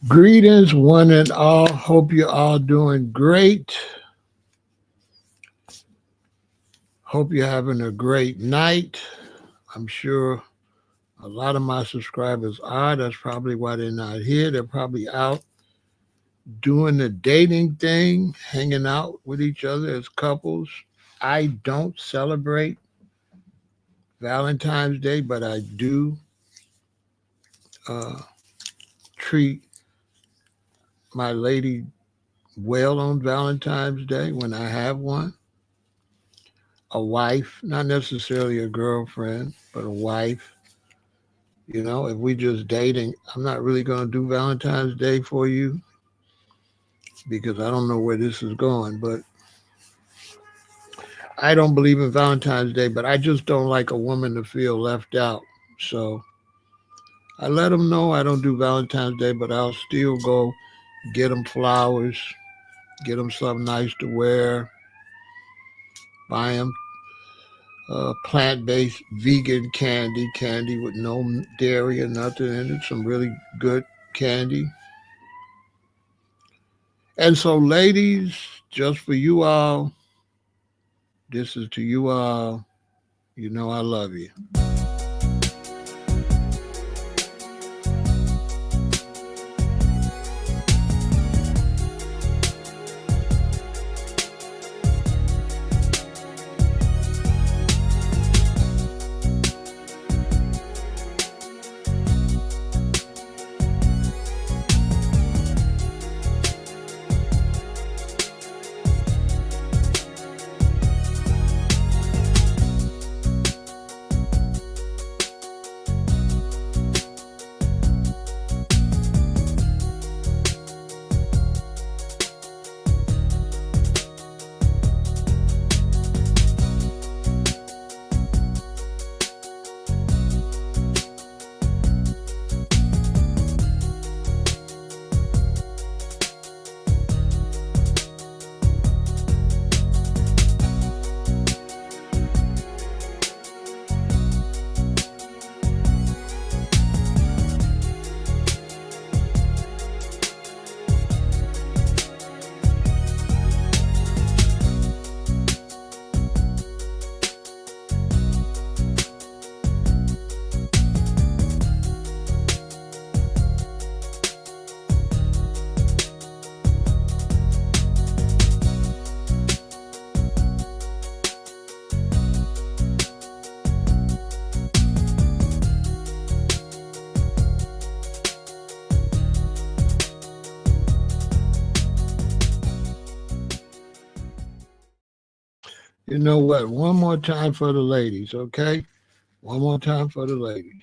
Greetings, one and all. Hope you're all doing great. Hope you're having a great night. I'm sure a lot of my subscribers are. That's probably why they're not here. They're probably out doing the dating thing, hanging out with each other as couples. I don't celebrate Valentine's Day, but I do uh, treat my lady well on Valentine's Day when I have one. A wife, not necessarily a girlfriend, but a wife. You know, if we just dating, I'm not really going to do Valentine's Day for you because I don't know where this is going. But I don't believe in Valentine's Day, but I just don't like a woman to feel left out. So I let them know I don't do Valentine's Day, but I'll still go get them flowers, get them something nice to wear, buy them plant-based vegan candy with no dairy or nothing in it, some really good candy. And so, ladies, just for you all, this is to you all. You know I love you. You know what? One more time for the ladies, okay? One more time for the ladies.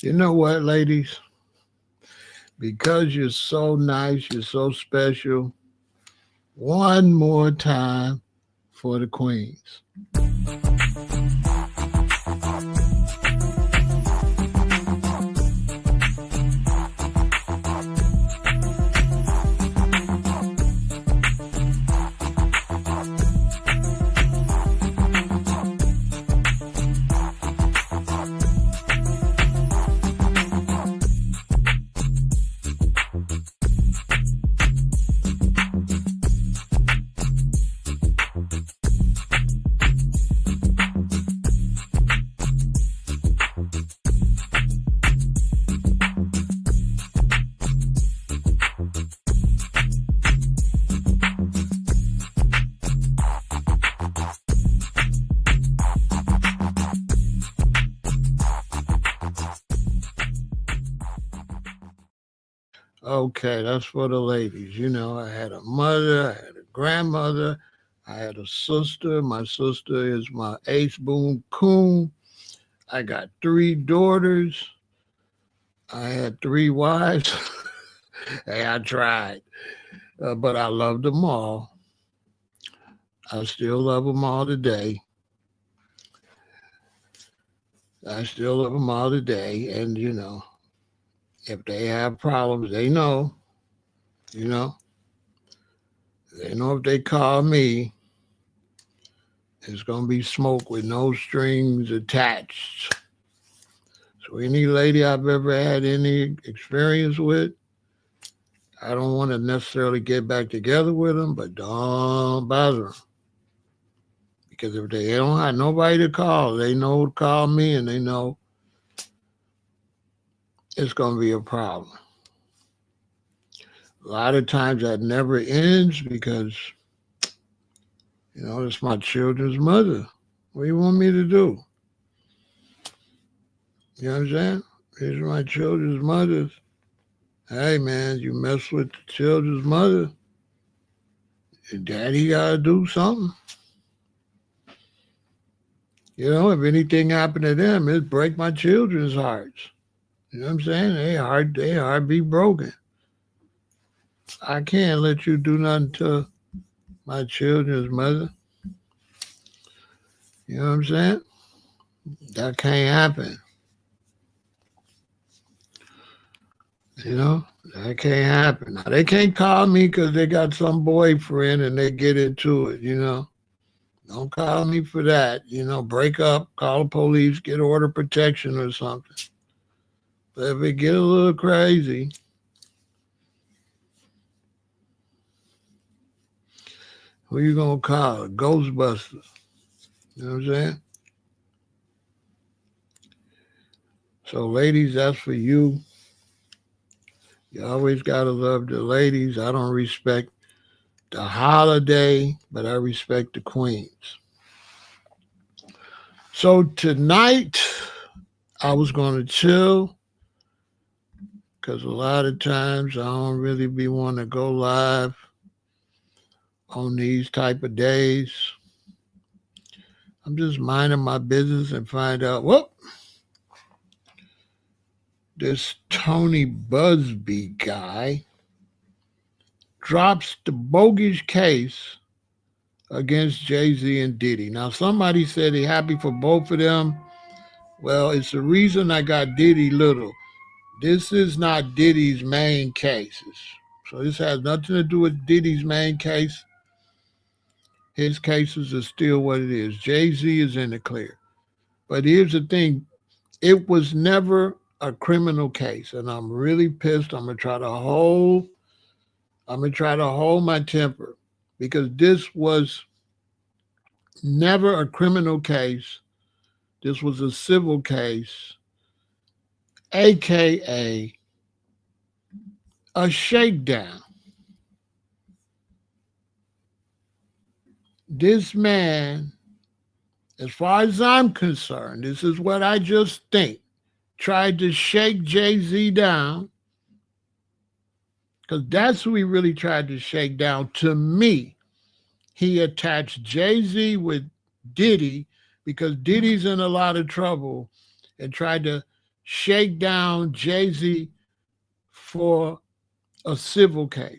You know what, ladies? Because you're so nice, you're so special, one more time for the queens. Okay, that's for the ladies. You know, I had a mother, I had a grandmother, I had a sister. My sister is my ace boon coon. I got three daughters. I had three wives. Hey, I tried, but I loved them all. I still love them all today. I still love them all today. And, you know, if they have problems, you know, they know if they call me, it's going to be smoke with no strings attached. So any lady I've ever had any experience with, I don't want to necessarily get back together with them, but don't bother them. Because if they don't have nobody to call, they know to call me and they know it's going to be a problem. A lot of times that never ends because, you know, it's my children's mother. What do you want me to do? You know what I'm saying? These are my children's mothers. Hey, man, you mess with the children's mother, your daddy got to do something. You know, if anything happened to them, it break my children's hearts. You know what I'm saying? They heart be broken. I can't let you do nothing to my children's mother. You know what I'm saying? That can't happen. You know, that can't happen. Now, they can't call me because they got some boyfriend and they get into it, you know. Don't call me for that. You know, break up, call the police, get order protection or something. But if it get a little crazy, who you going to call? A Ghostbuster. You know what I'm saying? So, ladies, that's for you. You always got to love the ladies. I don't respect the holiday, but I respect the queens. So, tonight, I was going to chill because a lot of times I don't really be want to go live on these type of days. I'm just minding my business and find out, whoop, this Tony Busby guy drops the bogus case against Jay-Z and Diddy. Now, somebody said he happy for both of them. Well, it's the reason I got Diddy little. This is not Diddy's main cases. So this has nothing to do with Diddy's main case. His cases are still what it is. Jay-Z is in the clear. But here's the thing. It was never a criminal case. And I'm really pissed. I'm gonna try to hold my temper because this was never a criminal case. This was a civil case, aka a shakedown. This man, as far as I'm concerned, this is what I just think, tried to shake Jay-Z down because that's who he really tried to shake down. To me, he attached Jay-Z with Diddy because Diddy's in a lot of trouble and tried to shake down Jay-Z for a civil case.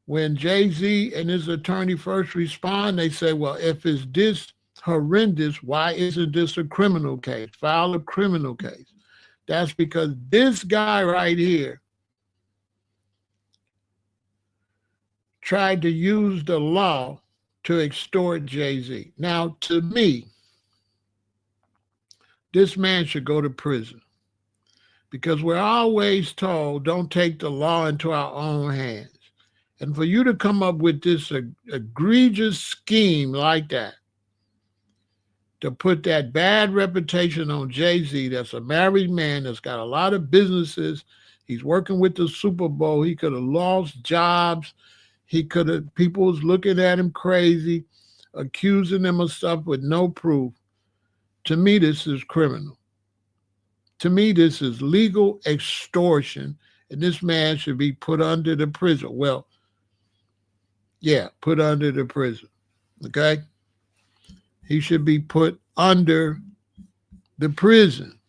When Jay-Z and his attorney first respond, they say, well, if it's this horrendous, why isn't this a criminal case? File a criminal case. That's because this guy right here tried to use the law to extort Jay-Z. Now, to me, this man should go to prison because we're always told don't take the law into our own hands. And for you to come up with this egregious scheme like that, to put that bad reputation on Jay-Z, that's a married man, that's got a lot of businesses, he's working with the Super Bowl, he could have lost jobs, people was looking at him crazy, accusing him of stuff with no proof. To me, this is criminal. To me, this is legal extortion, And this man should be put under the prison. Well, yeah, put under the prison. Okay? He should be put under the prison.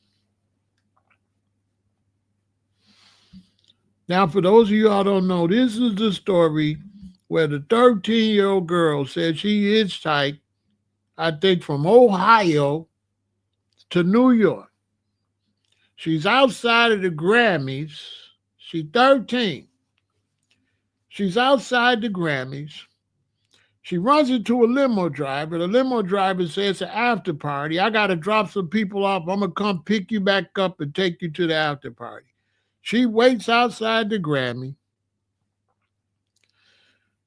Now, for those of you who don't know, this is the story where the 13-year-old girl said she hitchhiked, I think, from Ohio to New York. She's outside of the Grammys. She's 13. She's outside the Grammys. She runs into a limo driver. The limo driver says it's an after party. I got to drop some people off. I'm going to come pick you back up and take you to the after party. She waits outside the Grammy.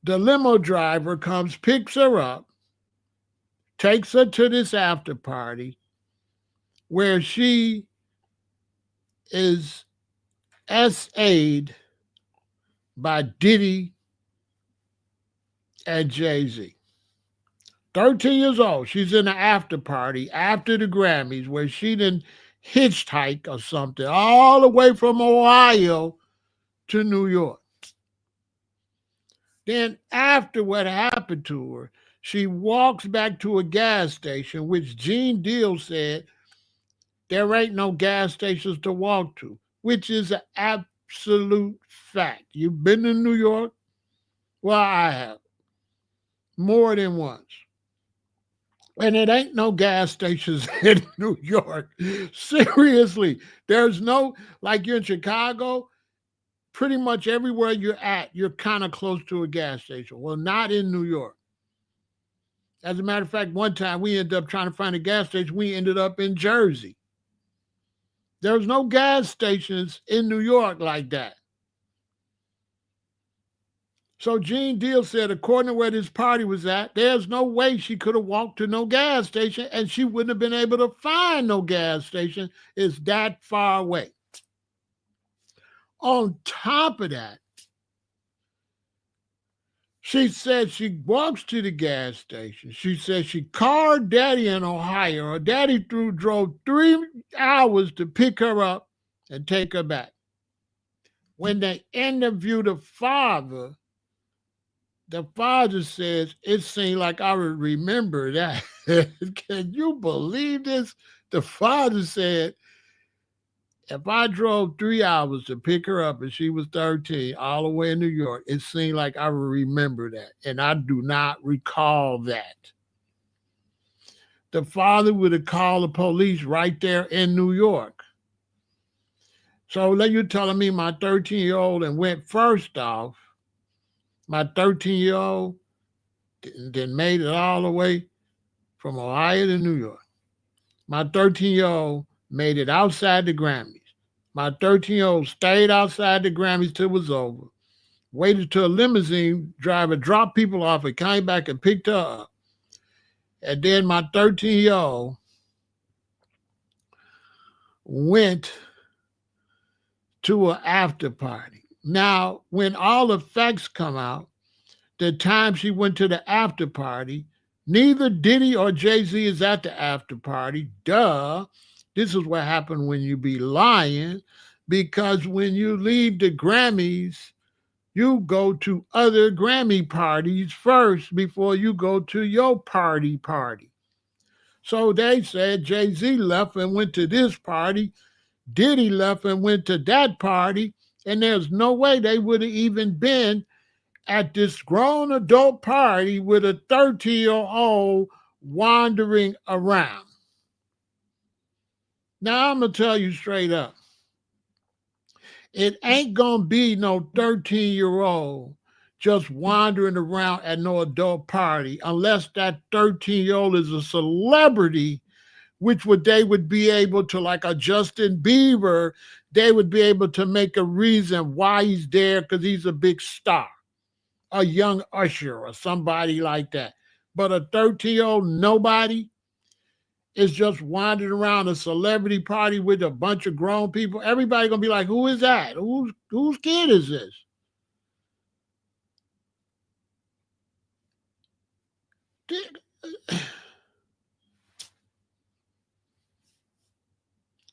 The limo driver comes, picks her up, takes her to this after party where she is SA'd by Diddy and Jay-Z. 13 years old. She's in the after party after the Grammys where she didn't hitchhike or something all the way from Ohio to New York. Then after what happened to her, she walks back to a gas station, which Gene Deal said there ain't no gas stations to walk to, which is an absolute fact. You've been to New York? Well, I have. More than once. And it ain't no gas stations in New York. Seriously. There's no, like you're in Chicago, pretty much everywhere you're at, you're kind of close to a gas station. Well, not in New York. As a matter of fact, one time we ended up trying to find a gas station. We ended up in Jersey. There's no gas stations in New York like that. So Gene Deal said, according to where this party was at, there's no way she could have walked to no gas station and she wouldn't have been able to find no gas station. It's that far away. On top of that, she said she walks to the gas station. She said she called Daddy in Ohio. Her daddy drove 3 hours to pick her up and take her back. When they interviewed the father says, it seemed like I would remember that. Can you believe this? The father said, if I drove 3 hours to pick her up and she was 13 all the way in New York, it seemed like I would remember that. And I do not recall that. The father would have called the police right there in New York. So you're telling me my 13-year-old and went first off, my 13-year-old then made it all the way from Ohio to New York. My 13-year-old made it outside the Grammys. My 13-year-old stayed outside the Grammys till it was over. Waited till a limousine driver dropped people off and came back and picked her up. And then my 13-year-old went to an after party. Now, when all the facts come out, the time she went to the after party, neither Diddy or Jay-Z is at the after party. Duh. This is what happened when you be lying, because when you leave the Grammys, you go to other Grammy parties first before you go to your party. So they said Jay-Z left and went to this party, Diddy left and went to that party, and there's no way they would have even been at this grown adult party with a 13-year-old wandering around. Now, I'm going to tell you straight up. It ain't going to be no 13-year-old just wandering around at no adult party unless that 13-year-old is a celebrity, which they would be able to, like a Justin Bieber, they would be able to make a reason why he's there because he's a big star, a young Usher or somebody like that. But a 13-year-old nobody is just wandering around a celebrity party with a bunch of grown people. Everybody gonna be like, who is that? Whose kid is this?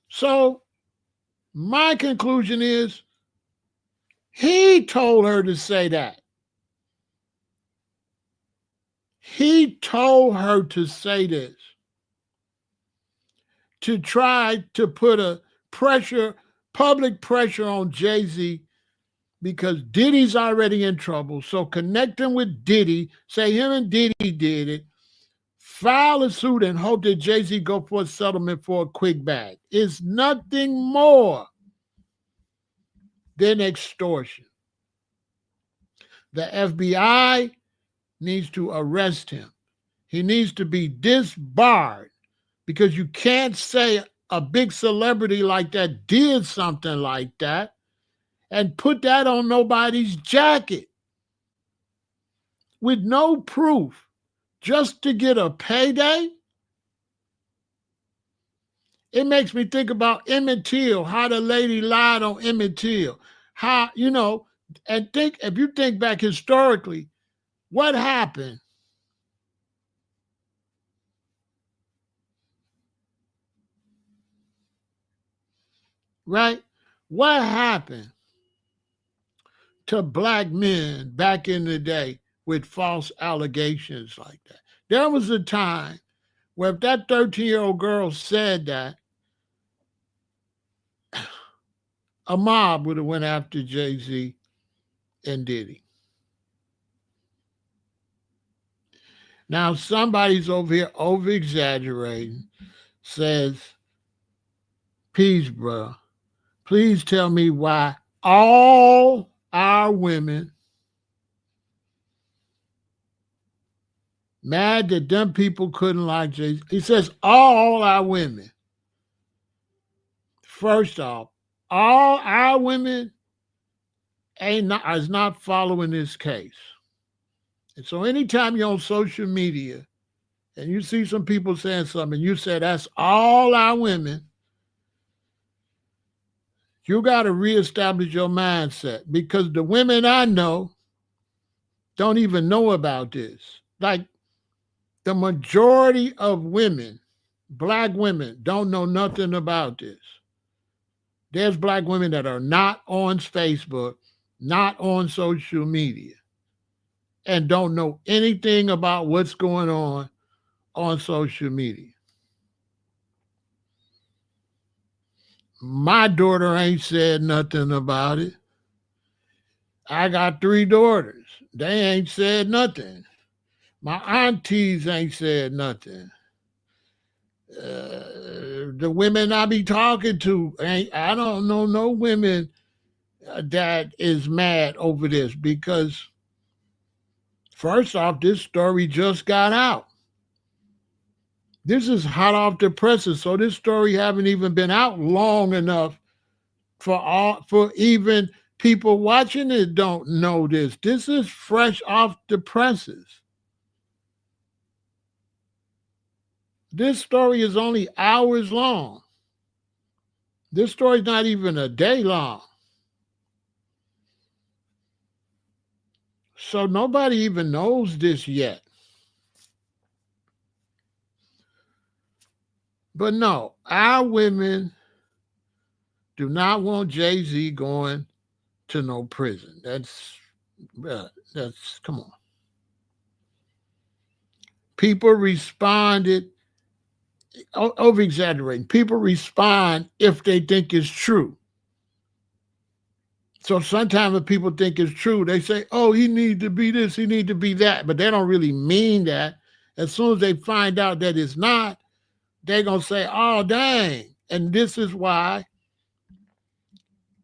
So my conclusion is He told her to say that. He told her to say this to try to put a public pressure on Jay-Z because Diddy's already in trouble. So connect him with Diddy, say him and Diddy did it, file a suit and hope that Jay-Z go for a settlement for a quick bag. It's nothing more than extortion. The FBI needs to arrest him. He needs to be disbarred because you can't say a big celebrity like that did something like that and put that on nobody's jacket with no proof just to get a payday. It makes me think about Emmett Till, how the lady lied on Emmett Till. How, and if you think back historically, what happened? Right? What happened to black men back in the day with false allegations like that? There was a time where if that 13-year-old girl said that, a mob would have went after Jay-Z and Diddy. Now somebody's over here over-exaggerating, says, peace, bro. Please tell me why all our women mad that them people couldn't like Jay-Z. He says all our women. First off, all our women is not following this case. And so anytime you're on social media and you see some people saying something, you say that's all our women, you got to reestablish your mindset because the women I know don't even know about this. Like the majority of women, black women, don't know nothing about this. There's black women that are not on Facebook, not on social media, and don't know anything about what's going on social media. My daughter ain't said nothing about it. I got 3 daughters. They ain't said nothing. My aunties ain't said nothing. The women I be talking to, I don't know no women that is mad over this because first off, this story just got out. This is hot off the presses, so this story haven't even been out long enough for even people watching it don't know this. This is fresh off the presses. This story is only hours long. This story's not even a day long. So nobody even knows this yet. But no, our women do not want Jay-Z going to no prison. That's come on. People responded, over exaggerating. People respond if they think it's true. So sometimes when people think it's true, they say, oh, he need to be this, he need to be that. But they don't really mean that. As soon as they find out that it's not, they're going to say, oh, dang. And this is why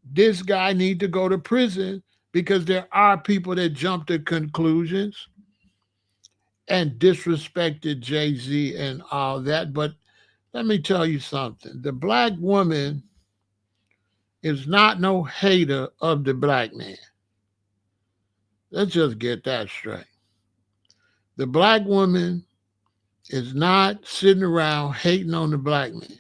this guy need to go to prison, because there are people that jump to conclusions and disrespected Jay-Z and all that. But let me tell you something. The black woman is not no hater of the black man. Let's just get that straight. The black woman is not sitting around hating on the black man.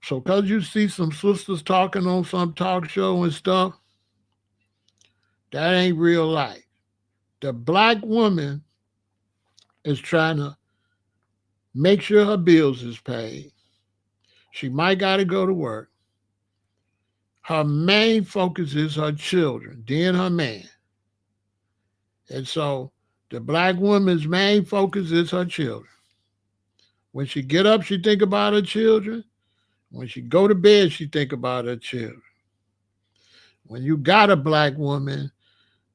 So because you see some sisters talking on some talk show and stuff, that ain't real life. The black woman is trying to make sure her bills is paid. She might got to go to work. Her main focus is her children, then her man. And so the black woman's main focus is her children. When she get up, she think about her children. When she go to bed, she think about her children. When you got a black woman,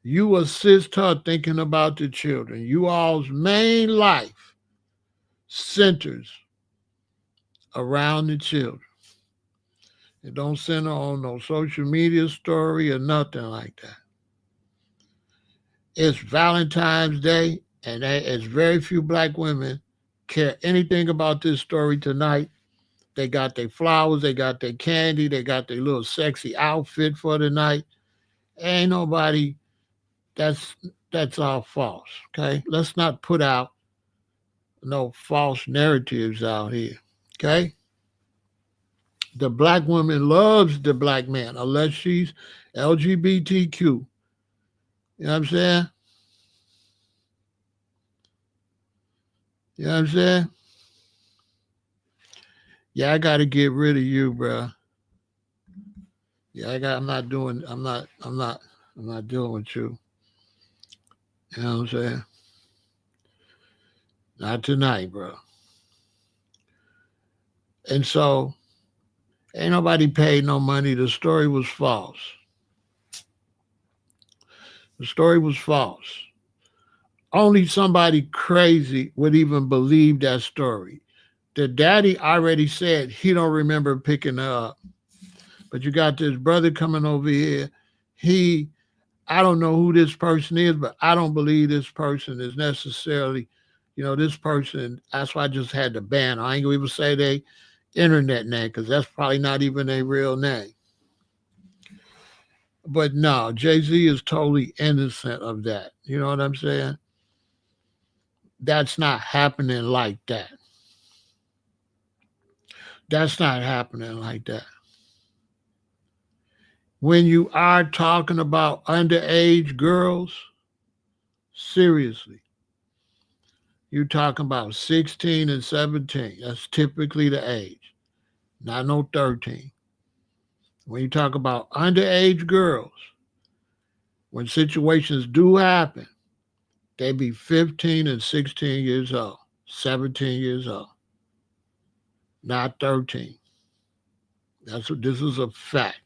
you assist her thinking about the children. You all's main life centers around the children. It don't center on no social media story or nothing like that. It's Valentine's Day, and there's very few black women care anything about this story tonight. They got their flowers, they got their candy, they got their little sexy outfit for the night. Ain't nobody. That's that's all false. Okay, let's not put out no false narratives out here. Okay, the black woman loves the black man unless she's LGBTQ. You know what I'm saying? You know what I'm saying? Yeah, I got to get rid of you, bro. Yeah, I'm not doing. I'm not dealing with you. You know what I'm saying? Not tonight, bro. And so, ain't nobody paid no money. The story was false. The story was false. Only somebody crazy would even believe that story. The daddy already said he don't remember picking her up. But you got this brother coming over here. I don't know who this person is, but I don't believe this person is necessarily, this person. That's why I just had to ban. I ain't gonna even say they internet name because that's probably not even their real name. But no, Jay-Z is totally innocent of that. You know what I'm saying? That's not happening like that. That's not happening like that. When you are talking about underage girls, seriously, you're talking about 16 and 17. That's typically the age, not no 13. When you talk about underage girls, when situations do happen, they be 15 and 16 years old, 17 years old, not 13. This is a fact.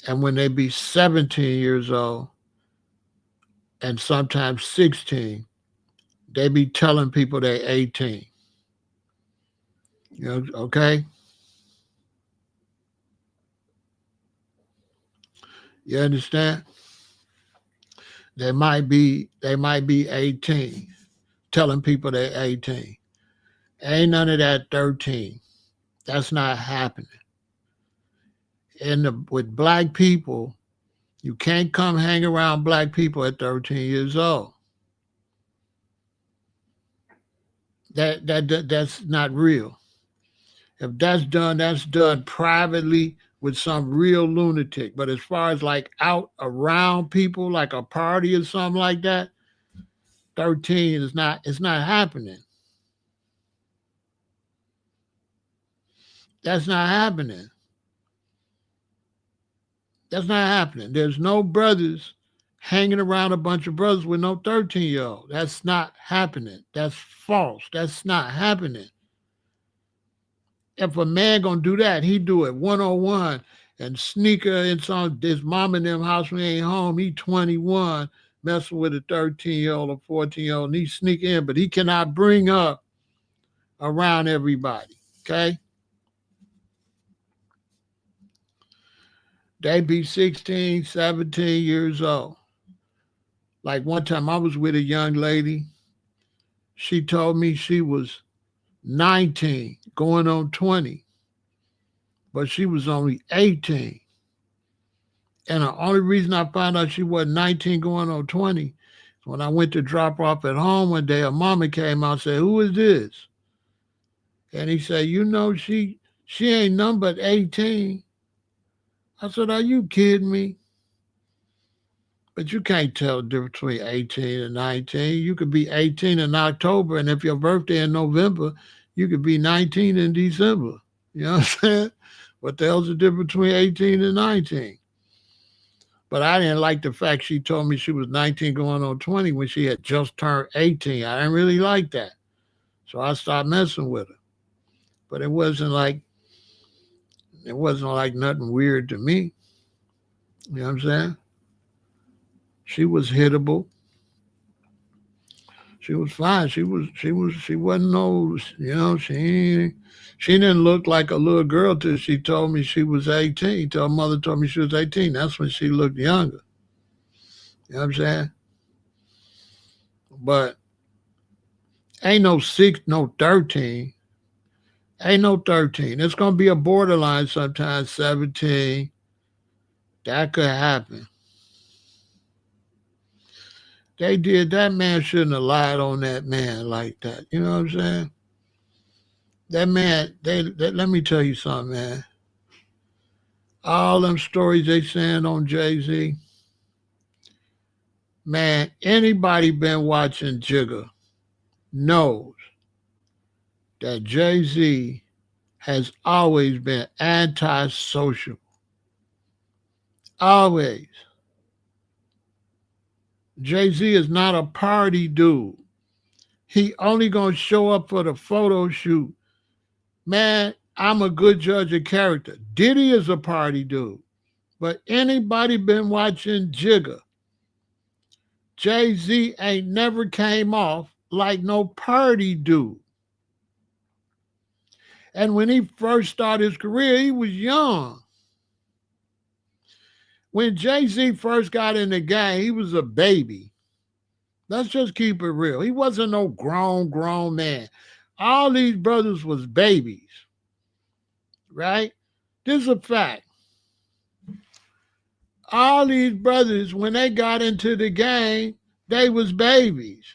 And when they be 17 years old and sometimes 16, they be telling people they 18. Okay? You understand? They might be 18, telling people they're 18. Ain't none of that 13. That's not happening. With black people, you can't come hang around black people at 13 years old. That's not real. If that's done privately with some real lunatic. But as far as like out around people, like a party or something like that, 13 it's not happening. That's not happening. That's not happening. There's no brothers hanging around a bunch of brothers with no 13-year-old. That's not happening. That's false. That's not happening. If a man gonna do that, he do it 101 and sneak her in his mom and them house when he ain't home. He 21, messing with a 13-year-old or 14-year-old, and he sneak in, but he cannot bring up around everybody. Okay? They be 16, 17 years old. Like one time I was with a young lady. She told me she was 19, going on 20, but she was only 18. And the only reason I found out she wasn't 19 going on 20 is when I went to drop her off at home one day, her mama came out and said, "Who is this?" And he said, she ain't nothing but 18. I said, "Are you kidding me?" But you can't tell the difference between 18 and 19. You could be 18 in October, and if your birthday in November, you could be 19 in December. You know what I'm saying? What the hell's the difference between 18 and 19? But I didn't like the fact she told me she was 19 going on 20 when she had just turned 18. I didn't really like that. So I stopped messing with her. But it wasn't like nothing weird to me. You know what I'm saying? She was hittable. She was fine. She wasn't no, she didn't look like a little girl till she told me she was 18. Till her mother told me she was 18. That's when she looked younger. You know what I'm saying? But ain't no 6, no 13. Ain't no 13. It's gonna be a borderline sometimes, 17. That could happen. That man shouldn't have lied on that man like that. You know what I'm saying? That man, let me tell you something, man. All them stories they saying on Jay-Z, man, anybody been watching Jigga knows that Jay-Z has always been antisocial. Always. Jay-Z is not a party dude. He only gonna show up for the photo shoot. Man, I'm a good judge of character. Diddy is a party dude. But anybody been watching Jigga, Jay-Z ain't never came off like no party dude. And when he first started his career, he was young. When Jay-Z first got in the game, he was a baby. Let's just keep it real. He wasn't no grown man. All these brothers was babies, right? This is a fact. All these brothers, when they got into the game, they was babies.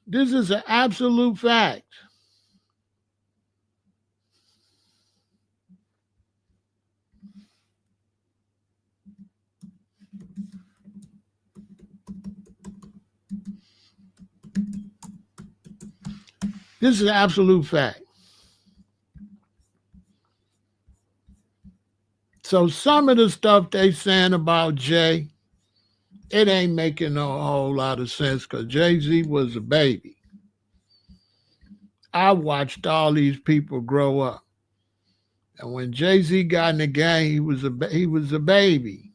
This is an absolute fact. This is an absolute fact. So some of the stuff they saying about Jay, it ain't making no whole lot of sense because Jay-Z was a baby. I watched all these people grow up. And when Jay-Z got in the game, he was a baby.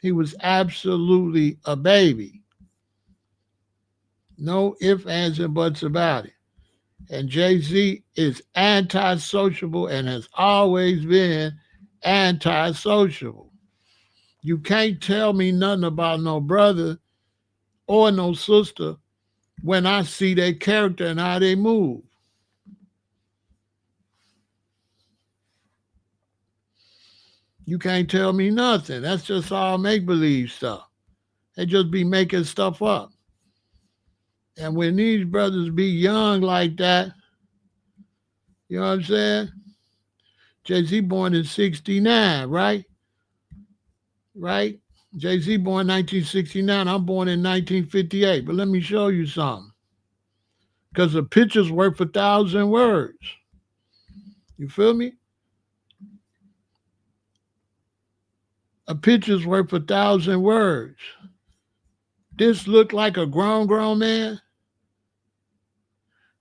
He was absolutely a baby. No ifs, ands, and buts about it. And Jay-Z is antisociable and has always been antisociable. You can't tell me nothing about no brother or no sister when I see their character and how they move. You can't tell me nothing. That's just all make-believe stuff. They just be making stuff up. And when these brothers be young like that, you know what I'm saying? Jay-Z born in 69, right? Right? Jay-Z born 1969. I'm born in 1958. But let me show you something. Because a picture's worth 1,000 words. You feel me? A picture's worth 1,000 words. This look like a grown man.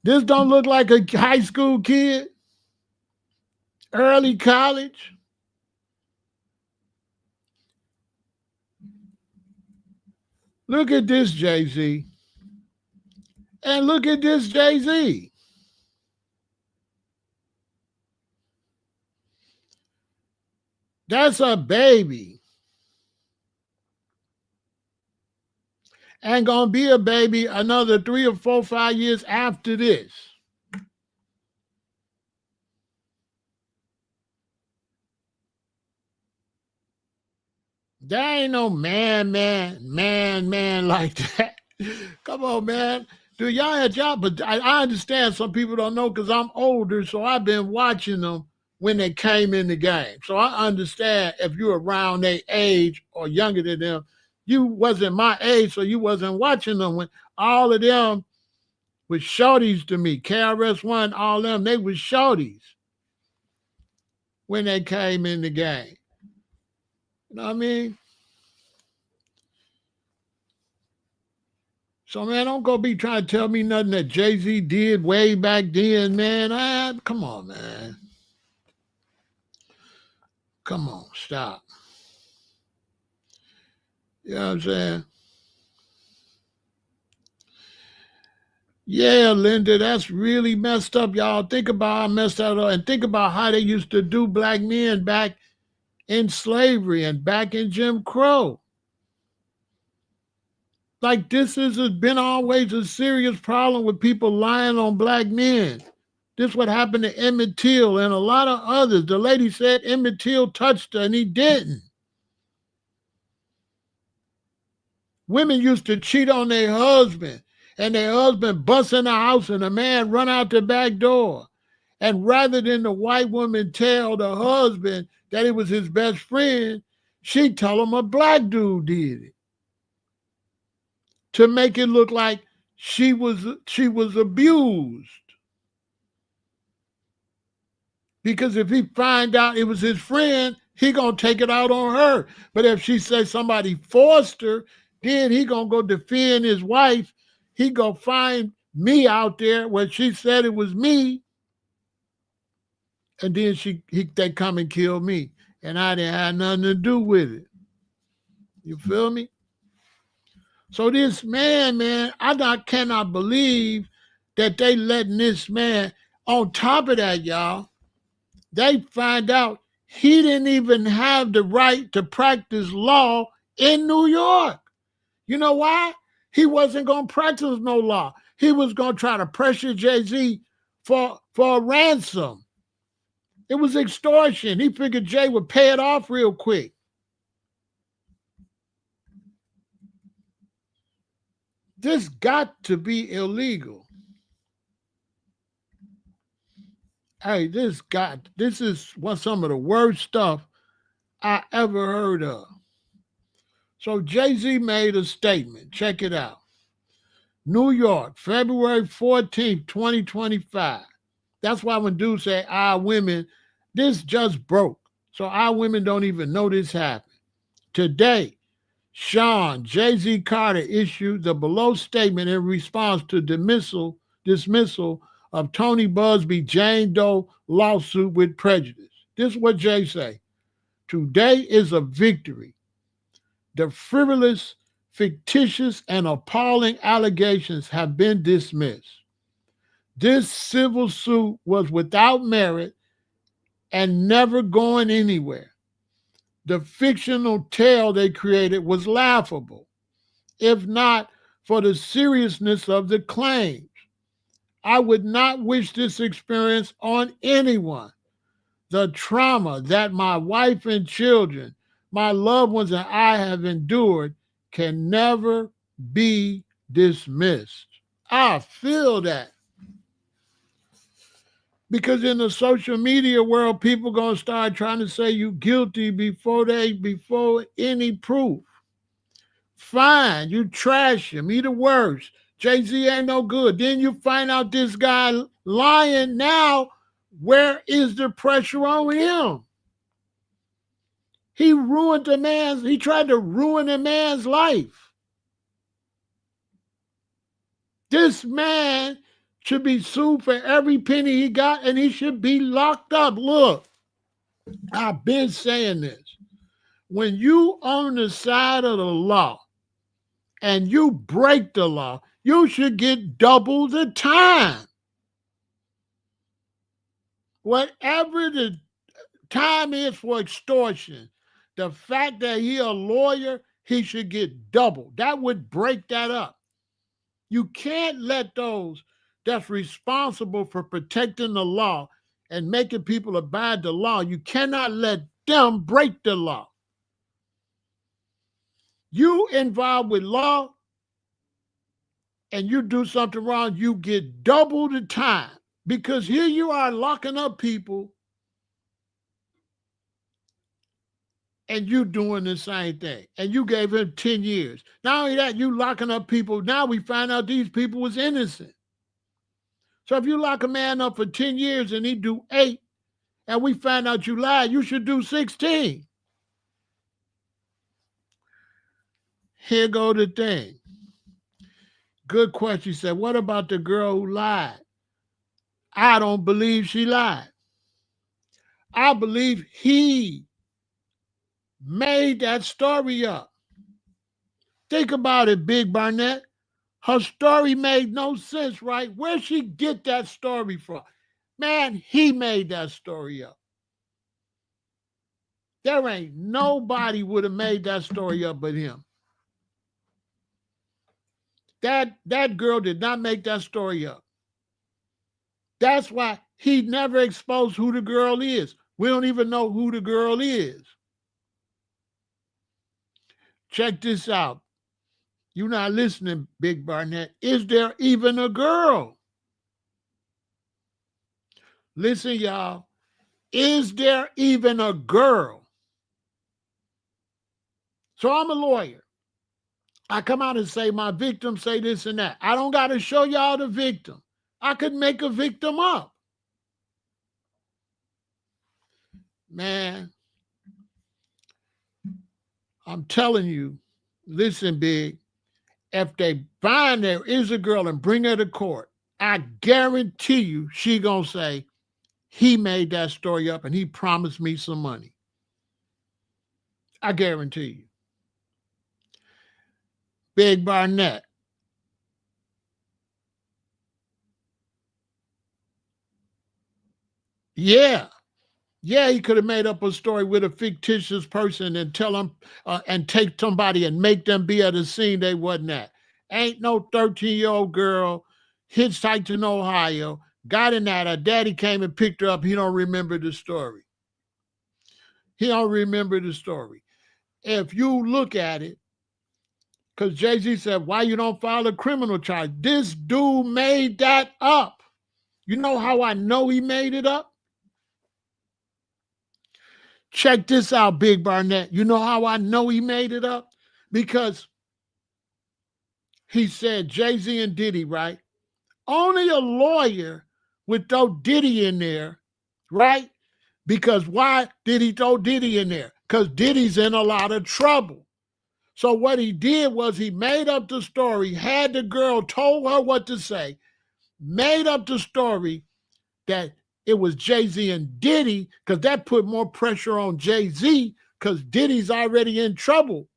This don't look like a high school kid. Early college. Look at this Jay-Z. And look at this Jay-Z. That's a baby. And gonna be a baby another 3 or 4, 5 years after this. There ain't no man like that. Come on, man. Do y'all have job? But I understand some people don't know because I'm older, so I've been watching them when they came in the game. So I understand if you're around their age or younger than them, you wasn't my age, so you wasn't watching them when all of them was shorties to me. KRS-One, all them, they was shorties when they came in the game. You know what I mean? So, man, don't go be trying to tell me nothing that Jay-Z did way back then, man. Come on, man. Come on, stop. You know what I'm saying? Yeah, Linda, that's really messed up, y'all. Think about how messed up, and think about how they used to do black men back in slavery and back in Jim Crow. Like, this has been always a serious problem with people lying on black men. This what happened to Emmett Till and a lot of others. The lady said Emmett Till touched her and he didn't. Women used to cheat on their husband and their husband bust in the house and the man run out the back door. And rather than the white woman tell the husband that it was his best friend, she tell him a black dude did it to make it look like she was abused. Because if he find out it was his friend, he gonna take it out on her. But if she says somebody forced her, then he gonna go defend his wife. He gonna find me out there where she said it was me, and then they come and kill me, and I didn't have nothing to do with it. You feel me? So this man, cannot believe that they letting this man. On top of that, y'all, they find out he didn't even have the right to practice law in New York. You know why? He wasn't going to practice no law. He was going to try to pressure Jay-Z for a ransom. It was extortion. He figured Jay would pay it off real quick. This got to be illegal. Hey, this is some of the worst stuff I ever heard of. So Jay-Z made a statement. Check it out. New York, February 14th, 2025. That's why when dudes say our women, this just broke. So our women don't even know this happened. Today, Sean Jay-Z Carter issued the below statement in response to dismissal of Tony Busby Jane Doe lawsuit with prejudice. This is what Jay say. Today is a victory. The frivolous, fictitious, and appalling allegations have been dismissed. This civil suit was without merit and never going anywhere. The fictional tale they created was laughable, if not for the seriousness of the claims. I would not wish this experience on anyone. The trauma that my wife and children, my loved ones, and I have endured can never be dismissed. I feel that. Because in the social media world, people gonna start trying to say you guilty before any proof. Fine, you trash him, he the worst. Jay-Z ain't no good. Then you find out this guy lying now. Where is the pressure on him? He tried to ruin a man's life. This man should be sued for every penny he got, and he should be locked up. Look, I've been saying this. When you on the side of the law and you break the law, you should get double the time. Whatever the time is for extortion, the fact that he a lawyer, he should get double. That would break that up. You can't let those that's responsible for protecting the law and making people abide the law, you cannot let them break the law. You involved with law and you do something wrong, you get double the time. Because here you are locking up people and you doing the same thing. And you gave him 10 years. Not only that, you locking up people. Now we find out these people was innocent. So if you lock a man up for 10 years and he do 8, and we find out you lied, you should do 16. Here go the thing. Good question. He said, what about the girl who lied? I don't believe she lied. I believe he made that story up. Think about it, Big Barnett. Her story made no sense, right? Where'd she get that story from? Man, he made that story up. There ain't nobody would have made that story up but him. That girl did not make that story up. That's why he never exposed who the girl is. We don't even know who the girl is. Check this out. You're not listening, Big Barnett. Is there even a girl? Listen, y'all. Is there even a girl? So I'm a lawyer. I come out and say my victim say this and that. I don't got to show y'all the victim. I could make a victim up. Man, I'm telling you, listen, Big, if they find there is a girl and bring her to court, I guarantee you she gonna say, he made that story up and he promised me some money. I guarantee you. Big Barnett. Yeah. Yeah, he could have made up a story with a fictitious person and tell them and take somebody and make them be at a scene they wasn't at. Ain't no 13-year-old girl hitchhiked in Ohio, got in that. Her daddy came and picked her up. He don't remember the story. He don't remember the story. If you look at it, because Jay-Z said, why you don't file a criminal charge? This dude made that up. You know how I know he made it up? Check this out, Big Barnett. You know how I know he made it up? Because he said Jay-Z and Diddy, right? Only a lawyer would throw Diddy in there, right? Because why did he throw Diddy in there? Because Diddy's in a lot of trouble. So what he did was he made up the story, had the girl, told her what to say, made up the story that it was Jay-Z and Diddy, because that put more pressure on Jay-Z because Diddy's already in trouble.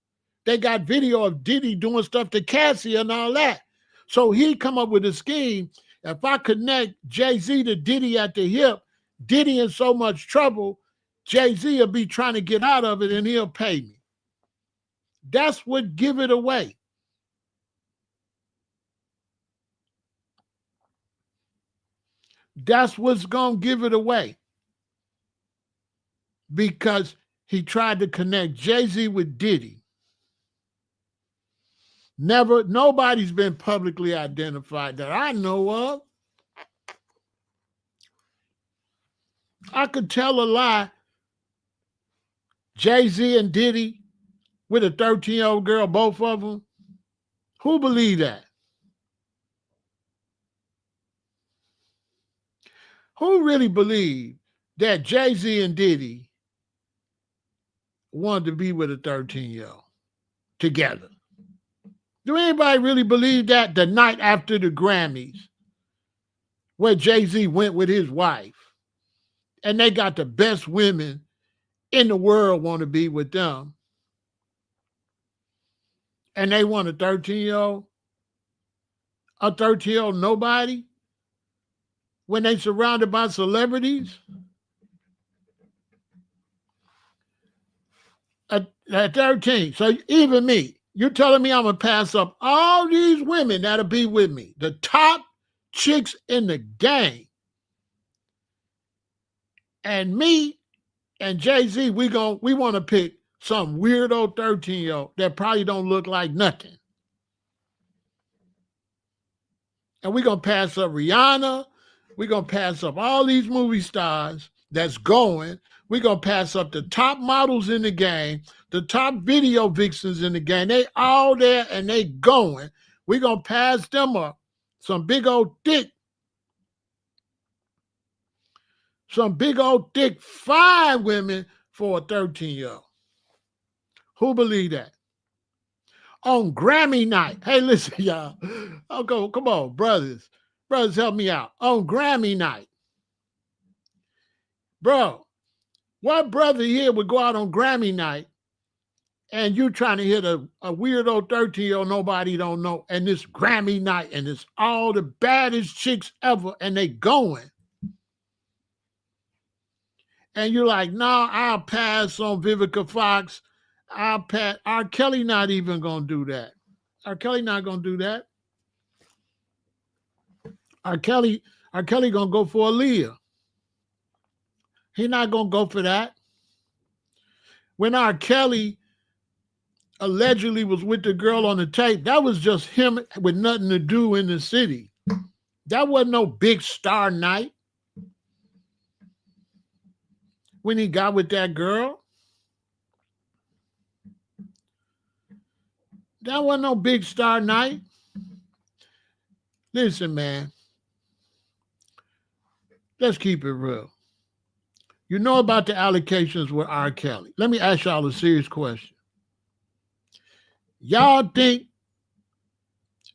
They got video of Diddy doing stuff to Cassie and all that. So he come up with a scheme. If I connect Jay-Z to Diddy at the hip, Diddy in so much trouble, Jay-Z will be trying to get out of it and he'll pay me. That's what give it away. That's what's going to give it away. Because he tried to connect Jay-Z with Diddy. Nobody's been publicly identified that I know of. I could tell a lie. Jay-Z and Diddy with a 13-year-old girl, both of them. Who believe that? Who really believed that Jay-Z and Diddy wanted to be with a 13-year-old together? Do anybody really believe that the night after the Grammys, where Jay-Z went with his wife, and they got the best women in the world want to be with them, and they want a 13-year-old? A 13-year-old nobody? When they surrounded by celebrities? At 13. So even me, you're telling me I'm going to pass up all these women that'll be with me, the top chicks in the game. And me and Jay-Z, we want to pick some weirdo 13-year-old that probably don't look like nothing. And we're going to pass up Rihanna. We're going to pass up all these movie stars that's going. We're going to pass up the top models in the game, the top video vixens in the game. They all there and they going. We're going to pass them up. Some big old thick some big old thick fine women for a 13-year-old. Who believe that? On Grammy night. Hey, listen, y'all. Okay, come on, brothers. Brothers, help me out. On Grammy night. Bro, what brother here would go out on Grammy night and you trying to hit a weirdo 13-year-old nobody don't know, and this Grammy night, and it's all the baddest chicks ever, and they going. And you're like, nah, I'll pass on Vivica Fox. I'll pass. R. Kelly not even going to do that. R. Kelly not going to do that. R. Kelly going to go for Aaliyah. He not going to go for that. When R. Kelly allegedly was with the girl on the tape, that was just him with nothing to do in the city. That wasn't no big star night. When he got with that girl, that wasn't no big star night. Listen, man, let's keep it real. You know about the allegations with R. Kelly. Let me ask y'all a serious question. Y'all think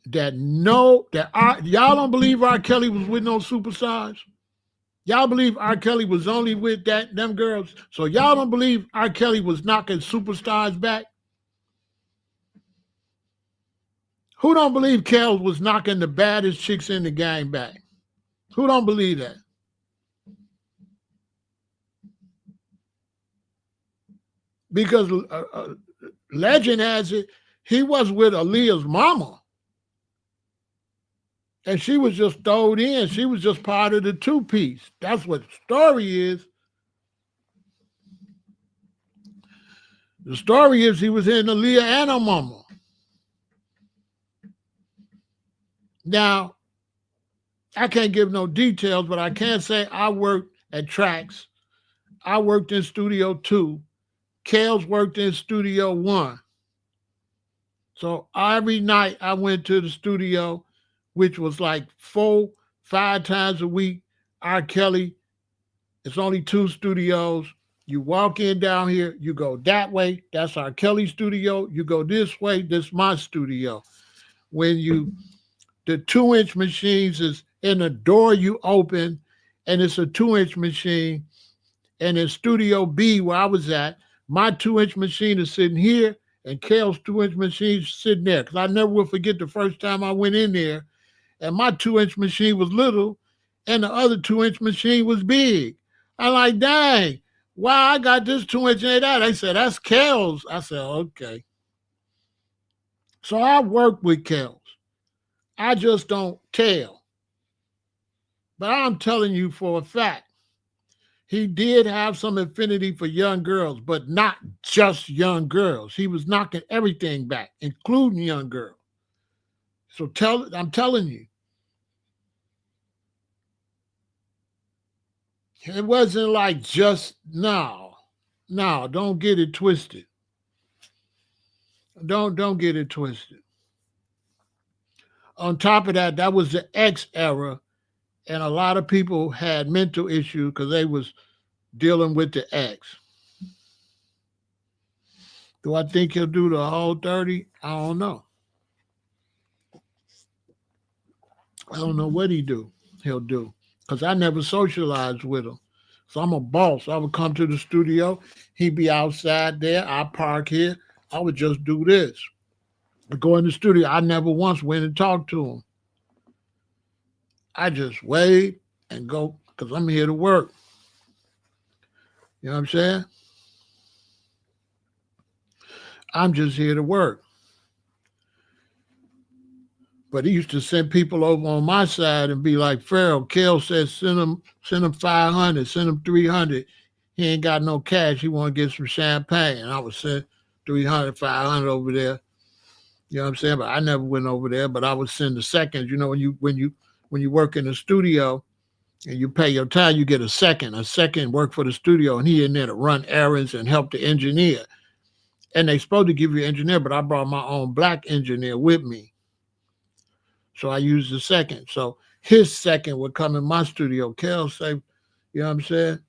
that y'all don't believe R. Kelly was with no superstars? Y'all believe R. Kelly was only with them girls? So y'all don't believe R. Kelly was knocking superstars back? Who don't believe Kel was knocking the baddest chicks in the game back? Who don't believe that? Because legend has it, he was with Aaliyah's mama. And she was just thrown in. She was just part of the two-piece. That's what the story is. The story is he was in Aaliyah and her mama. Now, I can't give no details, but I can say I worked at Trax. I worked in Studio 2. Kels worked in Studio 1. So every night I went to the studio, which was like 4-5 times a week. R. Kelly, it's only 2 studios. You walk in down here, you go that way, that's R. Kelly studio. You go this way, this is my studio. When the 2-inch machines is in the door you open, and it's a 2-inch machine. And in Studio B, where I was at, my 2-inch machine is sitting here, and Kale's 2-inch machine is sitting there. Because I never will forget the first time I went in there, and my 2-inch machine was little, and the other 2-inch machine was big. I'm like, dang, wow, I got this 2-inch and that. They said, that's Kale's. I said, okay. So I work with Kale's. I just don't tell. But I'm telling you for a fact, he did have some affinity for young girls, but not just young girls. He was knocking everything back, including young girls. So I'm telling you. It wasn't like just, no, don't get it twisted. Don't get it twisted. On top of that, that was the X era, and a lot of people had mental issues because they was dealing with the X. Do I think he'll do the whole 30? I don't know. I don't know what he'll do, because I never socialized with him. So I'm a boss. I would come to the studio. He'd be outside there. I park here. I would just do this. I go in the studio. I never once went and talked to him. I just wave and go, because I'm here to work. You know what I'm saying? I'm just here to work. But he used to send people over on my side and be like, Pharaoh, Kel says send him 500, send him 300. He ain't got no cash. He want to get some champagne. And I would send 300, 500 over there. You know what I'm saying? But I never went over there, but I would send the seconds. You know, when you work in the studio and you pay your time, you get a second work for the studio, and he in there to run errands and help the engineer. And they supposed to give you an engineer, but I brought my own black engineer with me. So I used the second. So his second would come in my studio. Kel say, You know what I'm saying?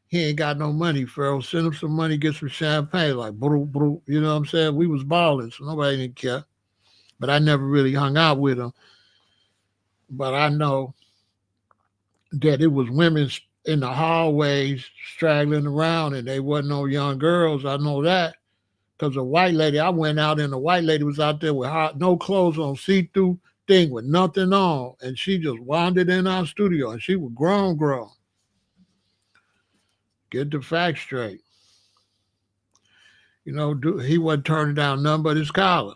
He ain't got no money, Pharaoh. Send him some money, get some champagne, like, bro, bro. You know what I'm saying? We was balling, so nobody didn't care. But I never really hung out with him. But I know that it was women in the hallways straggling around, and they wasn't no young girls. I know that because a white lady, I went out and the white lady was out there with no clothes on, see-through thing with nothing on, and she just wandered in our studio, and she was grown, grown. Get the facts straight. You know, he wasn't turning down none but his collar.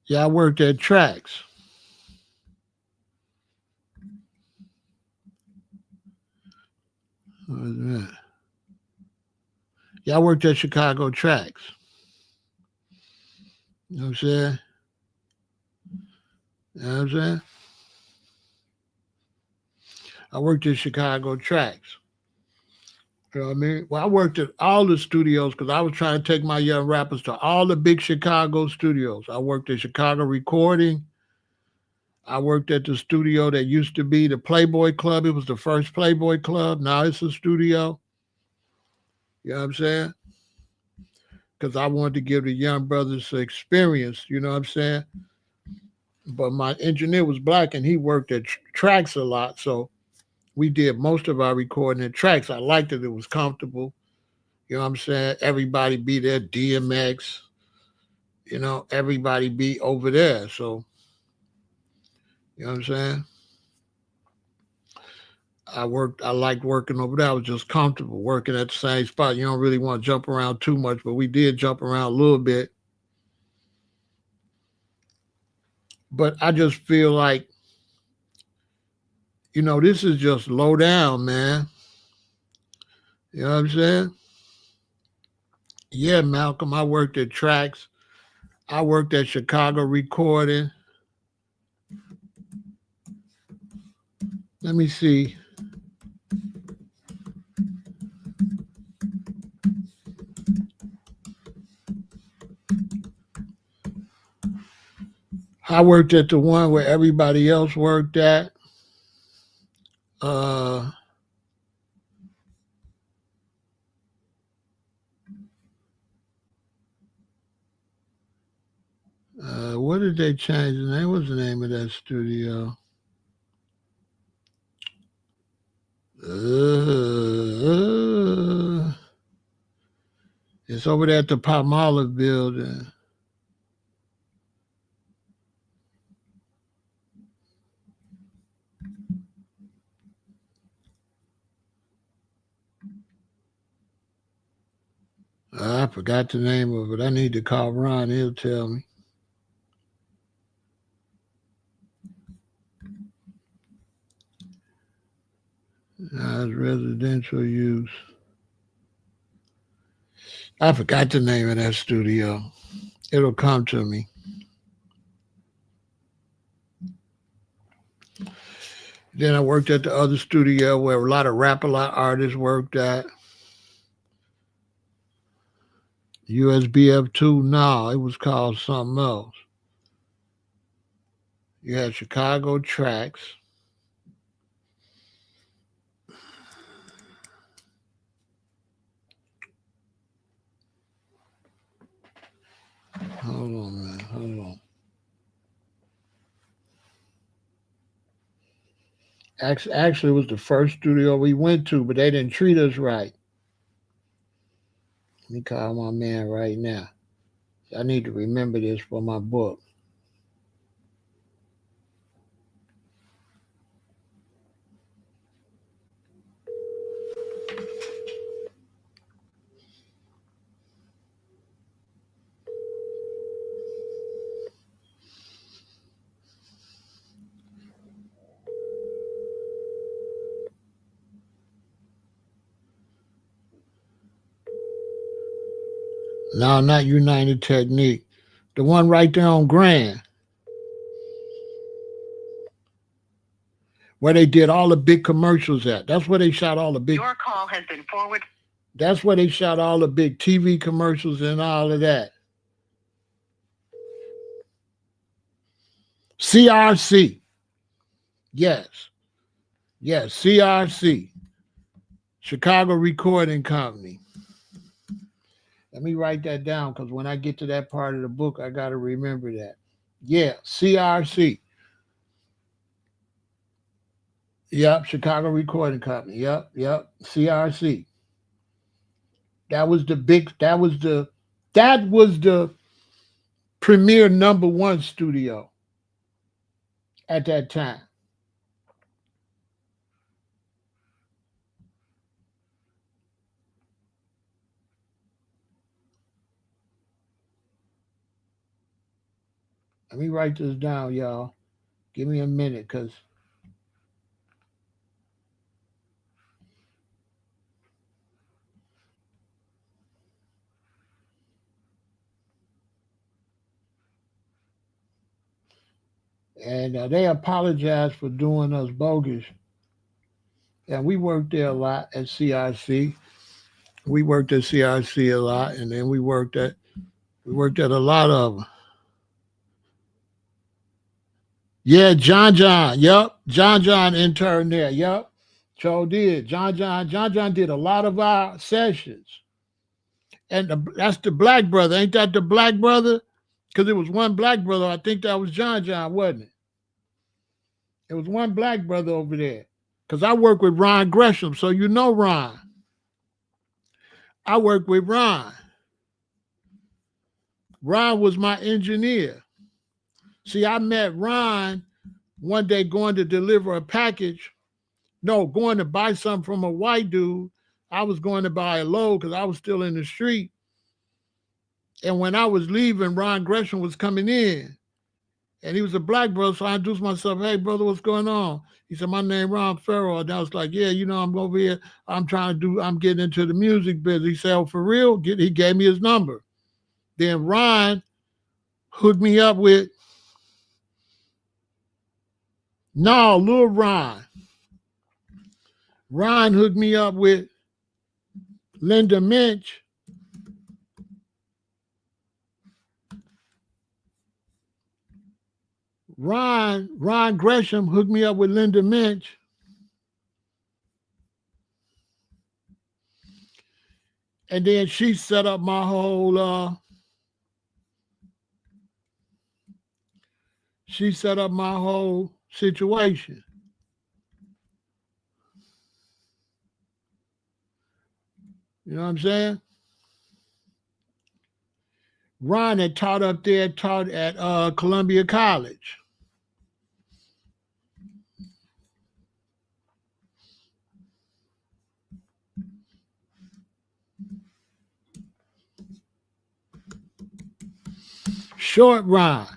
Yeah, I worked at Tracks. Yeah, I worked at Chicago Tracks. You know what I'm saying? You know what I'm saying? I worked at Chicago Tracks. You know what I mean? Well, I worked at all the studios because I was trying to take my young rappers to all the big Chicago studios. I worked at Chicago Recording. I worked at the studio that used to be the Playboy Club. It was the first Playboy Club. Now it's a studio. You know what I'm saying? Because I wanted to give the young brothers the experience. You know what I'm saying? But my engineer was black and he worked at Tracks a lot. So we did most of our recording at Tracks. I liked it. It was comfortable. You know what I'm saying? Everybody be there, DMX, you know, everybody be over there. So, you know what I'm saying? I liked working over there. I was just comfortable working at the same spot. You don't really want to jump around too much, but we did jump around a little bit. But I just feel like, you know, this is just low down, man. You know what I'm saying? Yeah, Malcolm, I worked at Tracks. I worked at Chicago Recording. Let me see. I worked at the one where everybody else worked at. Uh, what did they change the name? What's the name of that studio? Uh, it's over there at the Palmolive building. I forgot the name of it. I need to call Ron. He'll tell me. It's residential use. I forgot the name of that studio. It'll come to me. Then I worked at the other studio where a lot of rap-a-lot artists worked at. USBF2, no, it was called something else. You had Chicago Tracks. Hold on, man. Hold on. Actually, it was the first studio we went to, but they didn't treat us right. Let me call my man right now. I need to remember this for my book. No, not United Technique. The one right there on Grand, where they did all the big commercials at. That's where they shot all the big. Your call has been forwarded. That's where they shot all the big TV commercials and all of that. CRC. Yes. Yes. CRC, Chicago Recording Company. Let me write that down because when I get to that part of the book, I got to remember that. Yeah. CRC. Yep. Chicago Recording Company. Yep. Yep. CRC. That was the premier number one studio at that time. Let me write this down, y'all. Give me a minute, cause and they apologized for doing us bogus. And we worked there a lot at CRC. We worked at CRC a lot, and then we worked at a lot of them. Yeah, John John. Yep, John interned there. Yep, so did John John did a lot of our sessions, and that's the black brother. Ain't that the black brother? Because it was one black brother. I think that was John John, wasn't it? It was one black brother over there. Because I work with Ron Gresham, so you know Ron. I work with Ron. Ron was my engineer. See, I met Ron one day going to deliver a package. No, going to buy something from a white dude. I was going to buy a load because I was still in the street. And when I was leaving, Ron Gresham was coming in. And he was a black brother, so I introduced myself. Hey, brother, what's going on? He said, my name Ron Pharaoh. And I was like, yeah, I'm over here. I'm getting into the music business. He said, oh, for real? He gave me his number. Then Ron hooked me up with, no, Lil Ron. Ron hooked me up with Linda Minch. Ron Gresham hooked me up with Linda Minch. And then she set up my whole situation. You know what I'm saying? Ron had taught at Columbia College. Short Ron.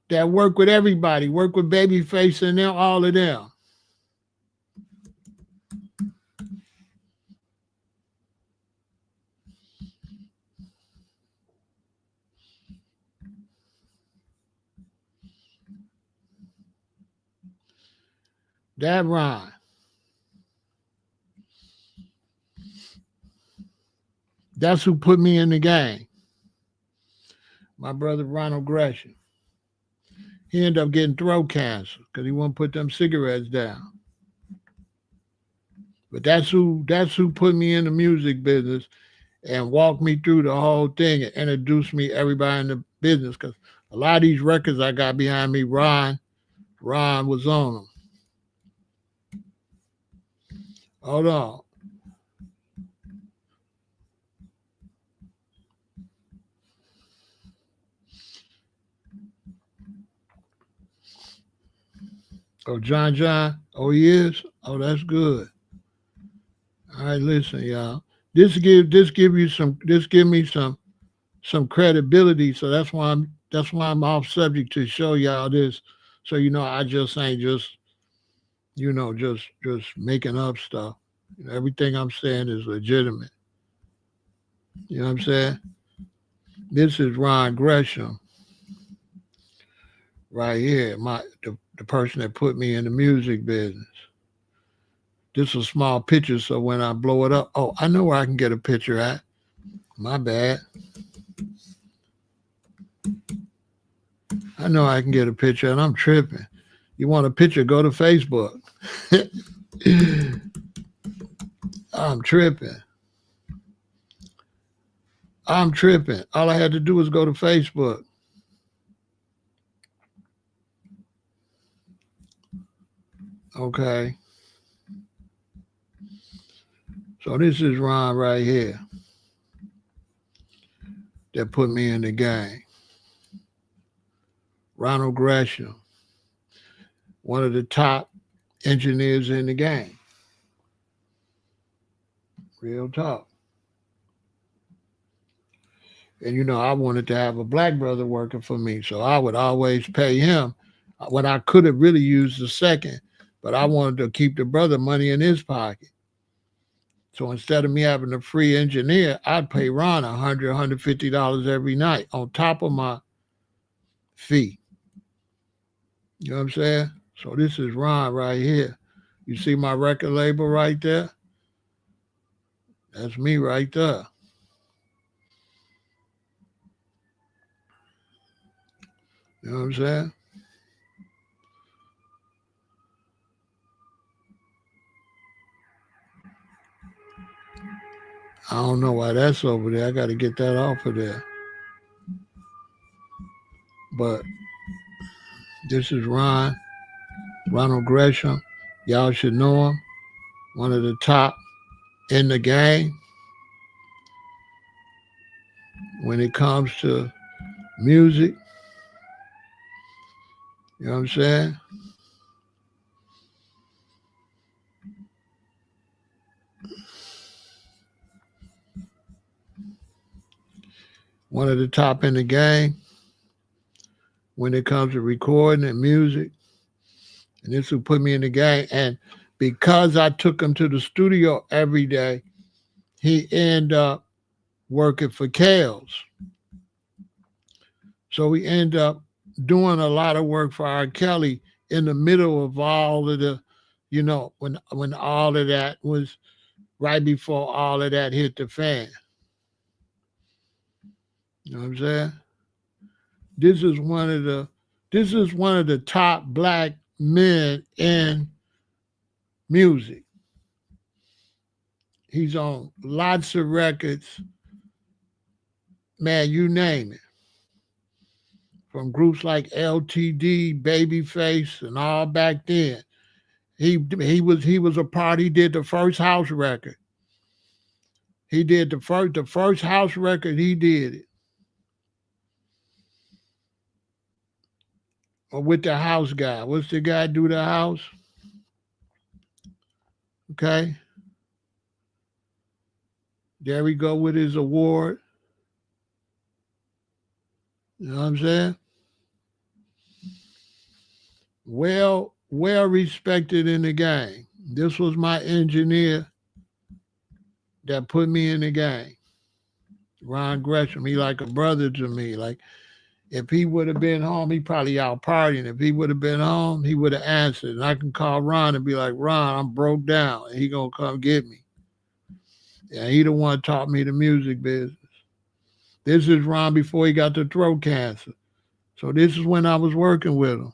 That work with everybody, work with Babyface and them, all of them. That Ron. That's who put me in the game. My brother Ronald Gresham. He ended up getting throat cancer because he wouldn't put them cigarettes down. But that's who put me in the music business and walked me through the whole thing and introduced me to everybody in the business. Because a lot of these records I got behind me, Ron was on them. Hold on. Oh, John. Oh, he is. Oh, that's good. All right, listen, y'all. This give me some credibility. So that's why I'm off subject to show y'all this. So I just ain't just making up stuff. Everything I'm saying is legitimate. You know what I'm saying? This is Ron Gresham right here, the person that put me in the music business. This is a small picture, so when I blow it up, oh, I know where I can get a picture at. My bad. I know I can get a picture, and I'm tripping. You want a picture? Go to Facebook. I'm tripping. I'm tripping. All I had to do was go to Facebook. Okay. So this is Ron right here that put me in the game. Ronald Gresham, one of the top engineers in the game. Real talk. And you know, I wanted to have a black brother working for me, so I would always pay him when I could have really used the second, but I wanted to keep the brother money in his pocket. So instead of me having a free engineer, I'd pay Ron $100, $150 every night on top of my fee. You know what I'm saying? So this is Ron right here. You see my record label right there? That's me right there. You know what I'm saying? I don't know why that's over there. I got to get that off of there. But this is Ronald Gresham. Y'all should know him. One of the top in the game when it comes to music. You know what I'm saying? One of the top in the game when it comes to recording and music. And this will put me in the game. And because I took him to the studio every day, he ended up working for Kales. So we end up doing a lot of work for R. Kelly in the middle of all of the, you know, when all of that was right before all of that hit the fan. You know what I'm saying? This is one of the top black men in music. He's on lots of records. Man, you name it. From groups like LTD, Babyface, and all back then. He was a part. He did the first house record. He did the first house record. He did it with the house guy. What's the guy do the house? Okay, there we go with his award. You know what I'm saying? Well respected in the game. This was my engineer that put me in the game. Ron Gresham. He like a brother to me. Like if he would have been home, he probably out partying. If he would have been home, he would have answered. And I can call Ron and be like, Ron, I'm broke down. And he gonna come get me. Yeah, he the one taught me the music business. This is Ron before he got the throat cancer. So this is when I was working with him.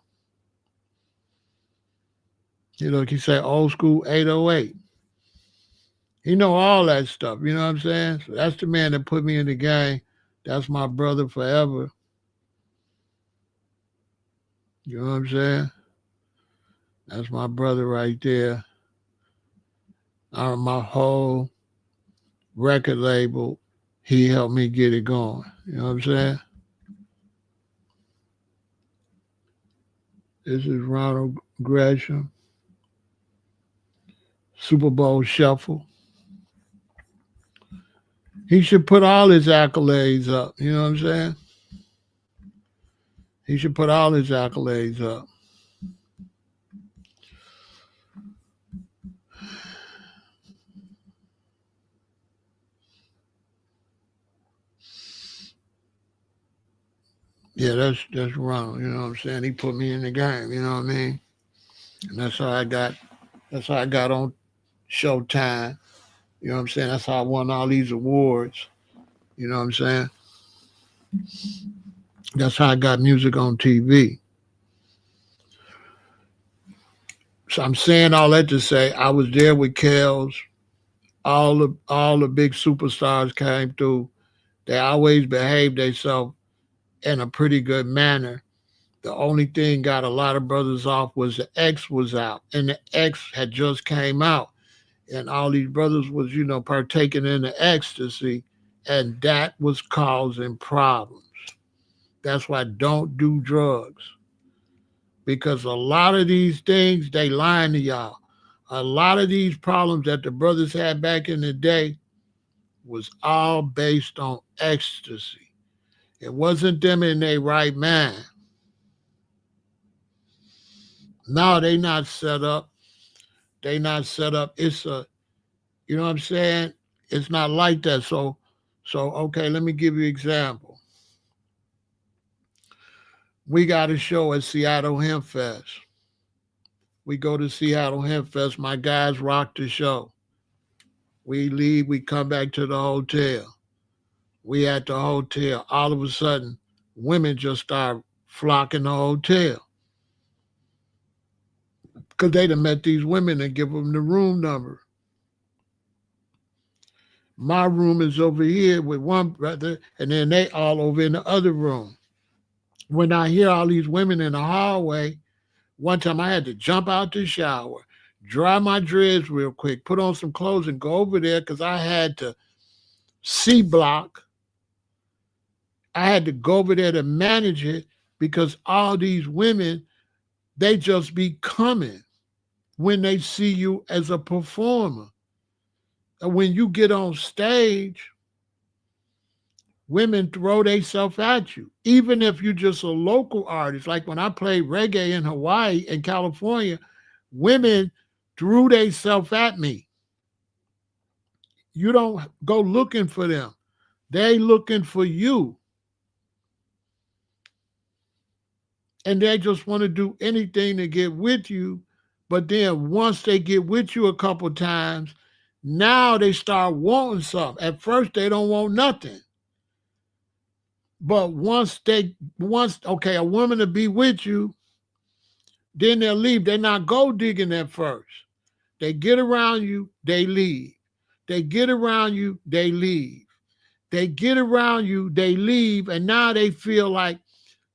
You know, he said old school 808. He know all that stuff. You know what I'm saying? So that's the man that put me in the game. That's my brother forever. You know what I'm saying? That's my brother right there. My whole record label, he helped me get it going. You know what I'm saying? This is Ronald Gresham. Super Bowl Shuffle. He should put all his accolades up. You know what I'm saying? He should put all his accolades up. Yeah, that's Ronald. You know what I'm saying? He put me in the game. You know what I mean? And that's how I got on Showtime. You know what I'm saying? That's how I won all these awards. You know what I'm saying? That's how I got music on TV. So I'm saying all that to say I was there with Kels. All the big superstars came through. They always behaved themselves in a pretty good manner. The only thing got a lot of brothers off was the X was out, and the X had just came out, and all these brothers was partaking in the ecstasy, and that was causing problems. That's why don't do drugs, because a lot of these things they lying to y'all. A lot of these problems that the brothers had back in the day was all based on ecstasy. It wasn't them in their right mind. No, they not set up. They not set up. It's a, you know what I'm saying? It's not like that. So okay, let me give you an example. We got a show at Seattle Hemp Fest. We go to Seattle Hemp Fest. My guys rock the show. We leave. We come back to the hotel. We at the hotel. All of a sudden, women just start flocking the hotel because they done met these women and give them the room number. My room is over here with one brother, and then they all over in the other room. When I hear all these women in the hallway, one time I had to jump out the shower, dry my dreads real quick, put on some clothes, and go over there because I had to C block. I had to go over there to manage it because all these women, they just be coming when they see you as a performer. And when you get on stage, women throw themselves at you. Even if you're just a local artist, like when I played reggae in Hawaii and California, women threw themselves at me. You don't go looking for them. They looking for you. And they just want to do anything to get with you. But then once they get with you a couple times, now they start wanting something. At first they don't want nothing. But okay, a woman to be with you, then they'll leave. They're not gold digging at first. They get around you, they leave. They get around you, they leave. They get around you, they leave, and now they feel like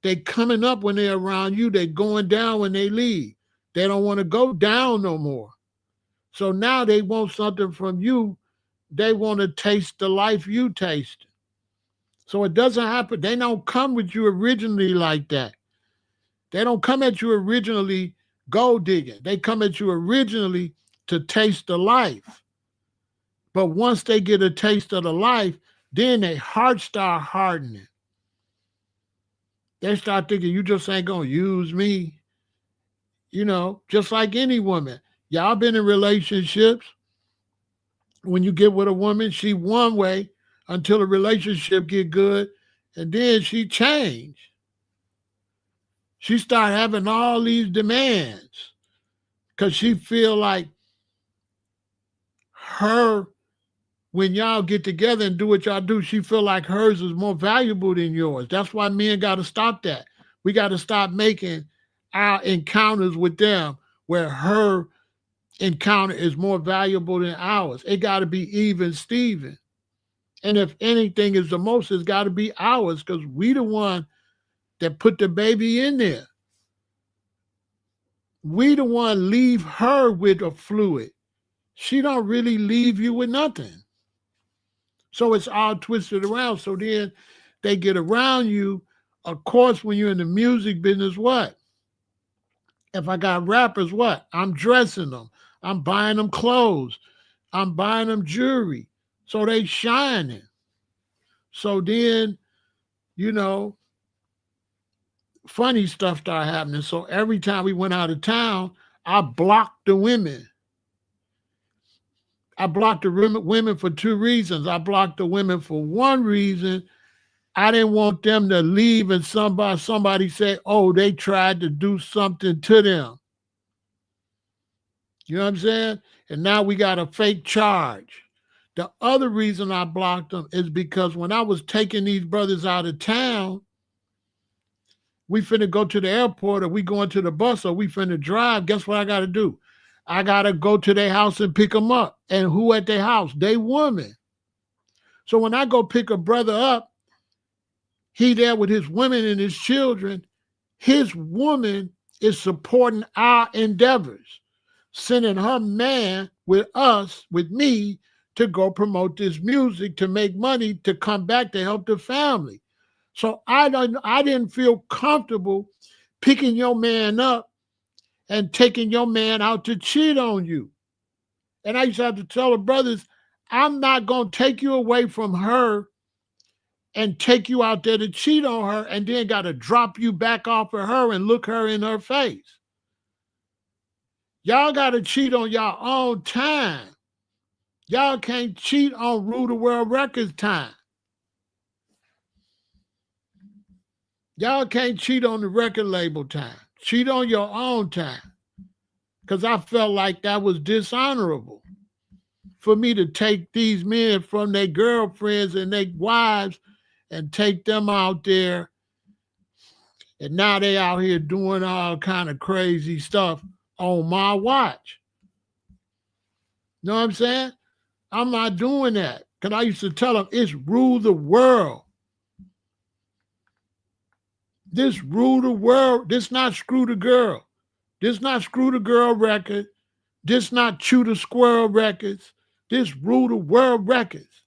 they coming up when they're around you, they're going down when they leave. They don't want to go down no more. So now they want something from you. They want to taste the life you tasted. So it doesn't happen. They don't come with you originally like that. They don't come at you originally gold digging. They come at you originally to taste the life. But once they get a taste of the life, then their hearts start hardening. They start thinking, you just ain't going to use me. Just like any woman. Y'all been in relationships. When you get with a woman, she one way until the relationship get good, and then she change. She start having all these demands because she feel like her, when y'all get together and do what y'all do, she feel like hers is more valuable than yours. That's why men got to stop that. We got to stop making our encounters with them where her encounter is more valuable than ours. It got to be even Steven. And if anything is the most, it's got to be ours because we the one that put the baby in there. We the one leave her with a fluid. She don't really leave you with nothing. So it's all twisted around. So then they get around you. Of course, when you're in the music business, what? If I got rappers, what? I'm dressing them. I'm buying them clothes. I'm buying them jewelry. So they shining. So then, funny stuff started happening. So every time we went out of town, I blocked the women. I blocked the women for two reasons. I blocked the women for one reason. I didn't want them to leave and somebody say, oh, they tried to do something to them. You know what I'm saying? And now we got a fake charge. The other reason I blocked them is because when I was taking these brothers out of town, we finna go to the airport or we going to the bus or we finna drive, guess what I got to do? I got to go to their house and pick them up. And who at their house? They woman. So when I go pick a brother up, he there with his women and his children, his woman is supporting our endeavors, sending her man with us, with me, to go promote this music, to make money, to come back to help the family. So I didn't feel comfortable picking your man up and taking your man out to cheat on you. And I used to have to tell the brothers, I'm not going to take you away from her and take you out there to cheat on her and then got to drop you back off of her and look her in her face. Y'all got to cheat on your own time. Y'all can't cheat on Rule the World Records time. Y'all can't cheat on the record label time. Cheat on your own time. Because I felt like that was dishonorable for me to take these men from their girlfriends and their wives and take them out there. And now they out here doing all kind of crazy stuff on my watch. Know what I'm saying? I'm not doing that. Because I used to tell them, it's rule the world. This rule the world. This not Screw the Girl. This not Screw the Girl record. This not Chew the Squirrel records. This Rule the World records.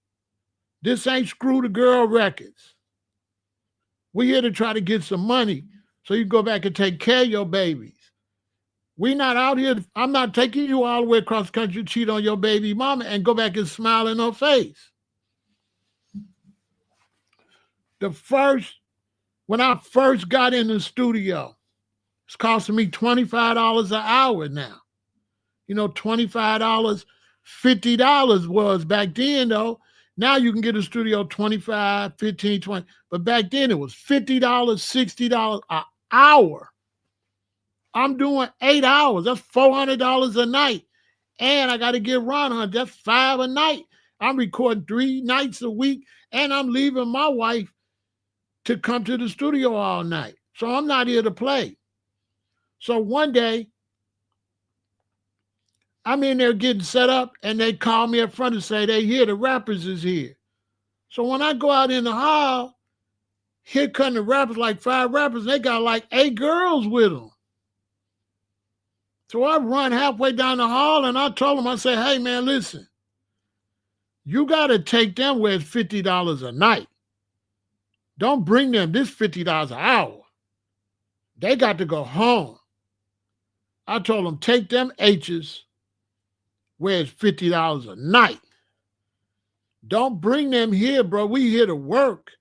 This ain't Screw the Girl records. We here to try to get some money so you go back and take care of your babies. We not out here. I'm not taking you all the way across the country to cheat on your baby mama and go back and smile in her face. When I first got in the studio, it's costing me $25 an hour now. You know, $25, $50 was back then, though. Now you can get a studio $25, $15, $20. But back then it was $50, $60 an hour. I'm doing 8 hours. That's $400 a night. And I got to get Ron Hunt. That's $5 a night. I'm recording 3 nights a week. And I'm leaving my wife to come to the studio all night. So I'm not here to play. So one day, I'm in there getting set up, and they call me up front and say, they here, the rappers is here. So when I go out in the hall, here come the rappers, like 5 rappers, and they got like 8 girls with them. So I run halfway down the hall, and I told them, I said, hey, man, listen, you got to take them where it's $50 a night. Don't bring them this $50 an hour. They got to go home. I told them, take them H's where it's $50 a night. Don't bring them here, bro. We here to work.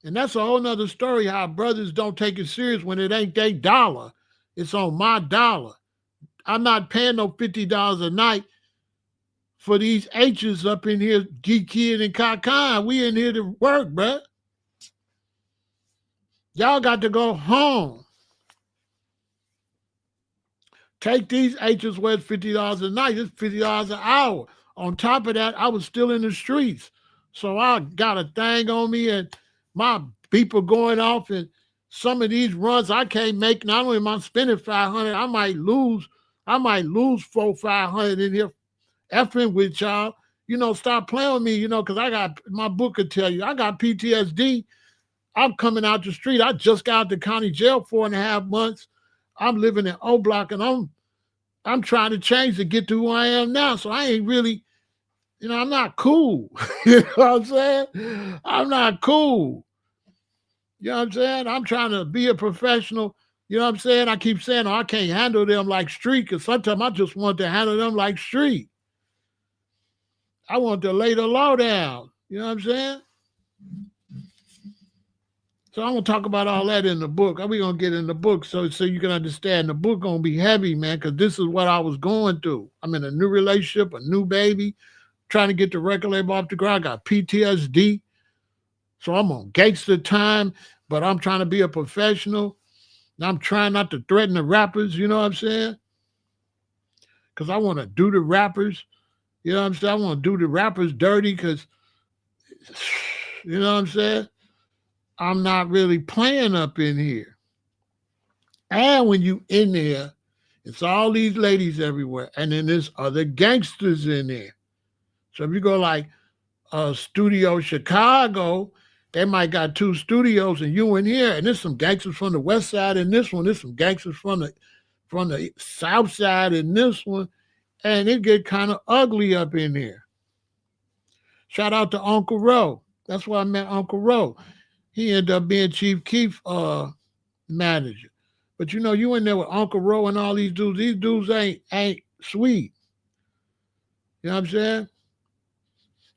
And that's a whole nother story, how brothers don't take it serious when it ain't their dollar. It's on my dollar. I'm not paying no $50 a night for these H's up in here, Geeky and Kakan. We in here to work, bro. Y'all got to go home. Take these H's where it's $50 a night. It's $50 an hour. On top of that, I was still in the streets. So I got a thing on me and my people going off, and some of these runs I can't make. Not only am I spending $500, I might lose $400-$500 in here effing with y'all. You know, stop playing with me, you know, because I got, my book could tell you, I got PTSD. I'm coming out the street. I just got out the county jail 4.5 months. I'm living in O Block, and I'm trying to change to get to who I am now. So I ain't really, you know, I'm not cool. You know what I'm saying? I'm not cool. You know what I'm saying? I'm trying to be a professional. You know what I'm saying? I keep saying, oh, I can't handle them like street, because sometimes I just want to handle them like street. I want to lay the law down. You know what I'm saying? So I'm going to talk about all that in the book. We're going to get in the book so you can understand. The book going to be heavy, man, because this is what I was going through. I'm in a new relationship, a new baby, trying to get the record label off the ground. I got PTSD. So I'm on gangster time, but I'm trying to be a professional. And I'm trying not to threaten the rappers, you know what I'm saying? Because I want to do the rappers. You know what I'm saying? I want to do the rappers dirty because, you know what I'm saying? I'm not really playing up in here. And when you in there, it's all these ladies everywhere. And then there's other gangsters in there. So if you go like Studio Chicago, they might got two studios and you in here, and there's some gangsters from the west side in this one, there's some gangsters from the south side in this one, and it get kind of ugly up in there. Shout out to Uncle Roe. That's why I met Uncle Roe. He ended up being Chief Keef manager. But you know, you in there with Uncle Roe and all these dudes. These dudes ain't sweet. You know what I'm saying?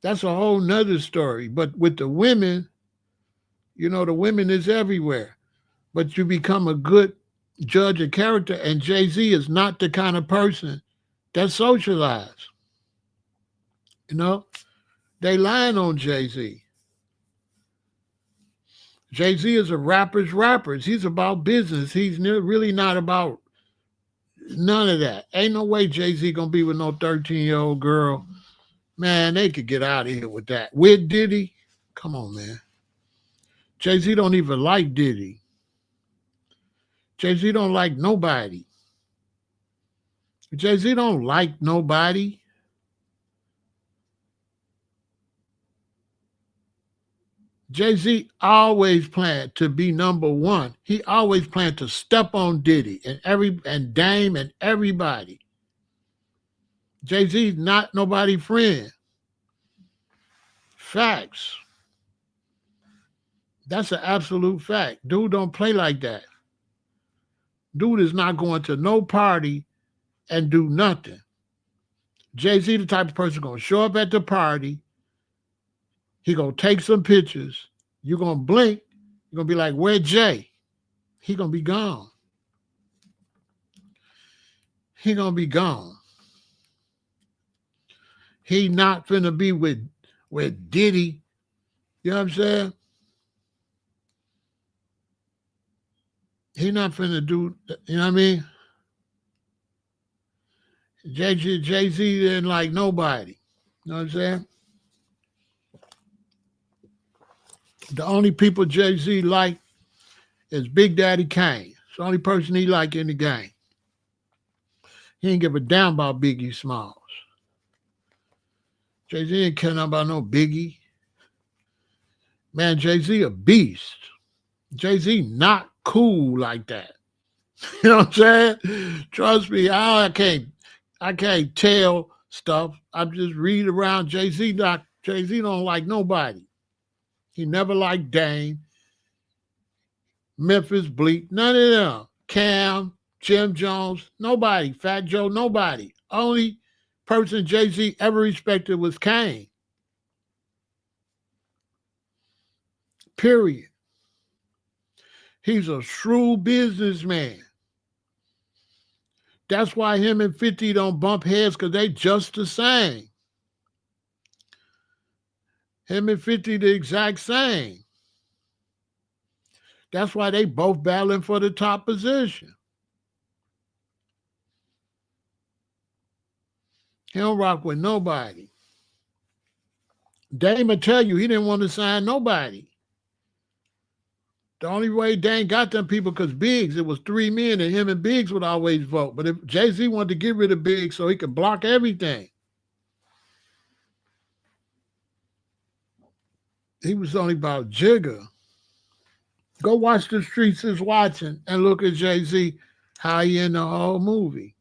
That's a whole nother story. But with the women, you know, the women is everywhere. But you become a good judge of character, and Jay-Z is not the kind of person that socializes. You know, they lying on Jay-Z. Jay-Z is a rapper's rappers. He's about business. He's really not about none of that. Ain't no way Jay-Z gonna be with no 13-year-old girl. Man, they could get out of here with that. With Diddy? Come on, man. Jay-Z don't even like Diddy. Jay-Z don't like nobody. Jay-Z don't like nobody. Jay-Z always planned to be number one. He always planned to step on Diddy and Dame and everybody. Jay-Z's not nobody friend. Facts. That's an absolute fact. Dude don't play like that. Dude is not going to no party and do nothing. Jay-Z the type of person gonna show up at the party. He gonna take some pictures. You're gonna blink. You're gonna be like, where Jay? He gonna be gone. He gonna be gone. He not finna be with Diddy. You know what I'm saying? He not finna do, you know what I mean? Jay-Z didn't like nobody. You know what I'm saying? The only people Jay-Z like is Big Daddy Kane. It's the only person he like in the game. He ain't give a damn about Biggie Smalls. Jay-Z ain't care nothing about no Biggie. Man, Jay-Z a beast. Jay-Z not cool like that. You know what I'm saying? Trust me, I can't tell stuff. I just read around Jay-Z. Jay-Z don't like nobody. He never liked Dame, Memphis Bleak, none of them. Cam, Jim Jones, nobody. Fat Joe, nobody. Only person Jay-Z ever respected was Kane. Period. He's a shrewd businessman. That's why him and 50 don't bump heads, because they just the same. Him and 50 the exact same. That's why they both battling for the top position. He don't rock with nobody. Dame will tell you he didn't want to sign nobody. The only way Dame got them people because Biggs, it was three men, and him and Biggs would always vote. But if Jay-Z wanted to get rid of Biggs so he could block everything, he was only about Jigger. Go watch The Streets is Watching and look at Jay-Z, how he in the whole movie.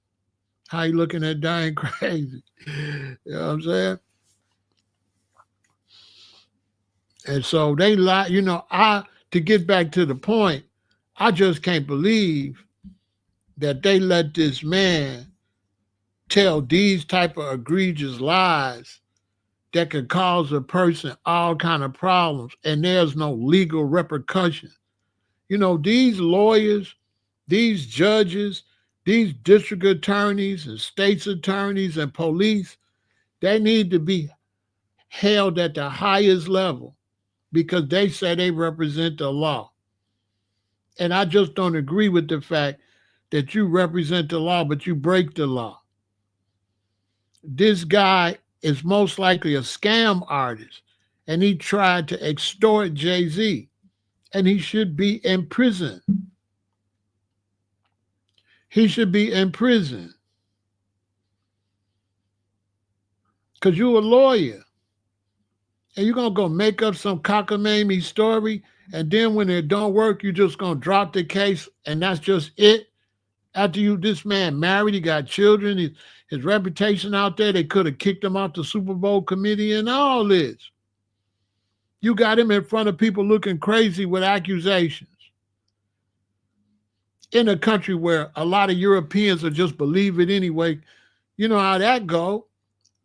How he looking at dying crazy. You know what I'm saying? And so they lie, you know, to get back to the point, I just can't believe that they let this man tell these type of egregious lies that could cause a person all kind of problems, and there's no legal repercussion. You know, these lawyers, these judges, these district attorneys and state's attorneys and police, they need to be held at the highest level because they say they represent the law. And I just don't agree with the fact that you represent the law, but you break the law. This guy is most likely a scam artist, and he tried to extort Jay-Z. and he should be in prison. He should be in prison because you're a lawyer. And you're going to go make up some cockamamie story, and then when it don't work, you're just going to drop the case, and that's just it? After this man married, he got children, his reputation out there, they could have kicked him off the Super Bowl committee and all this. You got him in front of people looking crazy with accusations. In a country where a lot of Europeans will just believe it anyway, you know how that go.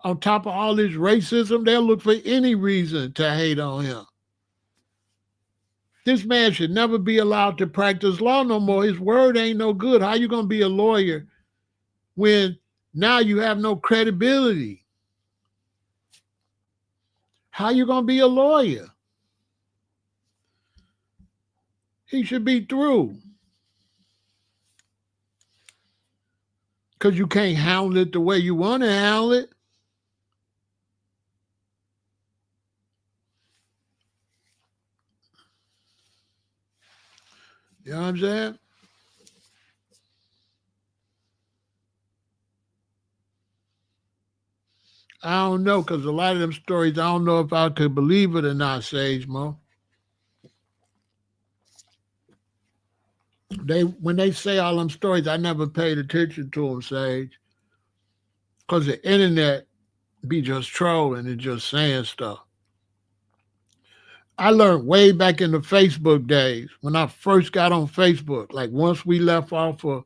On top of all this racism, they'll look for any reason to hate on him. This man should never be allowed to practice law no more. His word ain't no good. How you going to be a lawyer when now you have no credibility? How you going to be a lawyer? He should be through. Because you can't handle it the way you want to handle it. You know what I'm saying? I don't know, because a lot of them stories, I don't know if I could believe it or not, Sage Mo. When they say all them stories, I never paid attention to them, Sage. Because the internet be just trolling and just saying stuff. I learned way back in the Facebook days when I first got on Facebook. Like once we left off of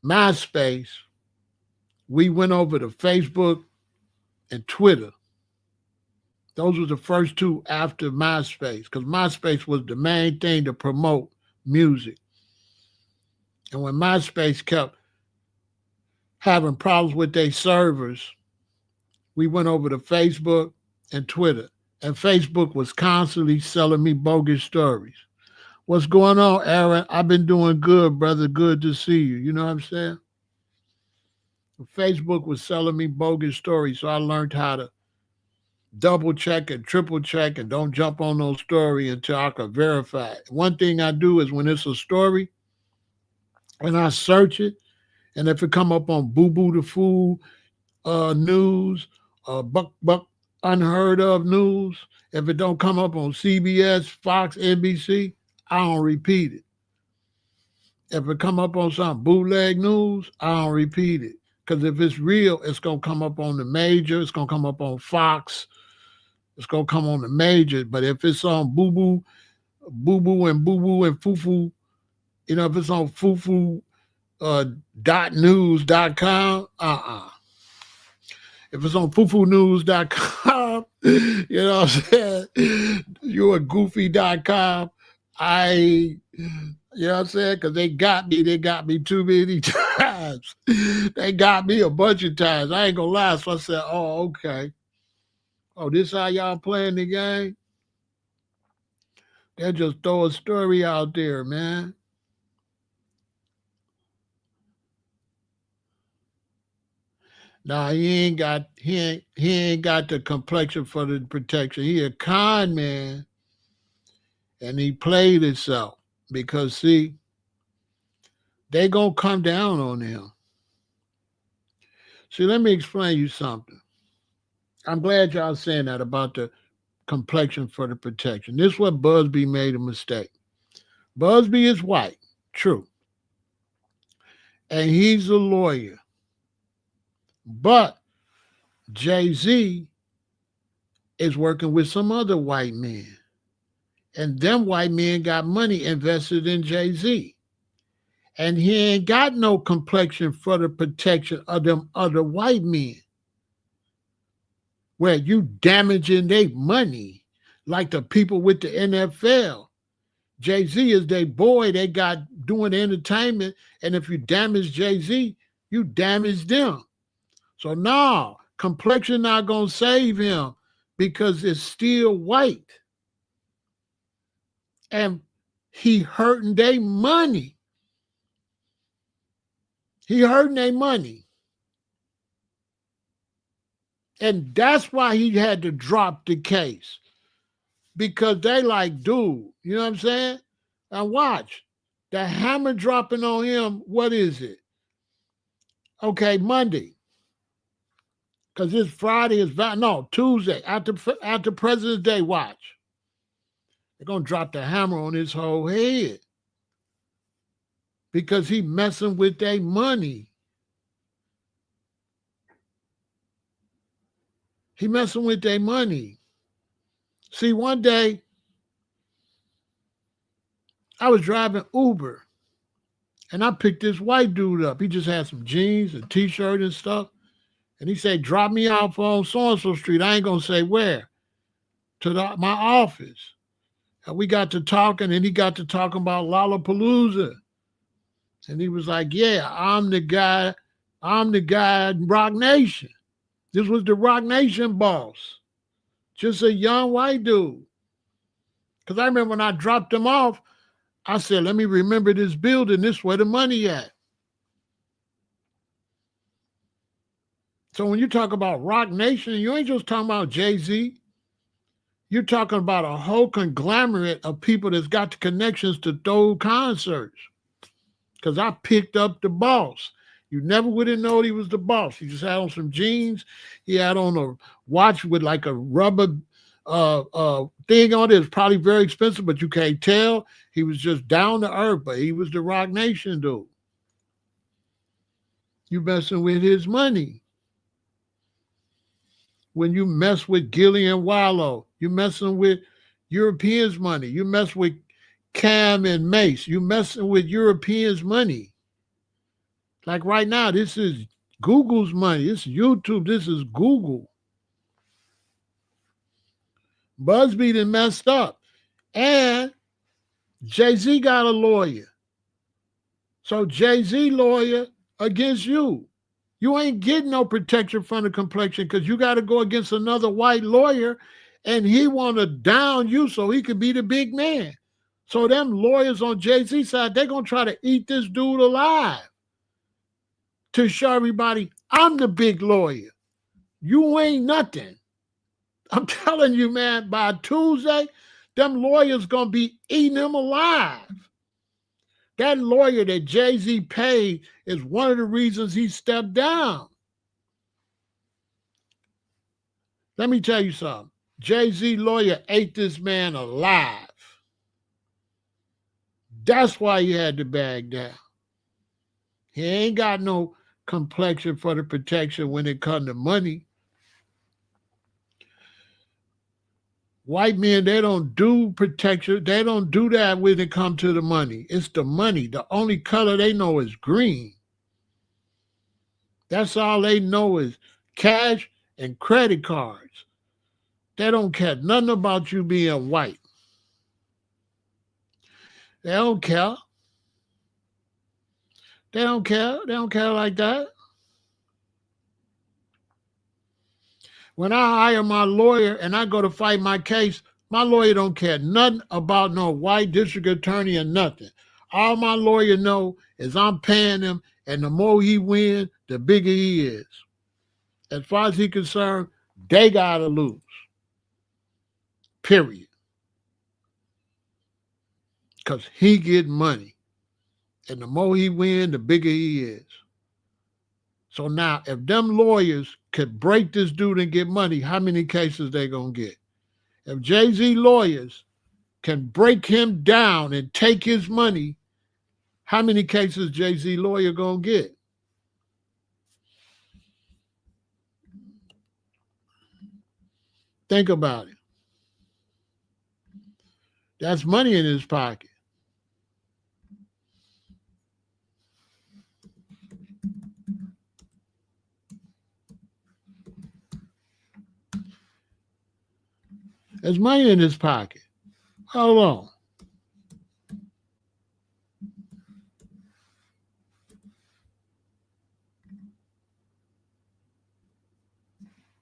MySpace, we went over to Facebook and Twitter. Those were the first two after MySpace, because MySpace was the main thing to promote music. And when MySpace kept having problems with their servers, we went over to Facebook and Twitter. And Facebook was constantly selling me bogus stories. What's going on, Aaron? I've been doing good, brother. Good to see you. You know what I'm saying? Facebook was selling me bogus stories, so I learned how to double check and triple check and don't jump on no story until I can verify it. One thing I do is when it's a story and I search it, and if it come up on Boo Boo the Fool news, Buck unheard of news, if it don't come up on CBS, Fox, NBC, I don't repeat it. If it come up on some bootleg news, I don't repeat it. Because if it's real, it's going to come up on the major. It's going to come up on Fox. It's going to come on the major. But if it's on Boo Boo and Fufu, you know, if it's on Fufu .news.com, If it's on fufunews.com, you know what I'm saying? You're at goofy.com. You know what I'm saying? Because they got me too many times. They got me a bunch of times. I ain't gonna lie. So I said, oh, okay. Oh, this how y'all playing the game? They just throw a story out there, man. Nah, he ain't got the complexion for the protection. He a con man, and he played himself because see, they gonna come down on him. See, let me explain you something. I'm glad y'all saying that about the complexion for the protection. This is what Busby made a mistake. Busby is white, true, and he's a lawyer, but Jay-Z is working with some other white men. And them white men got money invested in Jay-Z. And he ain't got no complexion for the protection of them other white men. Where you damaging their money, like the people with the NFL. Jay-Z is their boy they got doing entertainment. And if you damage Jay-Z, you damage them. So no, complexion not going to save him because it's still white. And he hurting their money. He hurting their money. And that's why he had to drop the case. because they like, dude, you know what I'm saying? And watch, the hammer dropping on him, what is it? Okay, Monday, because it's Friday, no, Tuesday, after President's Day, watch. They're going to drop the hammer on his whole head because he messing with their money. He messing with their money. See, one day, I was driving Uber, and I picked this white dude up. He just had some jeans, a T-shirt and stuff. And he said, drop me off on so-and-so street. I ain't going to say where. To my office. And we got to talking, and he got to talking about Lollapalooza. And he was like, yeah, I'm the guy in Rock Nation. This was the Rock Nation boss. Just a young white dude. Because I remember when I dropped him off, I said, let me remember this building. This where the money at. So when you talk about Rock Nation, you ain't just talking about Jay-Z. You're talking about a whole conglomerate of people that's got the connections to those concerts. Because I picked up the boss. You never would have known he was the boss. He just had on some jeans. He had on a watch with like a rubber thing on it. It's probably very expensive, but you can't tell. He was just down to earth, but he was the Rock Nation dude. You messing with his money. When you mess with Gilly and Wallow, you messing with Europeans' money. You mess with Cam and Mace. You messing with Europeans' money. Like right now, this is Google's money. This is YouTube. This is Google. Busby done messed up. And Jay-Z got a lawyer. So Jay-Z lawyer against you. You ain't getting no protection from the complexion because you got to go against another white lawyer and he want to down you so he could be the big man. So them lawyers on Jay-Z side, they're going to try to eat this dude alive to show everybody, I'm the big lawyer. You ain't nothing. I'm telling you, man, by Tuesday, them lawyers going to be eating him alive. That lawyer that Jay-Z paid is one of the reasons he stepped down. Let me tell you something. Jay-Z lawyer ate this man alive. That's why he had to bag down. He ain't got no complexion for the protection when it comes to money. White men, they don't do protection. They don't do that when it comes to the money. It's the money. The only color they know is green. That's all they know is cash and credit cards. They don't care nothing about you being white. They don't care. They don't care. They don't care like that. When I hire my lawyer and I go to fight my case, my lawyer don't care nothing about no white district attorney or nothing. All my lawyer know is I'm paying him, and the more he win, the bigger he is. As far as he concerned, they gotta lose. Period. Because he get money. And the more he win, the bigger he is. So now, if them lawyers could break this dude and get money, how many cases they gonna get? If Jay-Z lawyers can break him down and take his money, how many cases Jay-Z lawyer gonna get? Think about it. That's money in his pocket. There's money in his pocket. Hold on.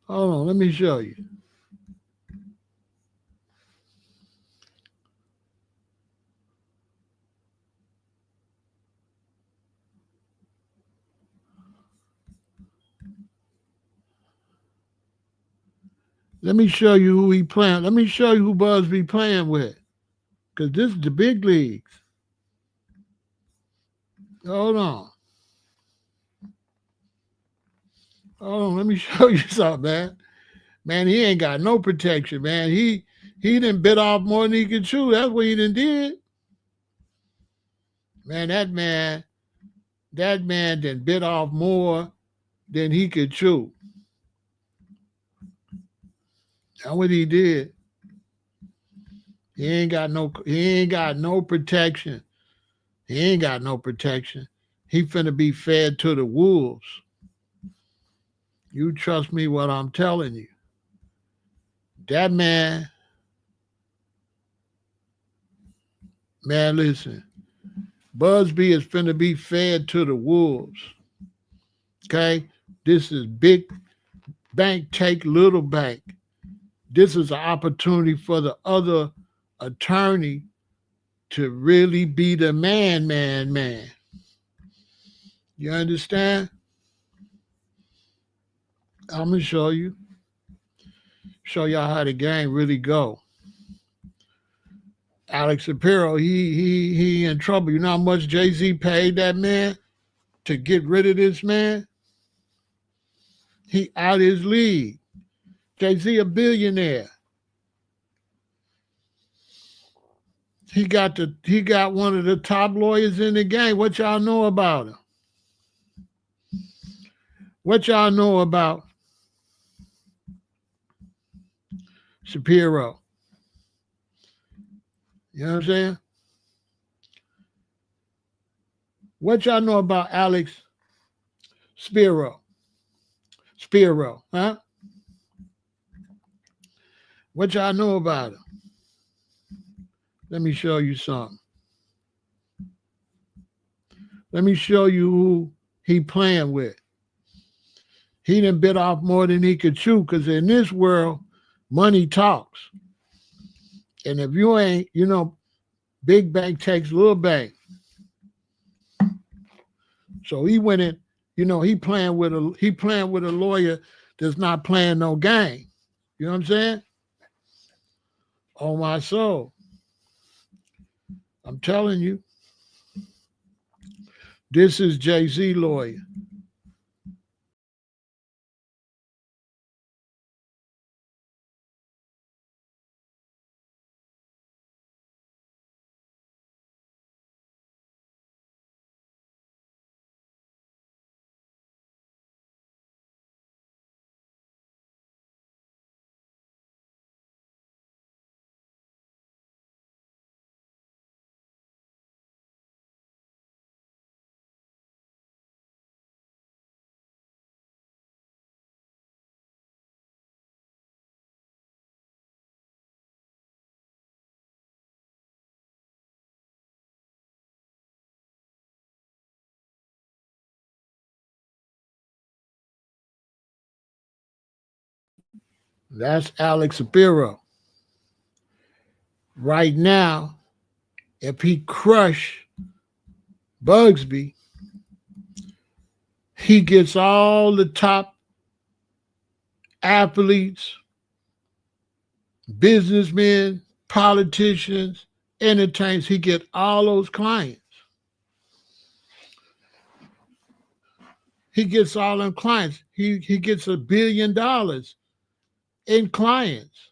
Hold on. Let me show you. Let me show you who he playing. Let me show you who Buzz be playing with. Because this is the big leagues. Hold on. Hold on. Let me show you something, man. Man, he ain't got no protection, man. He done bit off more than he could chew. That's what he done did. Man, that man done bit off more than he could chew. That's what he did. He ain't got no protection. He ain't got no protection. He finna be fed to the wolves. You trust me what I'm telling you. That man, listen. Busby is finna be fed to the wolves. Okay? This is big bank take little bank. This is an opportunity for the other attorney to really be the man. You understand? I'm gonna show y'all how the game really go. Alex Shapiro, he in trouble. You know how much Jay-Z paid that man to get rid of this man? He out his league. Jay-Z a billionaire. He got one of the top lawyers in the game. What y'all know about him? What y'all know about Shapiro? You know what I'm saying? What y'all know about Alex Spiro, huh? What y'all know about him? Let me show you something. Let me show you who he playing with. He done bit off more than he could chew, because in this world, money talks. And if you ain't, big bank takes little bank. So he went in, he playing with a lawyer that's not playing no game. You know what I'm saying? On my soul. I'm telling you. This is Jay-Z lawyer. That's Alex Shapiro. Right now, if he crush Bugsby, he gets all the top athletes, businessmen, politicians, entertainers. He get all those clients. He gets all them clients. He gets $1 billion in clients.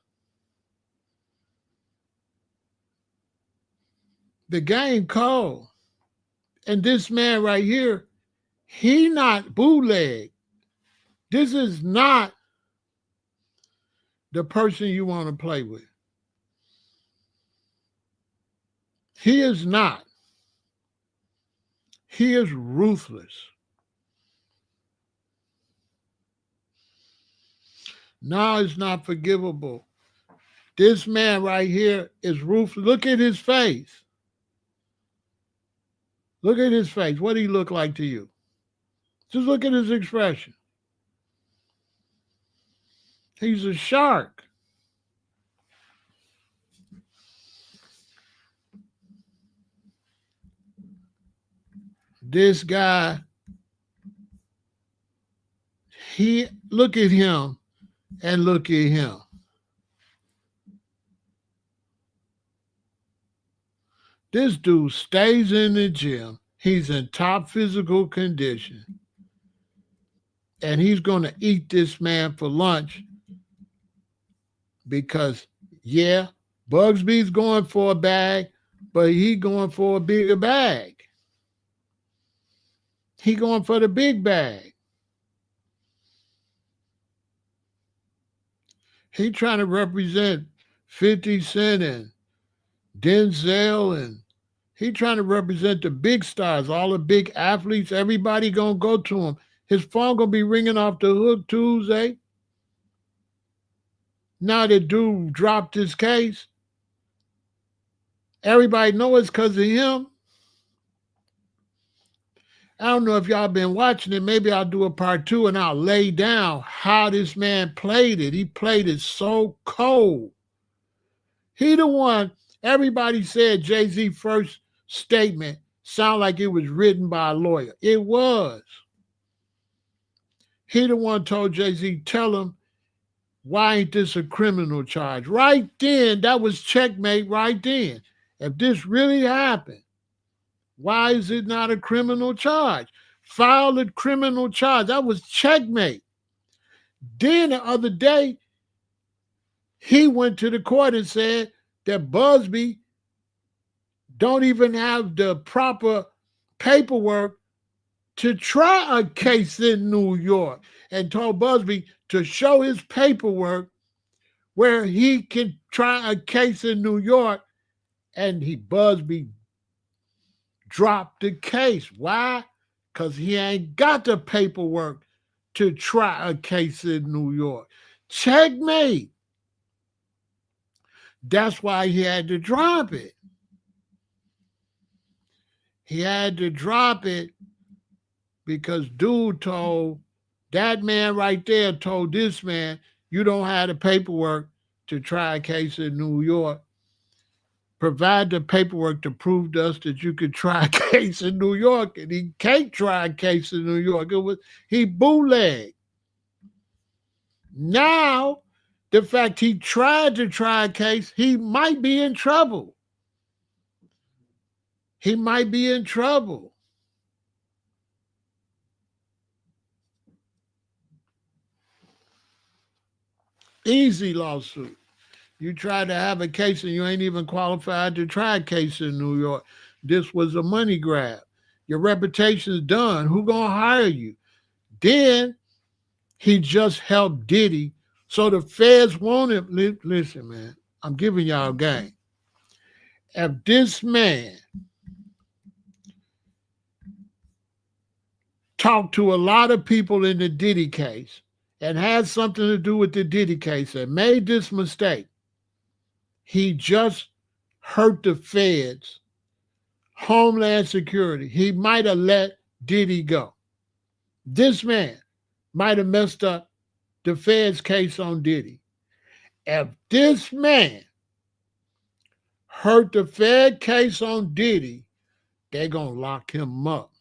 The game cold. And this man right here, he not bootleg. This is not the person you want to play with. He is not. He is ruthless. Now it's not forgivable. This man right here is ruthless. Look at his face. Look at his face. What do he look like to you? Just look at his expression. He's a shark. This guy, look at him and look at him. This dude stays in the gym. He's in top physical condition. And he's going to eat this man for lunch because, yeah, Bugsby's going for a bag, but he going for a bigger bag. He going for the big bag. He trying to represent 50 Cent and Denzel, and he trying to represent the big stars, all the big athletes. Everybody going to go to him. His phone going to be ringing off the hook Tuesday. Now that dude dropped his case, everybody know it's because of him. I don't know if y'all been watching it. Maybe I'll do a part 2 and I'll lay down how this man played it. He played it so cold. He the one, everybody said Jay-Z's first statement sounded like it was written by a lawyer. It was. He the one told Jay-Z, tell him, why ain't this a criminal charge? Right then, that was checkmate right then. If this really happened, why is it not a criminal charge? File a criminal charge. That was checkmate. Then the other day, he went to the court and said that Busby don't even have the proper paperwork to try a case in New York, and told Busby to show his paperwork where he can try a case in New York, and Busby dropped the case. Why? Because he ain't got the paperwork to try a case in New York. Checkmate. That's why he had to drop it. He had to drop it because dude told, that man right there told this man, you don't have the paperwork to try a case in New York. Provide the paperwork to prove to us that you could try a case in New York, and he can't try a case in New York. He bootlegged. Now, the fact he tried to try a case, he might be in trouble. He might be in trouble. Easy lawsuit. You try to have a case and you ain't even qualified to try a case in New York. This was a money grab. Your reputation's done. Who gonna hire you? Then he just helped Diddy. So the feds want him. Listen, man, I'm giving y'all a game. If this man talked to a lot of people in the Diddy case and had something to do with the Diddy case and made this mistake, he just hurt the feds, Homeland Security. He might have let Diddy go. This man might have messed up the feds case on Diddy. If this man hurt the fed case on Diddy, they're going to lock him up.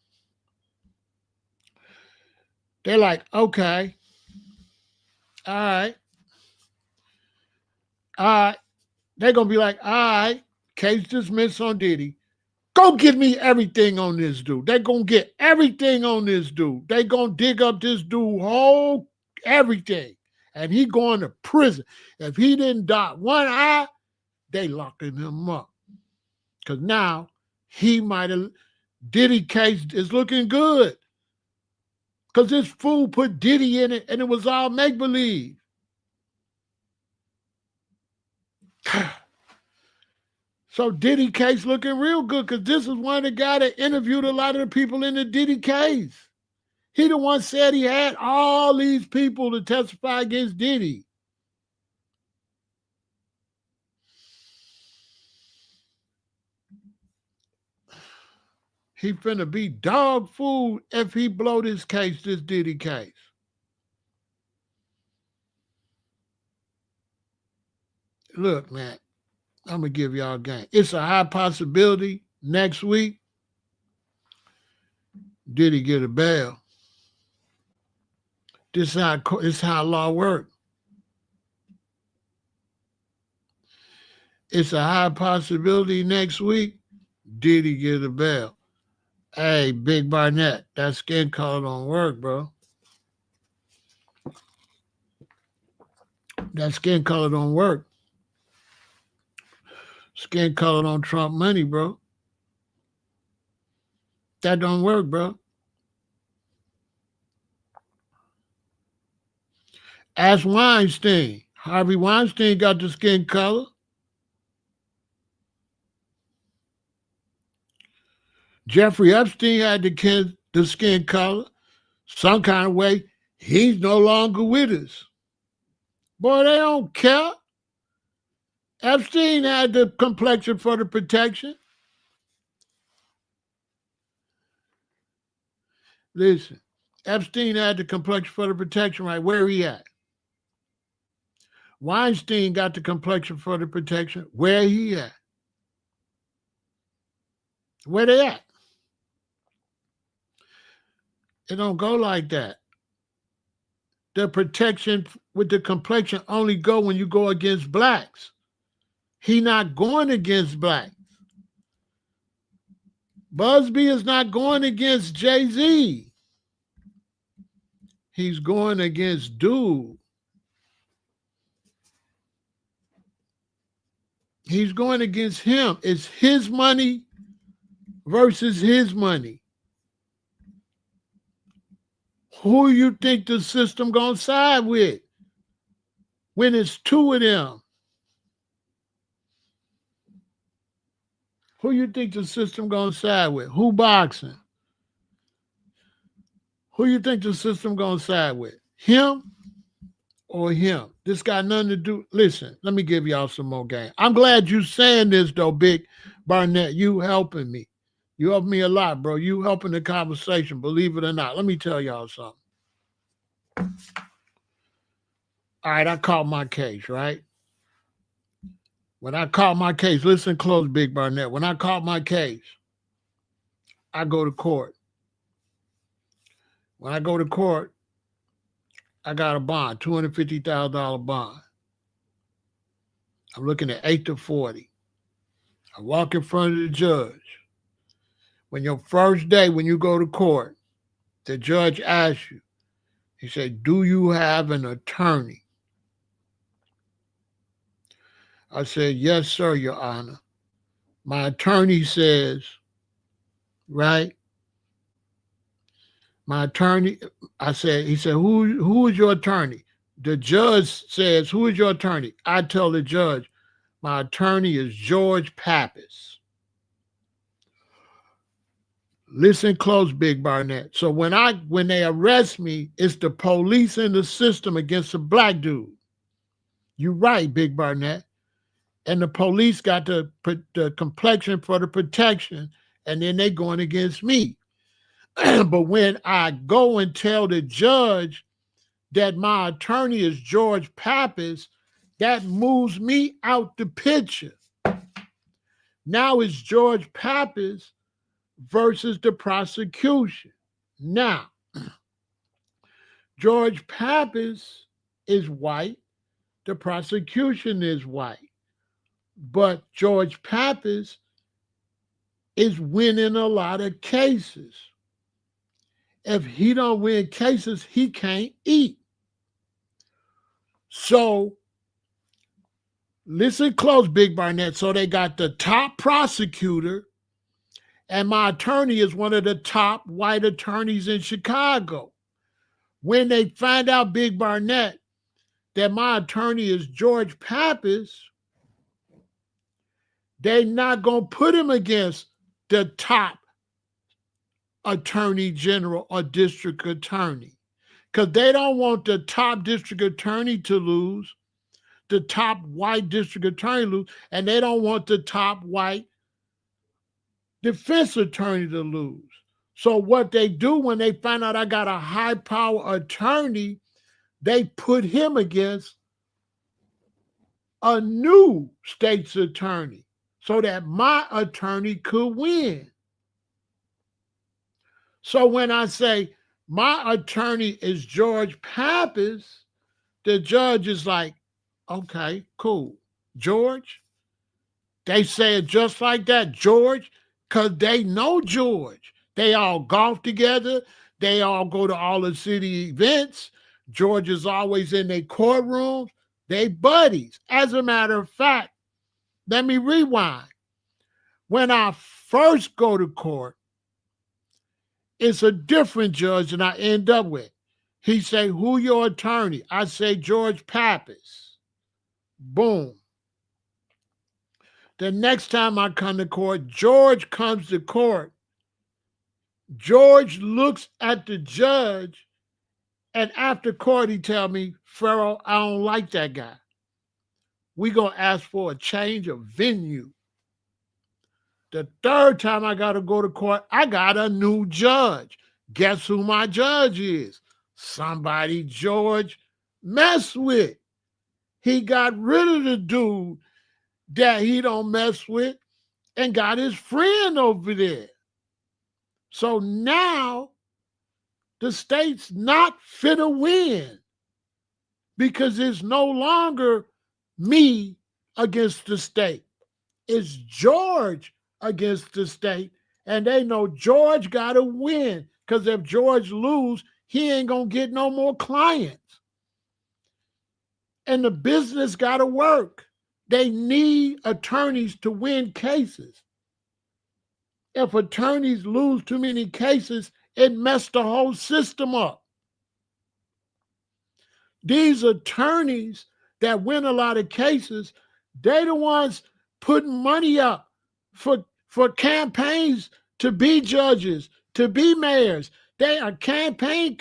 They're like, okay, all right. They're going to be like, all right, case dismissed on Diddy. Go give me everything on this dude. They're going to get everything on this dude. They're going to dig up this dude whole everything. And he going to prison. If he didn't dot one eye, they locking him up. Because now he might have, Diddy case is looking good. Because this fool put Diddy in it and it was all make-believe. So Diddy case looking real good because this is one of the guys that interviewed a lot of the people in the Diddy case. He the one said he had all these people to testify against Diddy. He finna be dog food if he blow this case, this Diddy case. Look, man, I'm going to give y'all a game. It's a high possibility next week Diddy get a bail. This is how law works. It's a high possibility next week Diddy get a bail. Hey, Big Barnett, that skin color don't work, bro. That skin color don't work. Skin color don't trump money, bro. That don't work, bro. Ask Weinstein. Harvey Weinstein got the skin color. Jeffrey Epstein had the skin color. Some kind of way, he's no longer with us. Boy, they don't care. Epstein had the complexion for the protection. Listen, Epstein had the complexion for the protection, right? Where he at? Weinstein got the complexion for the protection. Where he at? Where they at? It don't go like that. The protection with the complexion only go when you go against blacks. He not going against blacks. Busby is not going against Jay-Z. He's going against dude. He's going against him. It's his money versus his money. Who you think the system gonna side with when it's two of them? Who you think the system gonna side with? Who boxing? Who you think the system gonna side with? Him or him? This got nothing to do. Listen, let me give y'all some more game. I'm glad you saying this though, Big Barnett. You helping me. You help me a lot, bro. You helping the conversation, believe it or not. Let me tell y'all something. All right, I caught my case, right? When I caught my case, listen close, Big Barnett. When I caught my case, I go to court. When I go to court, I got a bond, $250,000 bond. I'm looking at 8 to 40. I walk in front of the judge. When your first day, when you go to court, the judge asks you, he said, do you have an attorney? I said, yes, sir, Your Honor. My attorney says, right? My attorney, he said, who is your attorney? The judge says, who is your attorney? I tell the judge, my attorney is George Pappas. Listen close, Big Barnett. So when they arrest me, it's the police in the system against a black dude. You're right, Big Barnett. And the police got the complexion for the protection, and then they going against me. But when I go and tell the judge that my attorney is George Pappas, that moves me out the picture. Now it's George Pappas versus the prosecution. Now, George Pappas is white. The prosecution is white. But George Pappas is winning a lot of cases. If he don't win cases, he can't eat. So, listen close, Big Barnett. So they got the top prosecutor, and my attorney is one of the top white attorneys in Chicago. When they find out, Big Barnett, that my attorney is George Pappas, they're not going to put him against the top attorney general or district attorney, because they don't want the top district attorney to lose, the top white district attorney lose, and they don't want the top white defense attorney to lose. So what they do when they find out I got a high power attorney, they put him against a new state's attorney so that my attorney could win. So when I say my attorney is George Pappas, the judge is like, okay, cool. George, they say it just like that. George, because they know George. They all golf together. They all go to all the city events. George is always in their courtrooms. They buddies. As a matter of fact, let me rewind. When I first go to court, it's a different judge than I end up with. He say, who your attorney? I say, George Pappas. Boom. The next time I come to court, George comes to court. George looks at the judge, and after court, he tell me, Pharaoh, I don't like that guy. We gonna ask for a change of venue. The third time I got to go to court, I got a new judge. Guess who my judge is? Somebody George messed with. He got rid of the dude that he don't mess with and got his friend over there. So now the state's not fit to win because it's no longer me against the state. It's George against the state, and they know George got to win because if George lose, he ain't going to get no more clients. And the business got to work. They need attorneys to win cases. If attorneys lose too many cases, it messed the whole system up. These attorneys that win a lot of cases, they the ones putting money up for campaigns to be judges, to be mayors. They are campaign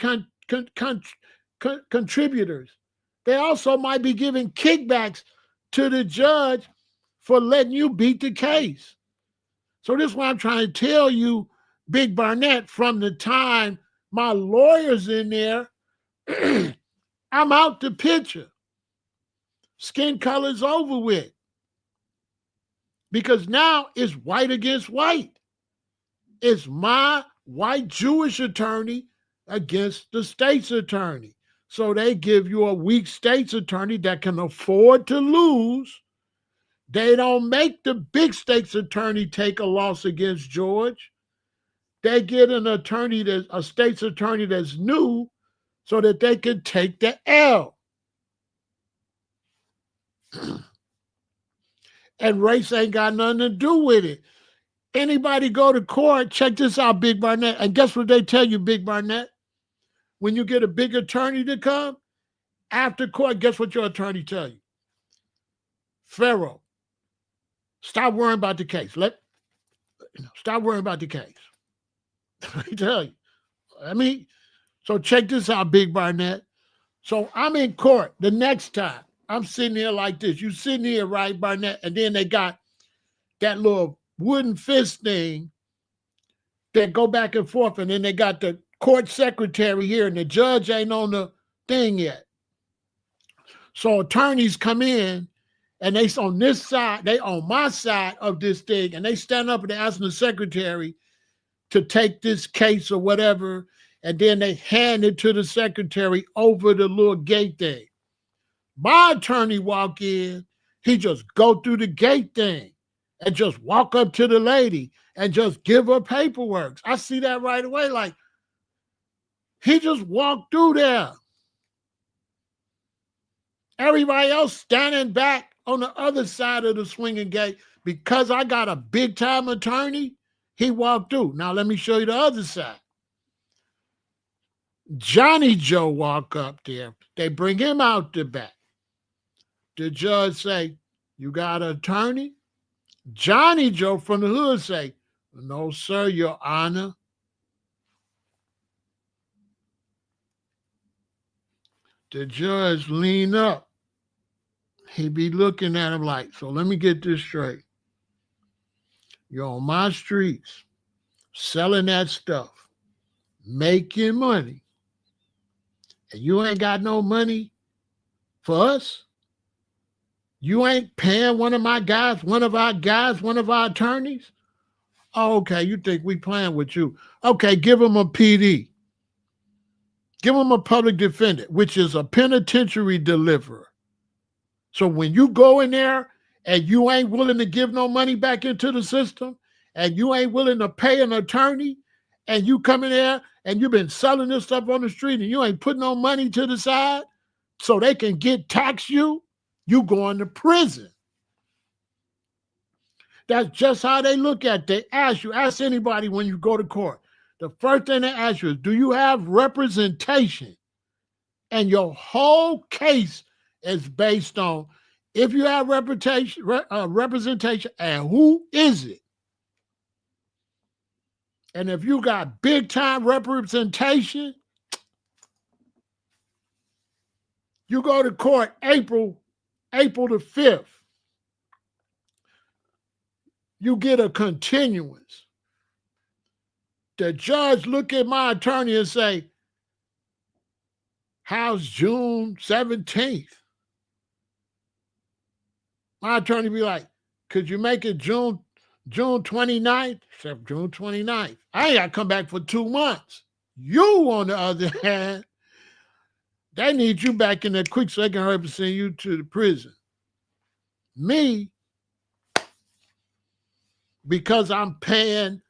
contributors. They also might be giving kickbacks to the judge for letting you beat the case. So this is what I'm trying to tell you, Big Barnett, from the time my lawyer's in there, I'm out the picture. Skin color's over with. Because now it's white against white. It's my white Jewish attorney against the state's attorney. So they give you a weak state's attorney that can afford to lose. They don't make the big state's attorney take a loss against George. They get an attorney, a state's attorney that's new so that they can take the L. And race ain't got nothing to do with it. Anybody go to court, check this out, Big Barnett. And guess what they tell you, Big Barnett? When you get a big attorney to come, after court, guess what your attorney tell you? Pharaoh, stop worrying about the case. Stop worrying about the case. I tell you. So check this out, Big Barnett. So I'm in court the next time. I'm sitting here like this. You sitting here, right, Barnett? And then they got that little wooden fist thing that go back and forth. And then they got the court secretary here, and the judge ain't on the thing yet. So attorneys come in, and they on this side, they on my side of this thing, and they stand up and they ask the secretary to take this case or whatever, and then they hand it to the secretary over the little gate thing. My attorney walk in, he just go through the gate thing and just walk up to the lady and just give her paperwork. I see that right away. Like, he just walked through there. Everybody else standing back on the other side of the swinging gate. Because I got a big time attorney, he walked through. Now let me show you the other side. Johnny Joe walk up there. They bring him out the back. The judge say, you got an attorney? Johnny Joe from the hood say, no, sir, your honor. The judge lean up. He be looking at him like, so let me get this straight. You're on my streets, selling that stuff, making money, and you ain't got no money for us? You ain't paying one of our guys, one of our attorneys? Oh, okay, you think we playing with you. Okay, give him a PD. Give him a public defender, which is a penitentiary deliverer. So when you go in there and you ain't willing to give no money back into the system, and you ain't willing to pay an attorney, and you come in there and you've been selling this stuff on the street and you ain't putting no money to the side so they can tax you, you going to prison. That's just how they look at it. They ask anybody when you go to court. The first thing they ask you is, do you have representation? And your whole case is based on if you have representation and who is it? And if you got big time representation, you go to court April the 5th. You get a continuance. The judge look at my attorney and say, how's June 17th? My attorney be like, could you make it June 29th? Except June 29th. I ain't got to come back for 2 months. You, on the other hand, they need you back in there quick so they can hurry send you to the prison. Me, because I'm paying,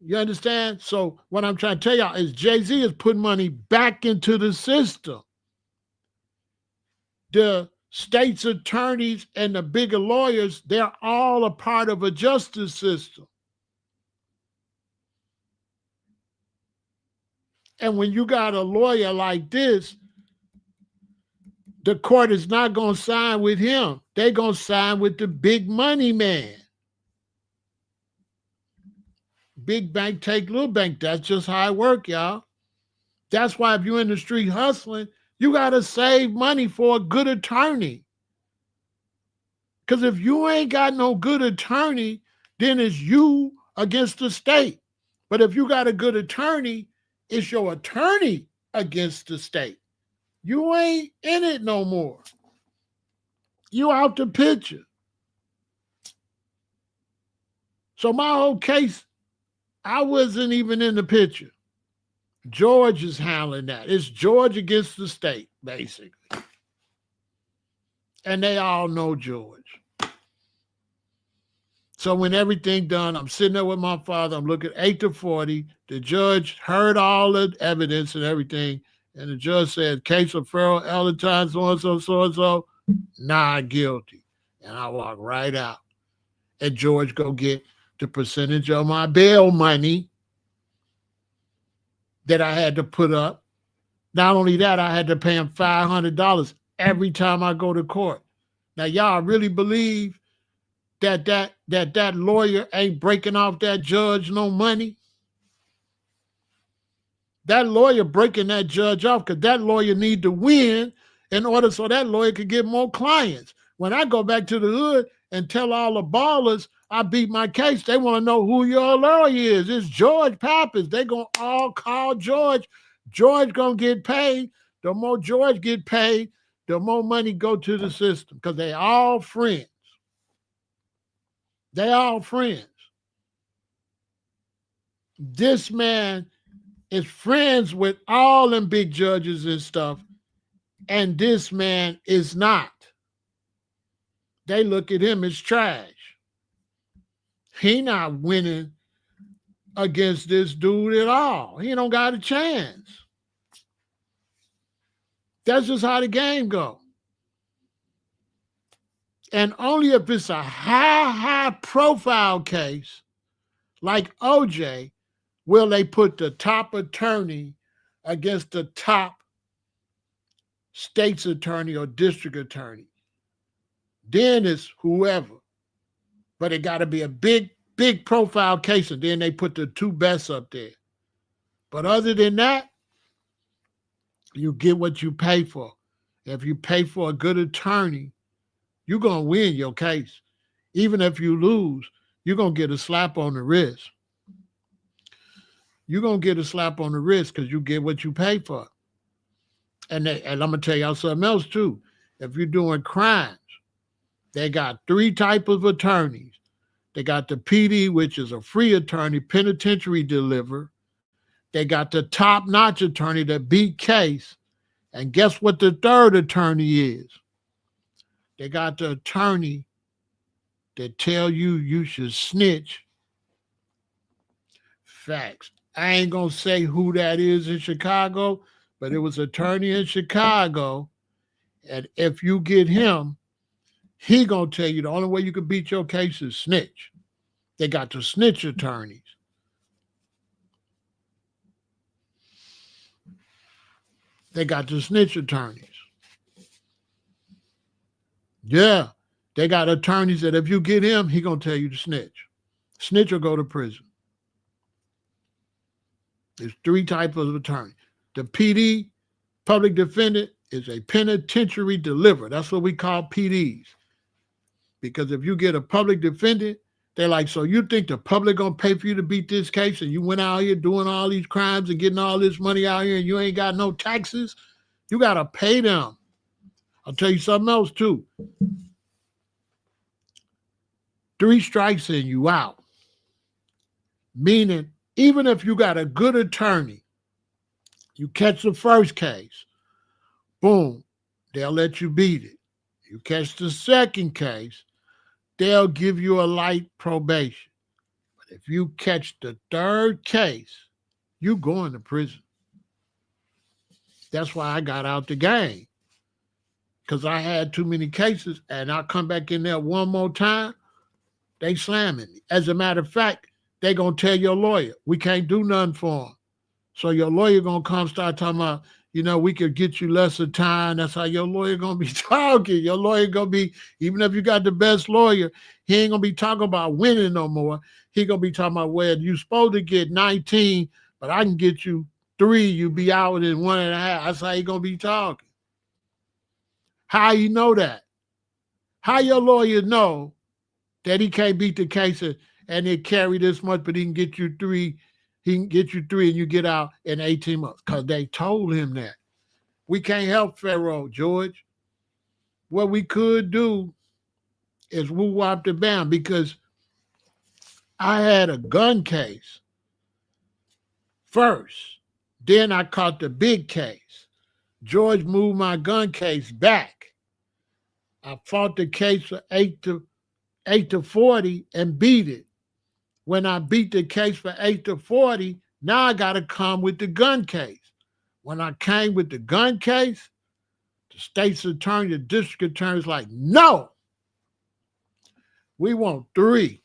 you understand? So what I'm trying to tell y'all is Jay-Z is putting money back into the system. The state's attorneys and the bigger lawyers, they're all a part of a justice system. And when you got a lawyer like this, the court is not going to side with him. They're going to side with the big money man. Big bank take little bank. That's just how it works, y'all. That's why if you're in the street hustling, you got to save money for a good attorney. Because if you ain't got no good attorney, then it's you against the state. But if you got a good attorney, it's your attorney against the state. You ain't in it no more. You out the picture. So my whole case, I wasn't even in the picture. George is handling that. It's George against the state, basically. And they all know George. So when everything done, I'm sitting there with my father. I'm looking 8-40. The judge heard all the evidence and everything. And the judge said, case of Pharaoh El-Aton, so-and-so, so-and-so, not guilty. And I walk right out. And George go get the percentage of my bail money that I had to put up. Not only that, I had to pay him $500 every time I go to court. Now, y'all really believe that lawyer ain't breaking off that judge no money? That lawyer breaking that judge off because that lawyer need to win in order so that lawyer could get more clients. When I go back to the hood and tell all the ballers I beat my case, they want to know who your lawyer is. It's George Pappas. They going to all call George. George going to get paid. The more George get paid, the more money go to the system because they all friends. They all friends. This man is friends with all them big judges and stuff, and this man is not. They look at him as trash. He not winning against this dude at all. He don't got a chance. That's just how the game goes. And only if it's a high profile case like OJ will they put the top attorney against the top state's attorney or district attorney. Then it's whoever. But it got to be a big profile case, and then they put the two best up there. But other than that, you get what you pay for. If you pay for a good attorney, you're going to win your case. Even if you lose, you're going to get a slap on the wrist. You're going to get a slap on the wrist because you get what you pay for. And I'm going to tell y'all something else too. If you're doing crimes, they got 3 types of attorneys. They got the PD, which is a free attorney, penitentiary deliver. They got the top-notch attorney that beat case. And guess what the third attorney is? They got the attorney that tell you should snitch Facts. I ain't gonna say who that is in Chicago, but it was an attorney in Chicago, and if you get him, he gonna tell you the only way you can beat your case is snitch. They got the snitch attorneys. They got the snitch attorneys. Yeah. They got attorneys that if you get him, he gonna tell you to snitch. Snitch or go to prison. There's three types of attorney. The PD, public defendant, is a penitentiary deliverer. That's what we call PDs. Because if you get a public defendant, they're like, so you think the public gonna pay for you to beat this case and you went out here doing all these crimes and getting all this money out here and you ain't got no taxes? You gotta pay them. I'll tell you something else too. 3 strikes and you out. Meaning, even if you got a good attorney, you catch the first case, boom, they'll let you beat it. You catch the second case, they'll give you a light probation. But if you catch the third case, you going to prison. That's why I got out the game. Because I had too many cases, and I come back in there one more time, they slamming me. As a matter of fact, they going to tell your lawyer, we can't do nothing for them. So your lawyer going to come start talking about, we could get you lesser time. That's how your lawyer going to be talking. Your lawyer going to be, even if you got the best lawyer, he ain't going to be talking about winning no more. He going to be talking about, well, you supposed to get 19, but I can get you 3. You be out in 1.5. That's how he going to be talking. How you know that? How your lawyer know that he can't beat the case and it carry this much, but he can get you 3. He can get you 3 and you get out in 18 months because they told him that. We can't help Pharaoh, George. What we could do is woo-wop the bam, because I had a gun case first. Then I caught the big case. George moved my gun case back. I fought the case for 8 to 40 and beat it. When I beat the case for 8 to 40, now I got to come with the gun case. When I came with the gun case, the state's attorney, the district attorney's like, no, we want 3.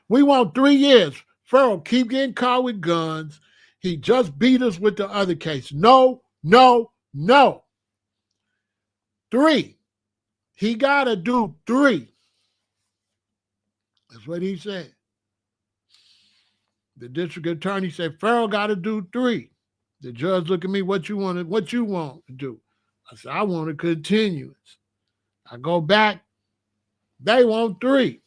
We want 3 years. Pharaoh keep getting caught with guns. He just beat us with the other case. No, no, no. 3. He got to do 3. That's what he said. The district attorney said, Pharaoh got to do 3. The judge looked at me, what you want to do? I said, I want a continuance. I go back, they want 3.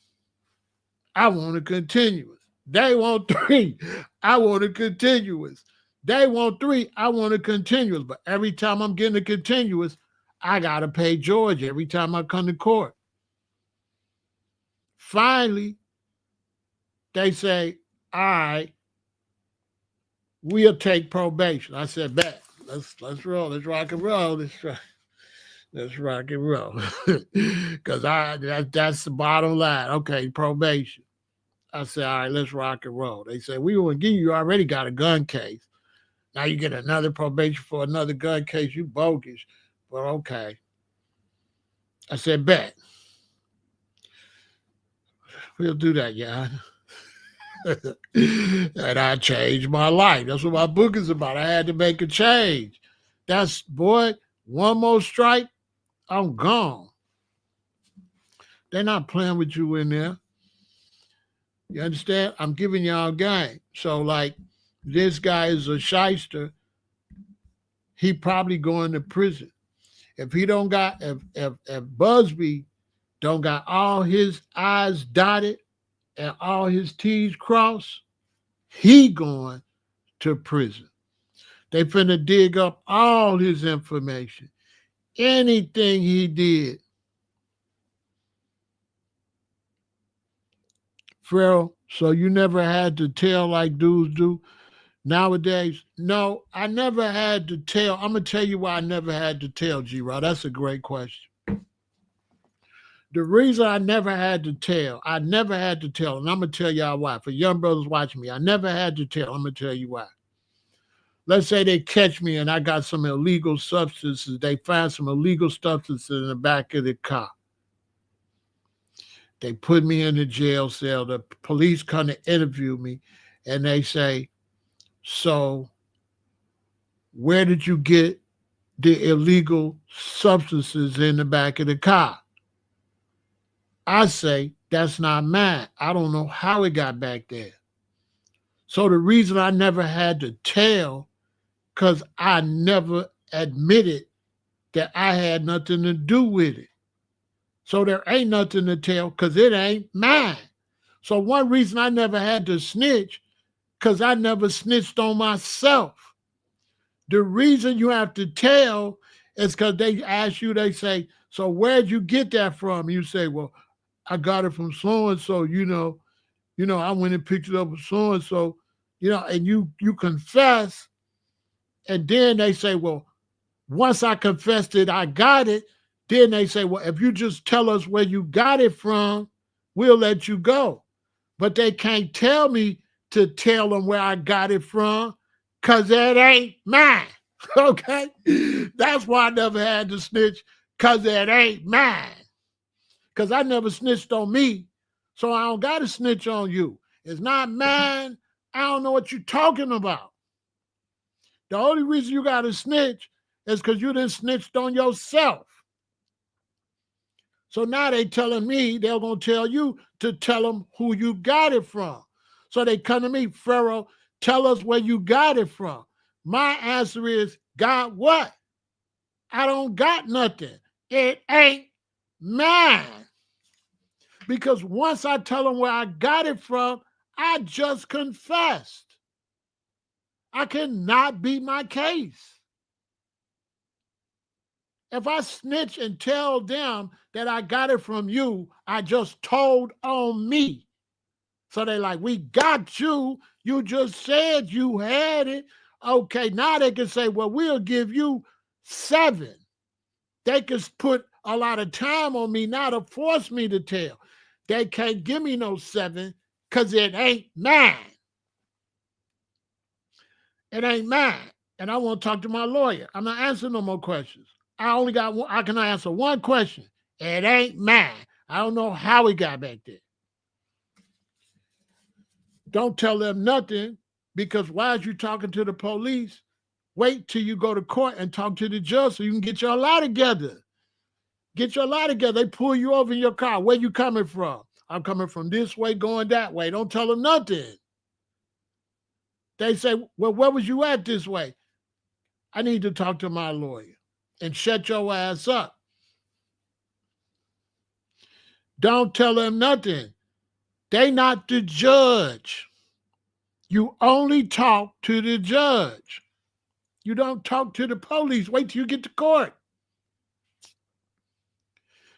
I want a continuance. They want 3. I want a continuance. They want 3. I want a continuance. But every time I'm getting a continuance, I got to pay George every time I come to court. Finally, they say, all right, we'll take probation. I said, bet. Let's roll. Let's rock and roll. Let's rock and roll. Because that's the bottom line. Okay, probation. I said, all right, let's rock and roll. They said, we want to give you already got a gun case. Now you get another probation for another gun case. You bogus. But okay. I said, bet. We'll do that, yeah. And I changed my life. That's what my book is about. I had to make a change. That's, boy, one more strike, I'm gone. They're not playing with you in there. You understand? I'm giving y'all game. So, like, this guy is a shyster. He probably going to prison. If he don't got, if Busby don't got all his I's dotted and all his T's crossed, he going to prison. They finna dig up all his information. Anything he did. Pharaoh, so you never had to tell like dudes do nowadays? No, I never had to tell. I'm going to tell you why I never had to tell, G-Rod. That's a great question. The reason I never had to tell, and I'm going to tell y'all why. For young brothers watching me, I never had to tell. I'm going to tell you why. Let's say they catch me and I got some illegal substances. They find some illegal substances in the back of the car. They put me in the jail cell. The police come to interview me and they say, so where did you get the illegal substances in the back of the car? I say, that's not mine. I don't know how it got back there. So the reason I never had to tell, because I never admitted that I had nothing to do with it. So there ain't nothing to tell because it ain't mine. So one reason I never had to snitch, because I never snitched on myself. The reason you have to tell is because they ask you, they say, so where'd you get that from? You say, well, I got it from so-and-so, I went and picked it up with so-and-so, and you confess. And then they say, well, once I confessed it, I got it. Then they say, well, if you just tell us where you got it from, we'll let you go. But they can't tell me to tell them where I got it from because that ain't mine. Okay? That's why I never had to snitch, because that ain't mine. Because I never snitched on me, so I don't got to snitch on you. It's not mine. I don't know what you're talking about. The only reason you got to snitch is because you done snitched on yourself. So now they telling me they're going to tell you to tell them who you got it from. So they come to me, Pharaoh, tell us where you got it from. My answer is, got what? I don't got nothing. It ain't mine. Because once I tell them where I got it from, I just confessed. I cannot beat my case. If I snitch and tell them that I got it from you, I just told on me. So they like, we got you. You just said you had it. Okay, now they can say, well, we'll give you 7. They can put a lot of time on me now to force me to tell. They can't give me no 7 because it ain't mine. It ain't mine. And I want to talk to my lawyer. I'm not answering no more questions. I can answer one question. It ain't mine. I don't know how it got back there. Don't tell them nothing, because why is you talking to the police? Wait till you go to court and talk to the judge so you can get your lie together. Get your lie together. They pull you over in your car. Where you coming from? I'm coming from this way, going that way. Don't tell them nothing. They say, well, where was you at this way? I need to talk to my lawyer. And shut your ass up. Don't tell them nothing. They not the judge. You only talk to the judge. You don't talk to the police. Wait till you get to court.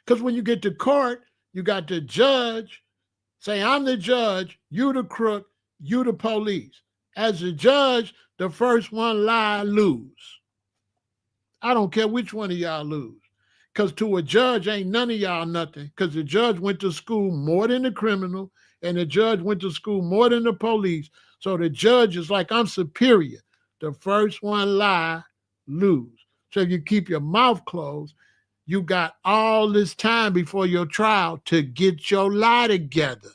Because when you get to court, you got the judge say, I'm the judge, you the crook, you the police. As a judge, the first one lie, lose. I don't care which one of y'all lose. Because to a judge, ain't none of y'all nothing. Because the judge went to school more than the criminal, and the judge went to school more than the police. So the judge is like, I'm superior. The first one lie, lose. So if you keep your mouth closed, you got all this time before your trial to get your lie together.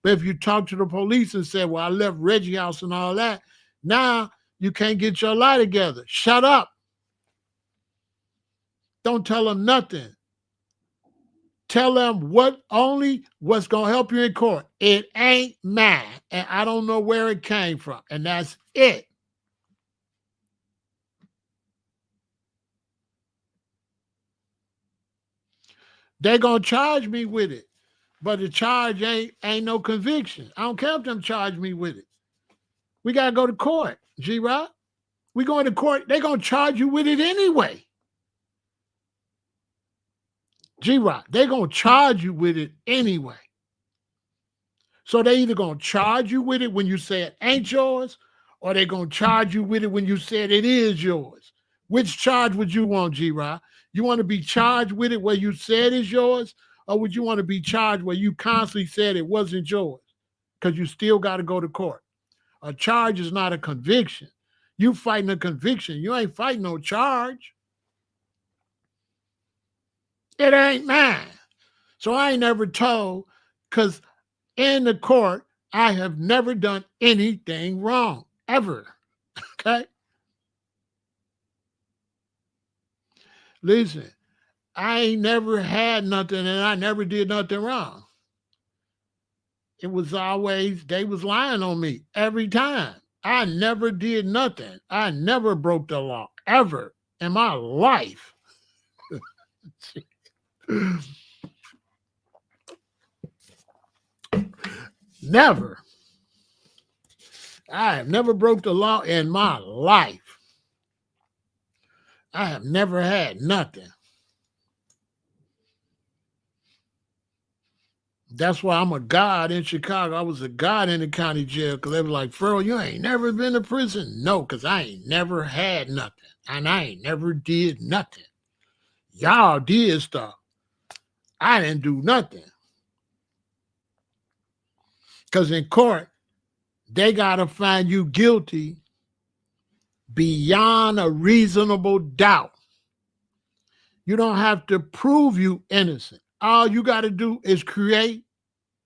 But if you talk to the police and say, well, I left Reggie house and all that, now you can't get your lie together. Shut up. Don't tell them nothing. Tell them what's going to help you in court. It ain't mine, and I don't know where it came from, and that's it. They're going to charge me with it, but the charge ain't no conviction. I don't care if them charge me with it. We got to go to court, G-Rock. We going to court. They're going to charge you with it anyway. G-Rock, they're going to charge you with it anyway. So they either going to charge you with it when you say it ain't yours, or they're going to charge you with it when you said it is yours. Which charge would you want, G-Rock? You want to be charged with it where you said it's yours, Or would you want to be charged where you constantly said it wasn't yours? Because you still got to go to court. A charge is not a conviction. You fighting a conviction. You ain't fighting no charge. It ain't mine. So I ain't never told, because in the court, I have never done anything wrong, ever. Okay? Listen, I ain't never had nothing and I never did nothing wrong. It was always, they was lying on me every time. I never did nothing. I never broke the law, ever in my life. Never. I have never broke the law in my life. I have never had nothing. That's why I'm a god in Chicago. I was a god in the county jail because they were like, Pharaoh, you ain't never been to prison. No, because I ain't never had nothing. And I ain't never did nothing. Y'all did stuff. I didn't do nothing. Because in court, they got to find you guilty beyond a reasonable doubt. You don't have to prove you innocent. All you got to do is create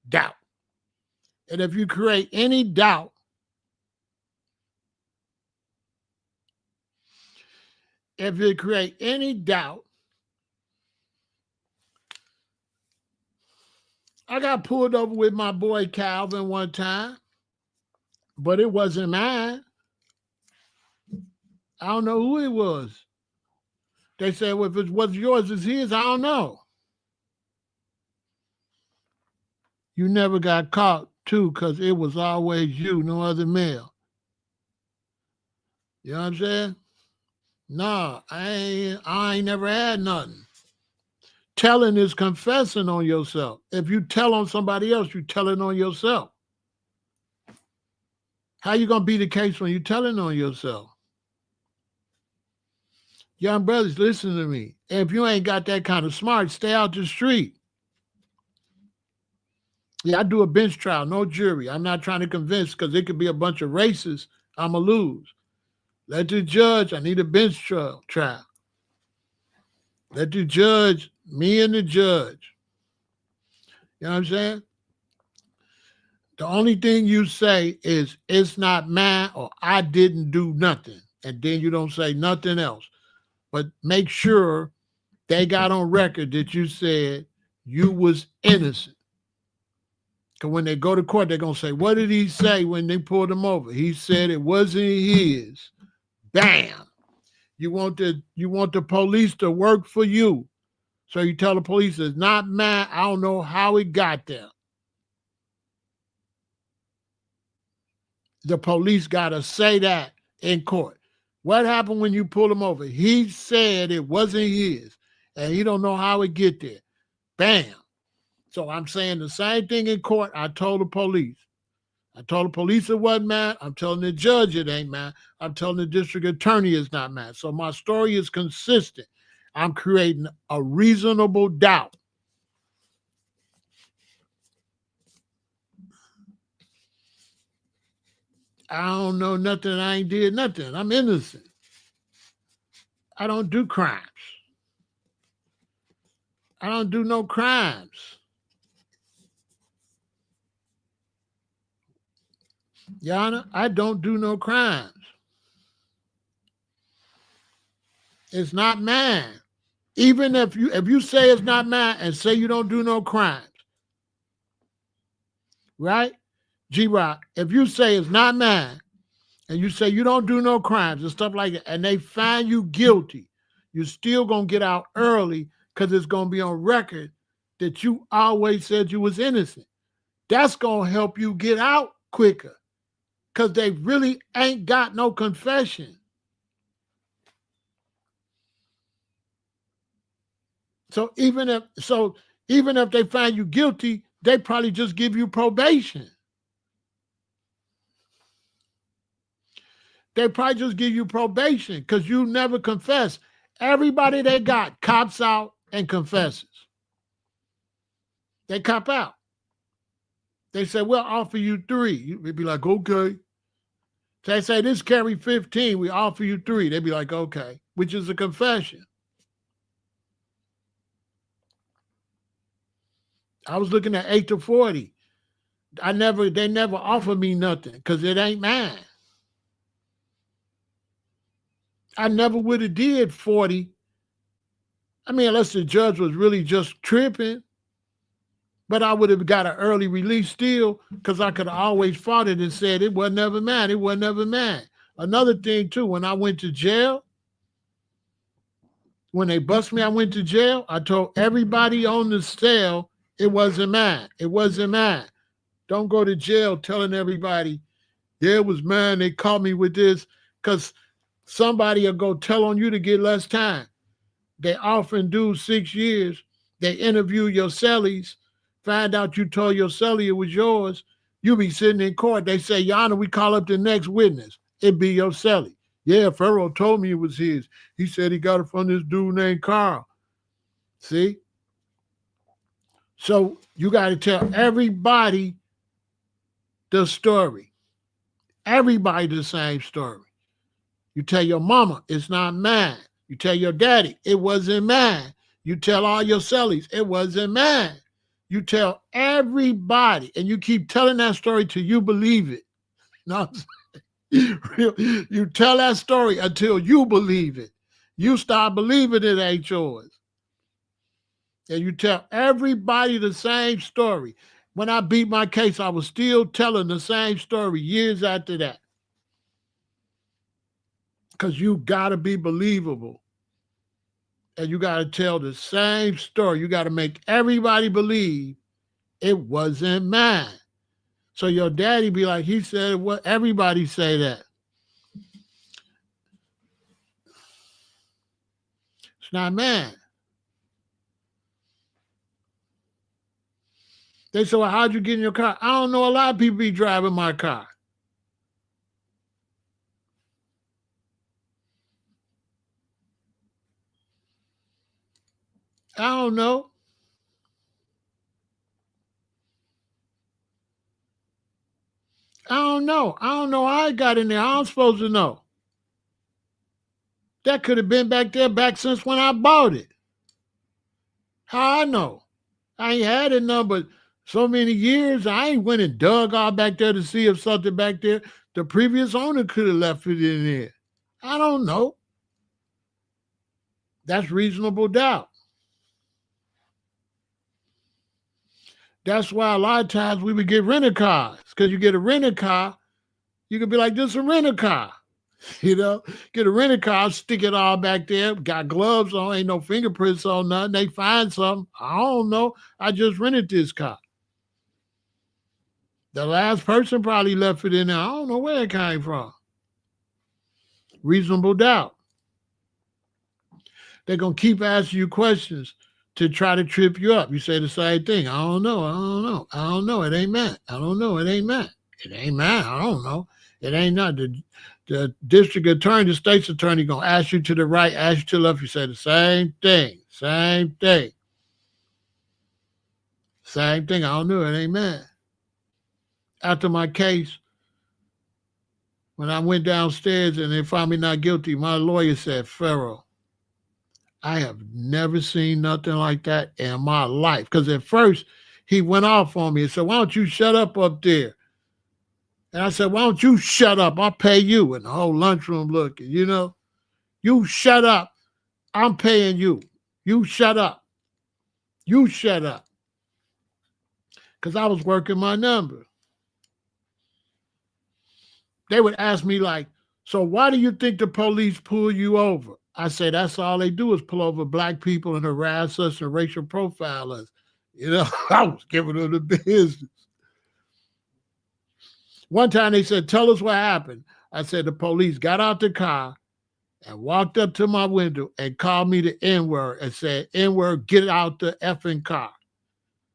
doubt. And if you create any doubt, I got pulled over with my boy Calvin one time, but it wasn't mine. I don't know who it was. They said, well, if it was yours, it's his. I don't know. You never got caught, too, because it was always you, no other male. You know what I'm saying? No, I ain't never had nothing. Telling is confessing on yourself. If you tell on somebody else, you telling on yourself. How you going to be the case when you telling on yourself? Young brothers, listen to me. If you ain't got that kind of smart, stay out the street. Yeah, I do a bench trial, no jury. I'm not trying to convince because it could be a bunch of racists. I'm going to lose. Let the judge, I need a bench trial. Let the judge, me and the judge. You know what I'm saying? The only thing you say is, it's not mine or I didn't do nothing. And then you don't say nothing else. But make sure they got on record that you said you was innocent. Because when they go to court, they're going to say, what did he say when they pulled him over? He said it wasn't his. Bam. You want the police to work for you. So you tell the police it's not mine. I don't know how it got there. The police got to say that in court. What happened when you pulled him over? He said it wasn't his, and he don't know how it get there. Bam. So I'm saying the same thing in court I told the police. I told the police it wasn't mine. I'm telling the judge it ain't mine. I'm telling the district attorney it's not mine. So my story is consistent. I'm creating a reasonable doubt. I don't know nothing. I ain't did nothing. I'm innocent. I don't do crimes. I don't do no crimes. Yana, I don't do no crimes. It's not mine. Even if you say it's not mine and say you don't do no crimes, right? G-Rock, if you say it's not mine and you say you don't do no crimes and stuff like that, and they find you guilty, you're still going to get out early because it's going to be on record that you always said you was innocent. That's going to help you get out quicker because they really ain't got no confession. So even if they find you guilty, they probably just give you probation. They probably just give you probation because you never confess. Everybody they got cops out and confesses. They cop out. They say, we'll offer you 3. You'd be like, okay. So they say, this carry 15. We offer you 3. They'd be like, okay, which is a confession. I was looking at 8 to 40. They never offered me nothing because it ain't mine. I never would have did 40. I mean, unless the judge was really just tripping. But I would have got an early release still because I could have always fought it and said it was never mine. It was never mine. Another thing, too, when I went to jail, when they bust me, I went to jail. I told everybody on the cell it wasn't mine. It wasn't mine. Don't go to jail telling everybody, yeah, it was mine. They caught me with this because somebody will go tell on you to get less time. They often do 6 years. They interview your cellies, find out you told your cellie it was yours. You be sitting in court. They say, Your Honor, we call up the next witness. It be your cellie. Yeah, Pharaoh told me it was his. He said he got it from this dude named Carl. See? So you got to tell everybody the story. Everybody the same story. You tell your mama, it's not mine. You tell your daddy, it wasn't mine. You tell all your cellies, it wasn't mine. You tell everybody, and you keep telling that story till you believe it. No, you tell that story until you believe it. You start believing it ain't yours. And you tell everybody the same story. When I beat my case, I was still telling the same story years after that. Because you got to be believable. And you got to tell the same story. You got to make everybody believe it wasn't mine. So your daddy be like, he said, what? Everybody say that. It's not mine. They say, well, how'd you get in your car? I don't know. A lot of people be driving my car. I don't know. I don't know. I don't know how I got in there. I'm supposed to know. That could have been back there back since when I bought it. How I know? I ain't had it none but so many years. I ain't went and dug all back there to see if something back there. The previous owner could have left it in there. I don't know. That's reasonable doubt. That's why a lot of times we would get rental cars. Because you get a rental car, you could be like, this is a rental car. You know, get a rental car, stick it all back there, got gloves on, ain't no fingerprints on nothing. They find something. I don't know. I just rented this car. The last person probably left it in there. I don't know where it came from. Reasonable doubt. They're going to keep asking you questions to try to trip you up. You say the same thing. I don't know. I don't know. I don't know. It ain't mine. I don't know. It ain't mine. It ain't mine. I don't know. It ain't nothing. The district attorney, the state's attorney, going to ask you to the right, ask you to the left. You say the same thing. Same thing. Same thing. I don't know. It ain't mine. After my case, when I went downstairs and they found me not guilty, my lawyer said, Pharaoh, I have never seen nothing like that in my life. Because at first, he went off on me and said, why don't you shut up there? And I said, why don't you shut up? I'll pay you. And the whole lunchroom looking, you know, you shut up. I'm paying you. You shut up. You shut up. Because I was working my number. They would ask me like, so why do you think the police pull you over? I say, that's all they do is pull over black people and harass us and racial profile us. You know, I was giving them the business. One time they said, tell us what happened. I said, the police got out the car and walked up to my window and called me the N-word and said, N-word, get out the effing car.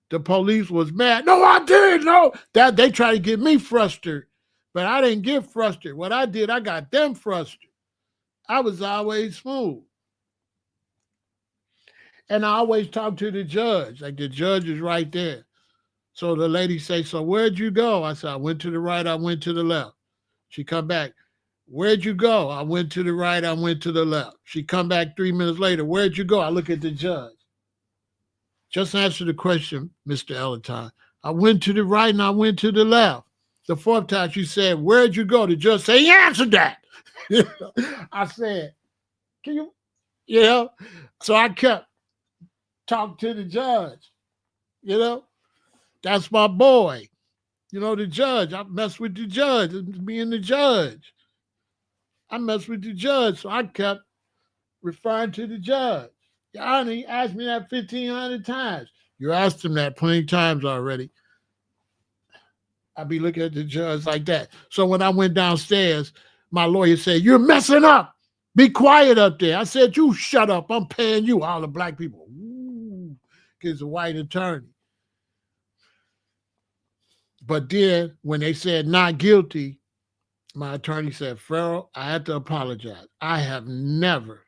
The police was mad. No, I didn't. No. That they tried to get me frustrated, but I didn't get frustrated. What I did, I got them frustrated. I was always smooth. And I always talk to the judge. Like the judge is right there. So the lady say, so where'd you go? I said, I went to the right, I went to the left. She come back. Where'd you go? I went to the right, I went to the left. She come back 3 minutes later. Where'd you go? I look at the judge. Just answer the question, Mr. El-Aton. I went to the right and I went to the left. The fourth time she said, where'd you go? The judge said, he answered that. I said, can you, you know? So I kept talking to the judge, you know? That's my boy. You know, the judge. I mess with the judge, being the judge. I mess with the judge. So I kept referring to the judge. Your Honor, he asked me that 1,500 times. You asked him that plenty of times already. I be looking at the judge like that. So when I went downstairs, my lawyer said, you're messing up. Be quiet up there. I said, you shut up. I'm paying you. All the black people. Ooh, because a white attorney. But then when they said not guilty, my attorney said, Pharaoh, I had to apologize. I have never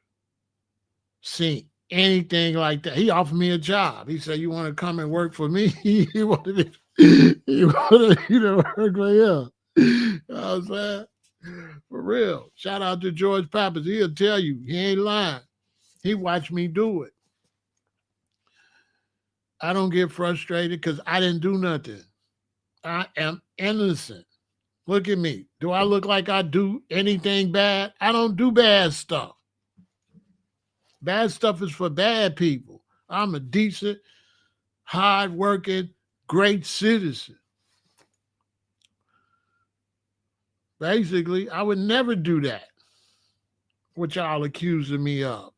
seen anything like that. He offered me a job. He said, you want to come and work for me? He wanted me to work for him. You know what I'm saying? For real. Shout out to George Pappas. He'll tell you. He ain't lying. He watched me do it. I don't get frustrated because I didn't do nothing. I am innocent. Look at me. Do I look like I do anything bad? I don't do bad stuff. Bad stuff is for bad people. I'm a decent, hard-working, great citizen. Basically, I would never do that, what y'all accusing me of.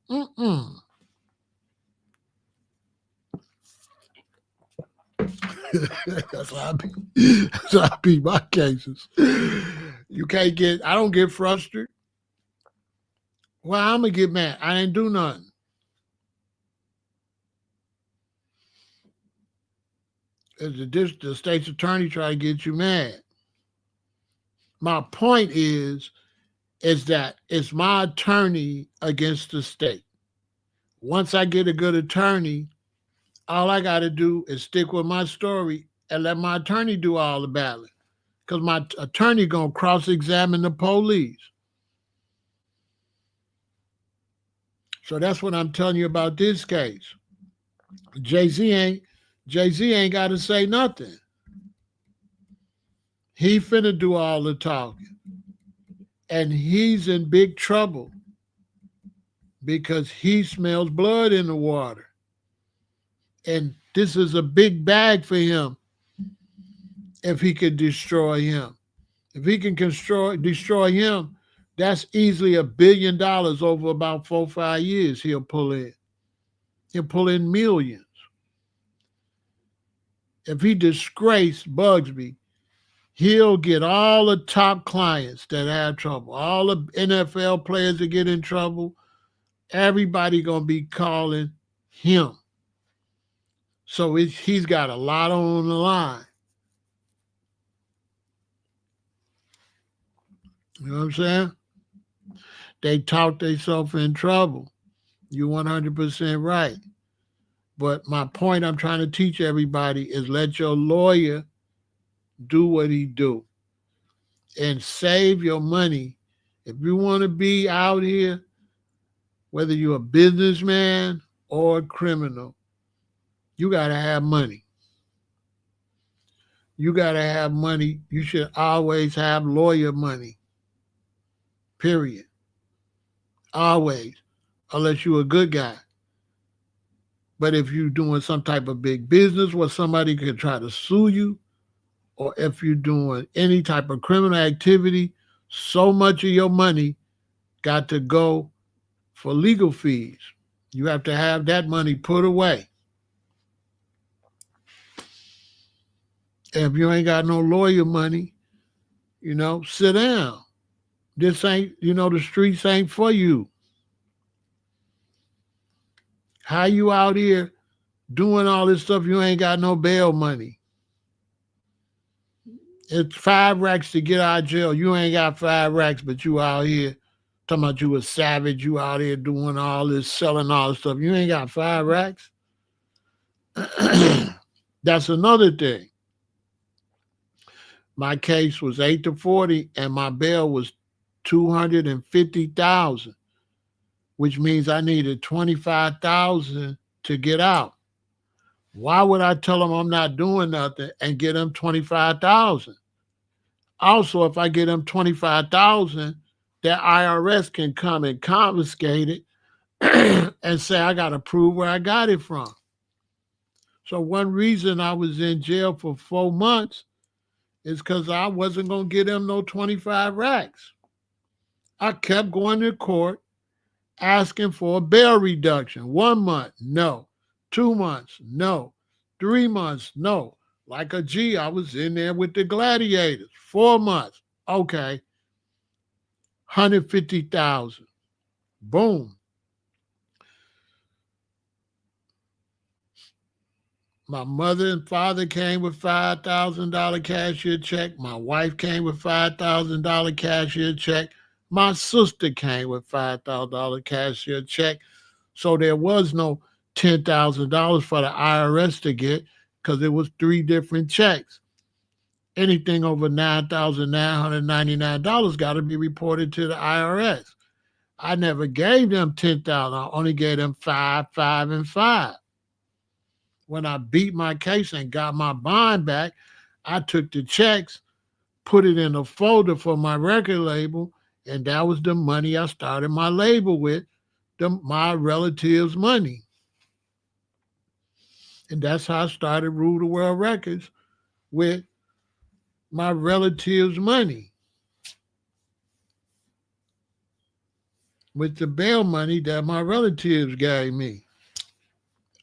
That's how I beat my cases. I don't get frustrated. Well, I'm going to get mad. I didn't do nothing. The state's attorney try to get you mad. My point is that it's my attorney against the state. Once I get a good attorney, all I got to do is stick with my story and let my attorney do all the battling. Because my attorney going to cross-examine the police. So that's what I'm telling you about this case. Jay-Z ain't got to say nothing. He finna do all the talking. And he's in big trouble because he smells blood in the water. And this is a big bag for him if he could destroy him. If he can destroy him, that's easily $1 billion over about 4 or 5 years he'll pull in. He'll pull in millions. If he disgraced Bugsby, he'll get all the top clients that have trouble, all the NFL players that get in trouble. Everybody going to be calling him. So he's got a lot on the line. You know what I'm saying? They talk themselves in trouble. You're 100% right. But my point I'm trying to teach everybody is let your lawyer do what he do and save your money. If you want to be out here, whether you're a businessman or a criminal, you got to have money. You got to have money. You should always have lawyer money. Period. Always. Unless you're a good guy. But if you're doing some type of big business where somebody could try to sue you, or if you're doing any type of criminal activity, so much of your money got to go for legal fees. You have to have that money put away. If you ain't got no lawyer money, sit down. This ain't, the streets ain't for you. How you out here doing all this stuff, you ain't got no bail money? It's 5 racks to get out of jail. You ain't got 5 racks, but you out here Talking about you a savage, you out here doing all this, selling all this stuff. You ain't got 5 racks. That's another thing. My case was 8-40 and my bail was 250,000, which means I needed 25,000 to get out. Why would I tell them I'm not doing nothing and get them 25,000? Also, if I get them 25,000, that IRS can come and confiscate it and say I got to prove where I got it from. So one reason I was in jail for 4 months is because I wasn't going to get them no 25 racks. I kept going to court asking for a bail reduction. 1 month, no. 2 months, no. 3 months, no. Like a G, I was in there with the gladiators. 4 months, okay. 150,000. Boom. My mother and father came with $5,000 cashier check. My wife came with $5,000 cashier check. My sister came with $5,000 cashier check. So there was no $10,000 for the IRS to get because it was 3 different checks. Anything over $9,999 got to be reported to the IRS. I never gave them $10,000. I only gave them 5, 5, and 5. When I beat my case and got my bond back, I took the checks, put it in a folder for my record label, and that was the money I started my label with, my relatives' money. And that's how I started Rule the World Records, with my relatives' money. With the bail money that my relatives gave me.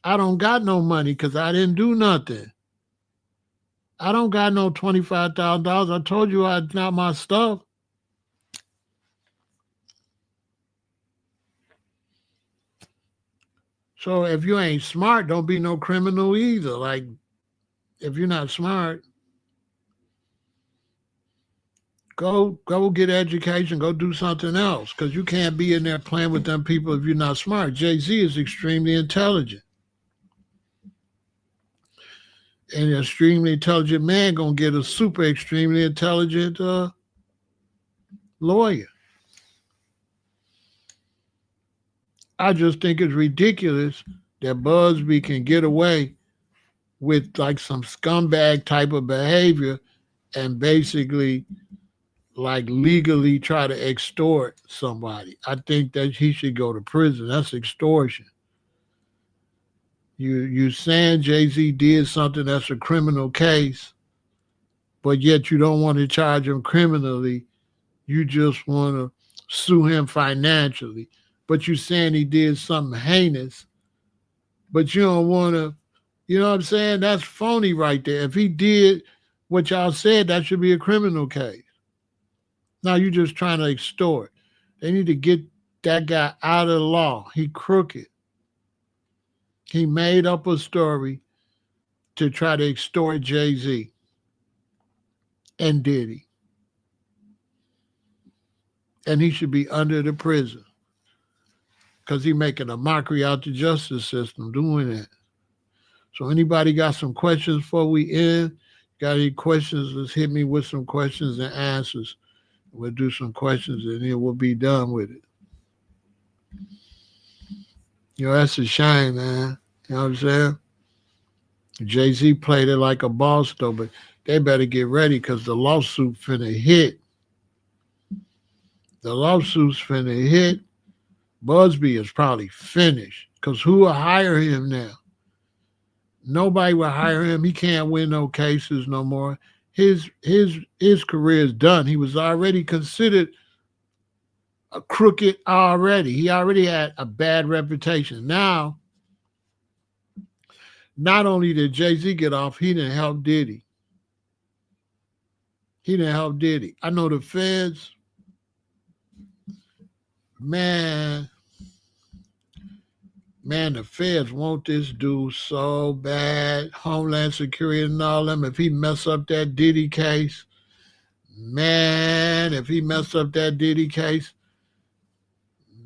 I don't got no money because I didn't do nothing. I don't got no $25,000. I told you it's not my stuff. So if you ain't smart, don't be no criminal either. Like, if you're not smart, go get education, go do something else, because you can't be in there playing with them people if you're not smart. Jay-Z is extremely intelligent. And an extremely intelligent man gonna get a super extremely intelligent lawyer. I just think it's ridiculous that Busby can get away with like some scumbag type of behavior and basically like legally try to extort somebody. I think that he should go to prison. That's extortion. You saying Jay-Z did something that's a criminal case, but yet you don't want to charge him criminally. You just want to sue him financially. But you saying he did something heinous, but you don't want to, you know what I'm saying? That's phony right there. If he did what y'all said, that should be a criminal case. Now you're just trying to extort. They need to get that guy out of the law. He crooked. He made up a story to try to extort Jay-Z and Diddy. And he should be under the prison because he's making a mockery out the justice system doing that. So anybody got some questions before we end? Got any questions? Let's hit me with some questions and answers. We'll do some questions and then we'll be done with it. You know, that's a shame, man. You know what I'm saying? Jay-Z played it like a boss, though, but they better get ready because the lawsuit finna hit. The lawsuit's finna hit. Busby is probably finished because who will hire him now? Nobody will hire him. He can't win no cases no more. His career is done. He was already considered a crooked already. He already had a bad reputation. Now, not only did Jay-Z get off, he didn't help Diddy. He didn't help Diddy. I know the feds, man, the feds want this dude so bad. Homeland Security and all them. If he mess up that Diddy case,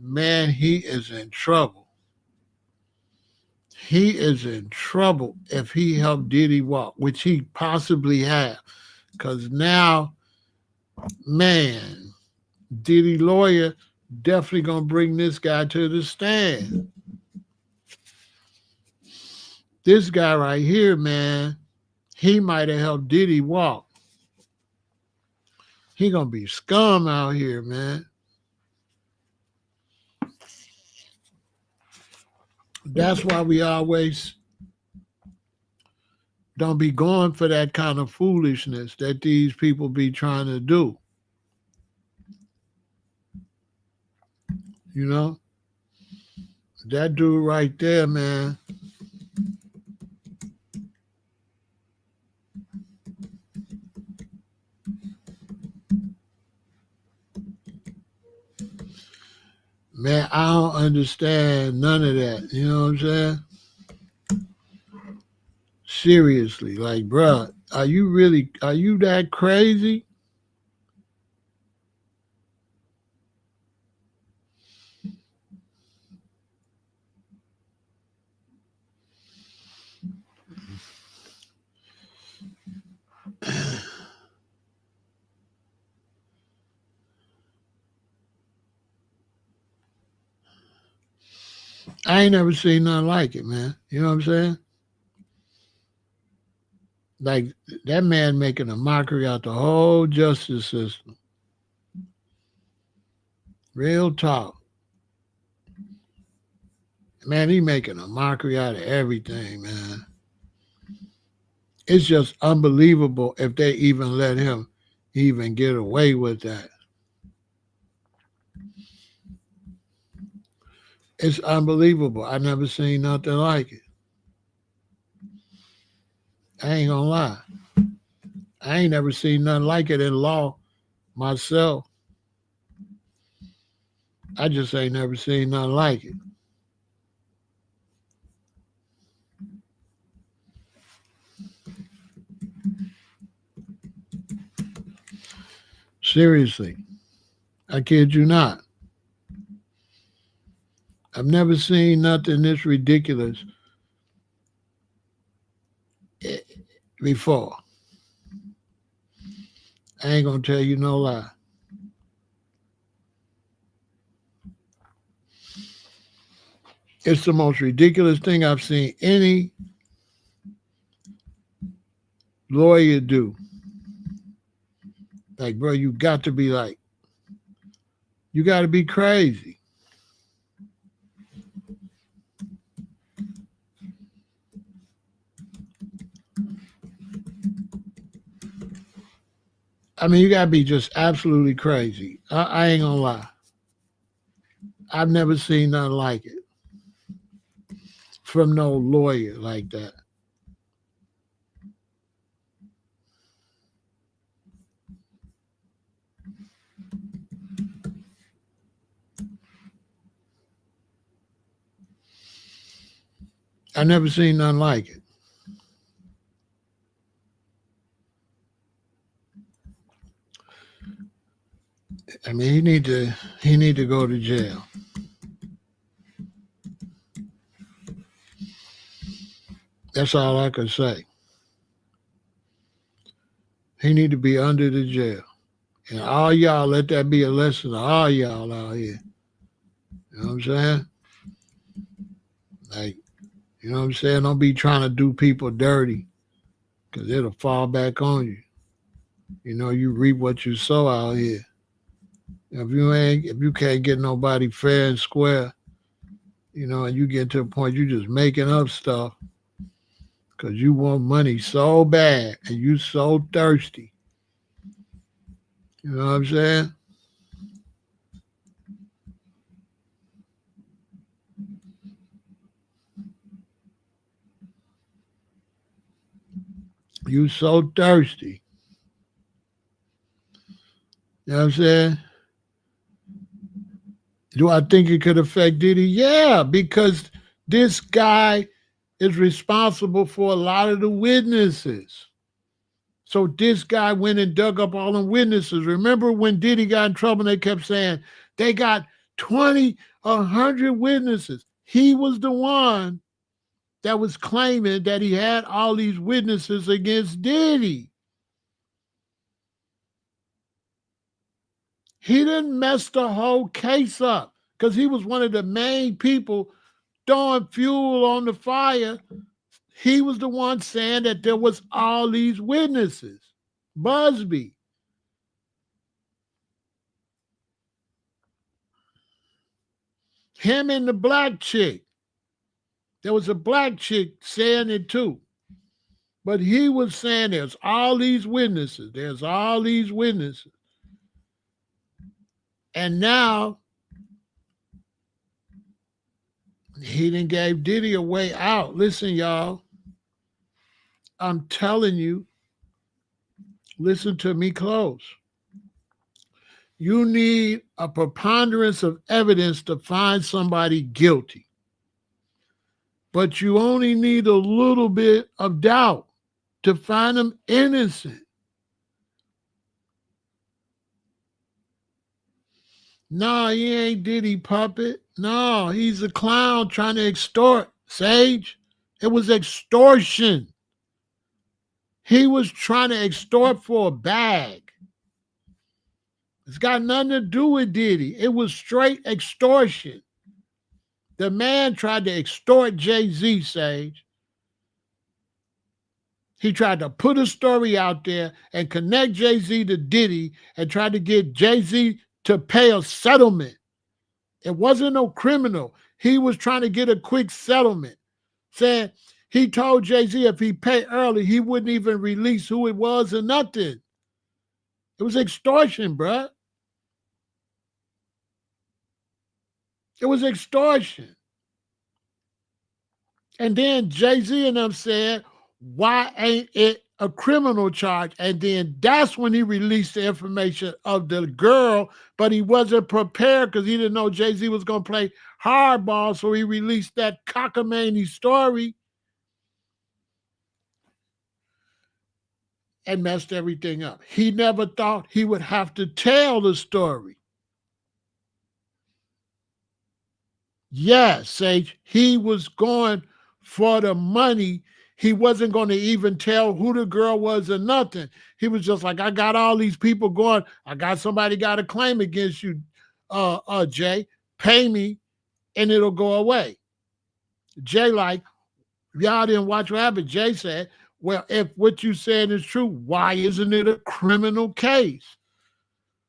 man, he is in trouble. He is in trouble if he helped Diddy walk, which he possibly have. Because now, man, Diddy lawyer definitely going to bring this guy to the stand. This guy right here, man, he might have helped Diddy walk. He going to be scum out here, man. That's why we always don't be going for that kind of foolishness that these people be trying to do. You know? That dude right there, man. Man, I don't understand none of that. You know what I'm saying? Seriously, like, bruh, are you that crazy? I ain't never seen nothing like it, man. You know what I'm saying? Like, that man making a mockery out the whole justice system. Real talk. Man, he making a mockery out of everything, man. It's just unbelievable if they even let him even get away with that. It's unbelievable. I never seen nothing like it. I ain't gonna lie. I ain't never seen nothing like it in law myself. I just ain't never seen nothing like it. Seriously. I kid you not. I've never seen nothing this ridiculous before. I ain't gonna tell you no lie. It's the most ridiculous thing I've seen any lawyer do. Like, bro, you got to be crazy. I mean, you got to be just absolutely crazy. I ain't gonna lie. I've never seen nothing like it from no lawyer like that. I never seen nothing like it. I mean, he need to go to jail. That's all I can say. He need to be under the jail. And all y'all, let that be a lesson to all y'all out here. You know what I'm saying? Like, you know what I'm saying? Don't be trying to do people dirty because it'll fall back on you. You know, you reap what you sow out here. If you can't get nobody fair and square, you know, and you get to a point you just making up stuff because you want money so bad and you so thirsty. You know what I'm saying? You so thirsty. You know what I'm saying? Do I think it could affect Diddy? Yeah, because this guy is responsible for a lot of the witnesses. So this guy went and dug up all the witnesses. Remember when Diddy got in trouble and they kept saying they got 20, 100 witnesses. He was the one that was claiming that he had all these witnesses against Diddy. He didn't mess the whole case up because he was one of the main people throwing fuel on the fire. He was the one saying that there was all these witnesses. Busby. Him and the black chick. There was a black chick saying it too. But he was saying there's all these witnesses. There's all these witnesses. And now he done gave Diddy a way out. Listen, y'all. I'm telling you, listen to me close. You need a preponderance of evidence to find somebody guilty. But you only need a little bit of doubt to find them innocent. No, he ain't Diddy puppet. No, he's a clown trying to extort. Sage, it was extortion. He was trying to extort for a bag. It's got nothing to do with Diddy. It was straight extortion. The man tried to extort Jay-Z, Sage. He tried to put a story out there and connect Jay-Z to Diddy and tried to get Jay-Z to pay a settlement. It wasn't no criminal. He was trying to get a quick settlement, saying he told Jay-Z if he paid early, he wouldn't even release who it was or nothing. It was extortion, bruh. It was extortion. And then Jay-Z and them said, why ain't it a criminal charge? And then that's when he released the information of the girl, but he wasn't prepared because he didn't know Jay-Z was going to play hardball, so he released that cockamamie story and messed everything up. He never thought he would have to tell the story. Yes, Sage, he was going for the money. He wasn't going to even tell who the girl was or nothing. He was just like, I got all these people going. I got somebody got a claim against you, Jay. Pay me and it'll go away. Jay like, y'all didn't watch what happened. Jay said, well, if what you said is true, why isn't it a criminal case?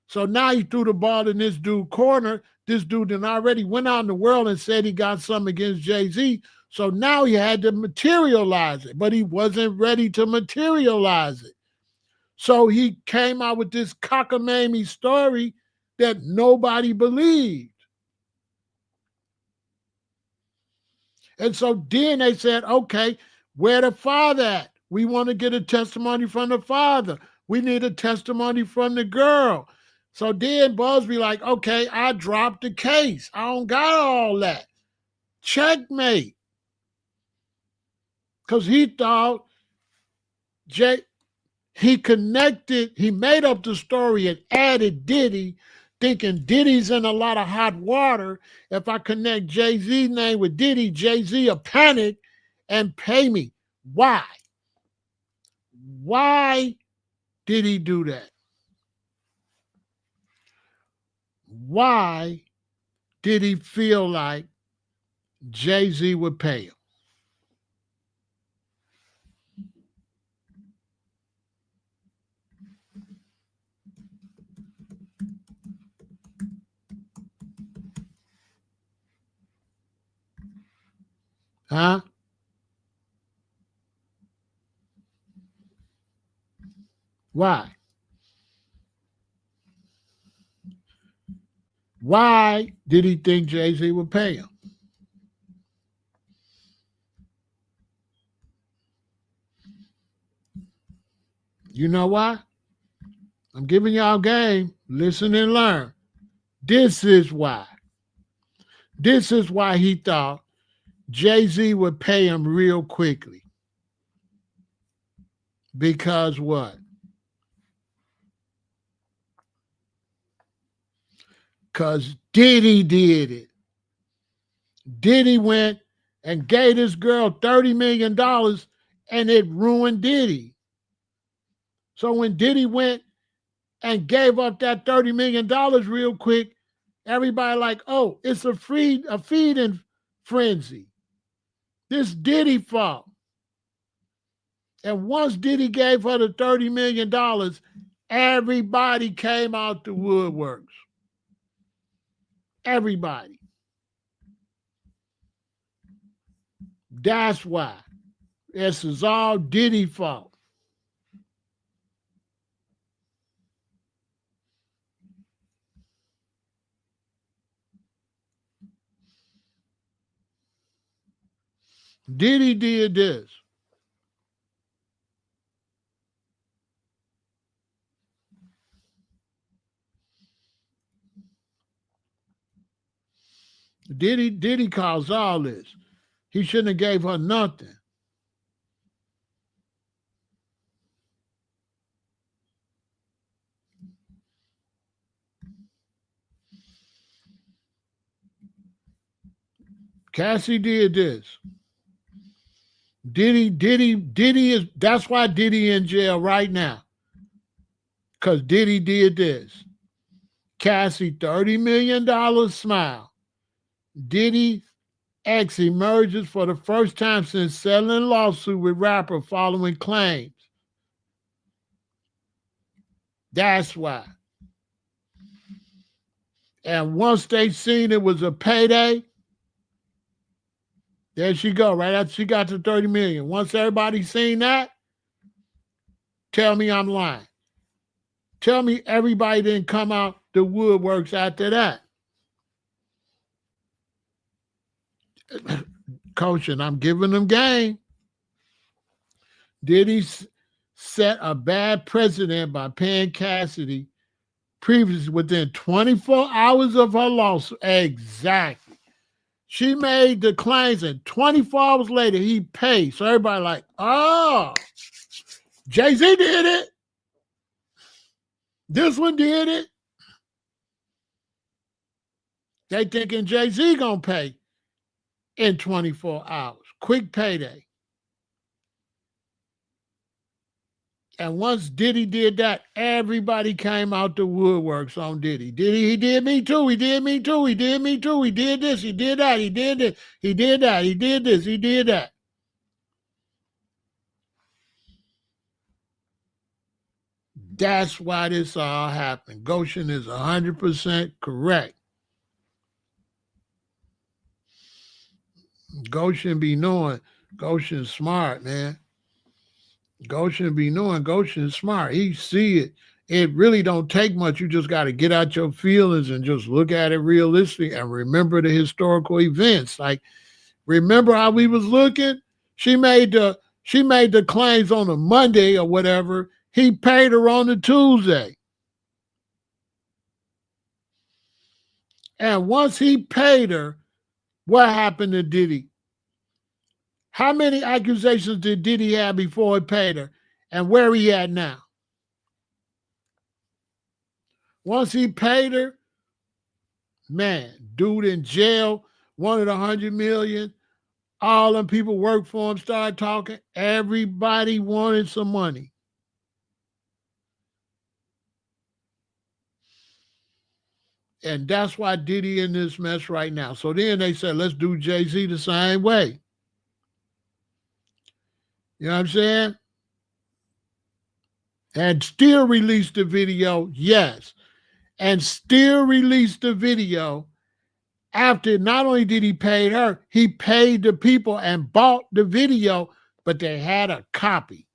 So now he threw the ball in this dude's corner. This dude then already went out in the world and said he got something against Jay-Z. So now he had to materialize it, but he wasn't ready to materialize it. So he came out with this cockamamie story that nobody believed. And so then they said, okay, where the father at? We want to get a testimony from the father. We need a testimony from the girl. So then Busby like, okay, I dropped the case. I don't got all that. Checkmate. Because he thought he connected, he made up the story and added Diddy, thinking Diddy's in a lot of hot water. If I connect Jay-Z's name with Diddy, Jay-Z will panic and pay me. Why? Why did he do that? Why did he feel like Jay-Z would pay him? Huh? Why? Why did he think Jay-Z would pay him? You know why? I'm giving y'all game. Listen and learn. This is why. This is why he thought Jay-Z would pay him real quickly. Because what? Because Diddy did it. Diddy went and gave this girl $30 million and it ruined Diddy. So when Diddy went and gave up that $30 million real quick, everybody like, oh, it's a feeding frenzy. This Diddy fault. And once Diddy gave her the $30 million, everybody came out the woodworks. Everybody. That's why. This is all Diddy fault. Diddy did this. Diddy caused all this. He shouldn't have gave her nothing. Cassie did this. Diddy is, that's why Diddy in jail right now. Because Diddy did this. Cassie, $30 million smile. Diddy X emerges for the first time since settling lawsuit with rapper following claims. That's why. And once they seen it was a payday, there she go, right after she got to 30 million. Once everybody seen that, tell me I'm lying. Tell me everybody didn't come out the woodworks after that. Coaching, I'm giving them game. Diddy set a bad precedent by paying Cassidy previously within 24 hours of her lawsuit. Exactly. She made the claims and 24 hours later he paid. So everybody like, oh, Jay-Z did it. This one did it. They thinking Jay-Z gonna pay in 24 hours. Quick payday. And once Diddy did that, everybody came out the woodworks on Diddy. He did me too. He did me too. He did me too. He did this. He did that. He did this. He did that. He did this. He did that. That's why this all happened. Goshen is 100% correct. Goshen be knowing. Goshen's smart, man. Goshen be knowing. Goshen's smart. He see it. It really don't take much. You just got to get out your feelings and just look at it realistically and remember the historical events. Like, remember how we was looking? She made the claims on a Monday or whatever. He paid her on the Tuesday. And once he paid her, what happened to Diddy? How many accusations did Diddy have before he paid her? And where he at now? Once he paid her, man, dude in jail, wanted 100 million. All them people work for him, started talking. Everybody wanted some money. And that's why Diddy in this mess right now. So then they said, let's do Jay-Z the same way. You know what I'm saying? And still release the video, yes. And still release the video after not only did he pay her, he paid the people and bought the video, but they had a copy.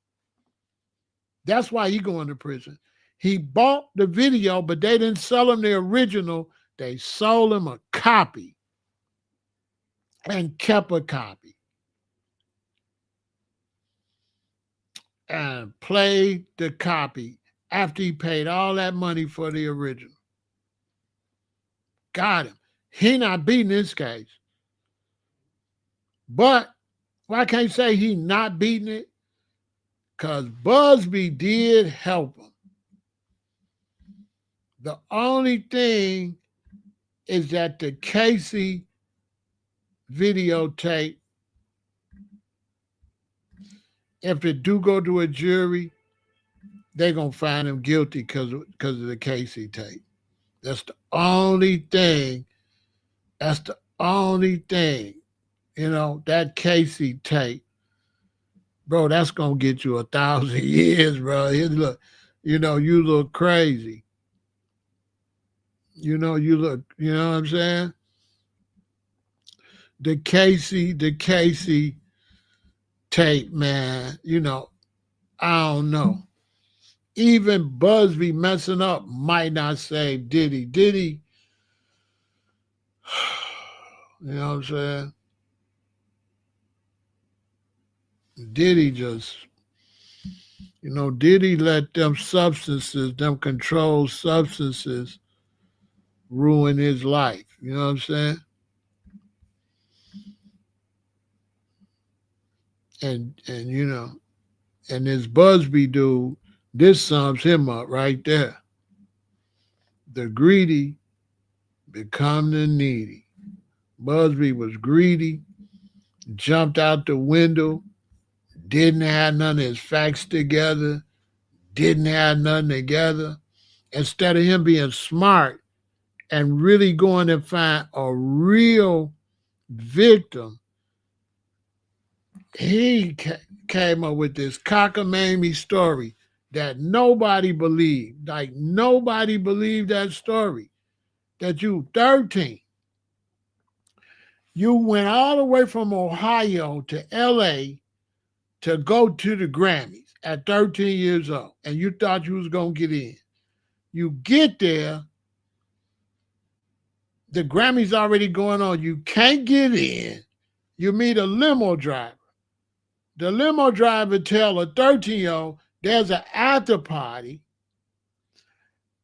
That's why he going to prison. He bought the video, but they didn't sell him the original. They sold him a copy and kept a copy and played the copy after he paid all that money for the original. Got him. He not beating this case. But why can't say he not beating it? Because Busby did help him. The only thing is that the Casey videotape, if it do go to a jury, they're going to find him guilty because of the Casey tape. That's the only thing. That's the only thing. You know, that Casey tape, bro, that's going to get you 1,000 years, bro. Look, you know, you look crazy. You know what I'm saying? The Casey tape, man, you know, I don't know. Even Busby messing up might not save Diddy. Diddy, you know what I'm saying? Diddy just, Diddy let them substances, them controlled substances, ruin his life. You know what I'm saying? And this Busby dude, this sums him up right there. The greedy become the needy. Busby was greedy, jumped out the window, didn't have none of his facts together, didn't have nothing together. Instead of him being smart and really going to find a real victim, he came up with this cockamamie story that nobody believed. Like, nobody believed that story. That you 13. You went all the way from Ohio to LA to go to the Grammys at 13 years old, and you thought you was going to get in. You get there, the Grammys already going on. You can't get in. You meet a limo driver. The limo driver tell a 13-year-old, there's an after party,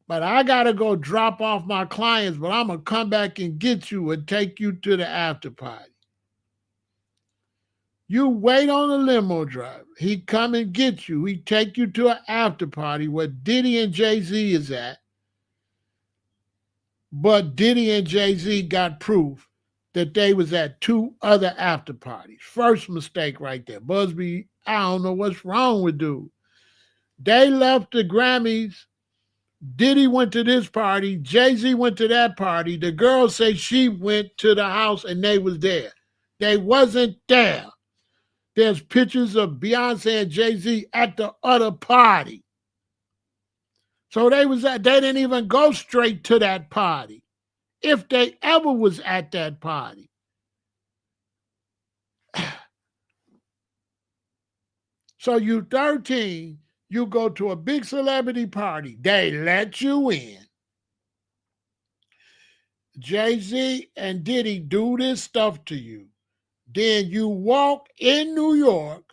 but I got to go drop off my clients, but I'm going to come back and get you and take you to the after party. You wait on the limo driver. He come and get you. He take you to an after party where Diddy and Jay-Z is at. But Diddy and Jay-Z got proof that they was at 2 other after parties. First mistake right there. Busby, I don't know what's wrong with dude. They left the Grammys. Diddy went to this party. Jay-Z went to that party. The girl say she went to the house and they was there. They wasn't there. There's pictures of Beyonce and Jay-Z at the other party. So they didn't even go straight to that party, if they ever was at that party. So you 13, you go to a big celebrity party. They let you in. Jay-Z and Diddy do this stuff to you. Then you walk in New York,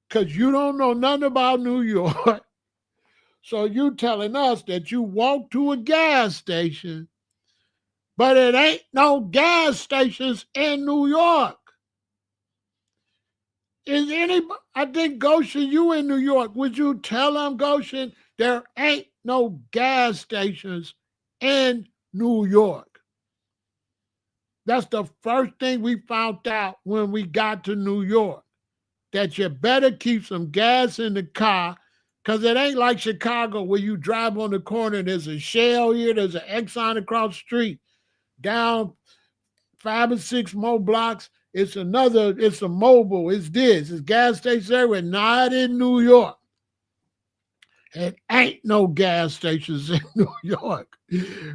because you don't know nothing about New York. So you telling us that you walk to a gas station, but it ain't no gas stations in New York. Is anybody, I think, Goshen, you in New York. Would you tell them, Goshen, there ain't no gas stations in New York? That's the first thing we found out when we got to New York, that you better keep some gas in the car, because it ain't like Chicago where you drive on the corner and there's a Shell here, there's an Exxon across the street. Down 5 or 6 more blocks, it's a mobile, it's gas stations everywhere, not in New York. It ain't no gas stations in New York,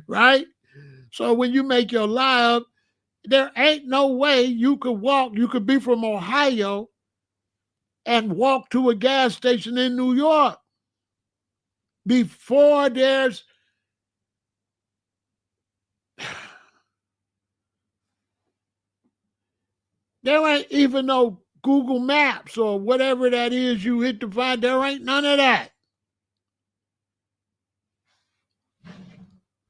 right? So when you make your lie up, there ain't no way you could be from Ohio and walk to a gas station in New York before there ain't even no Google Maps or whatever that is you hit to find. There ain't none of that.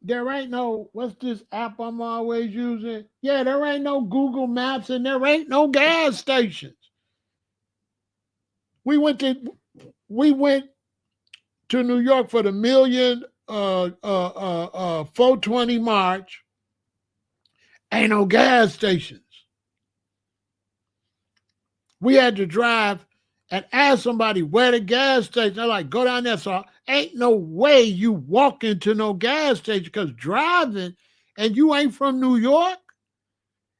There ain't no, what's this app I'm always using? Yeah, there ain't no Google Maps and there ain't no gas stations. We went to New York for the 420 March. Ain't no gas stations. We had to drive and ask somebody where the gas station. They're like, go down there. So ain't no way you walk into no gas station because driving and you ain't from New York.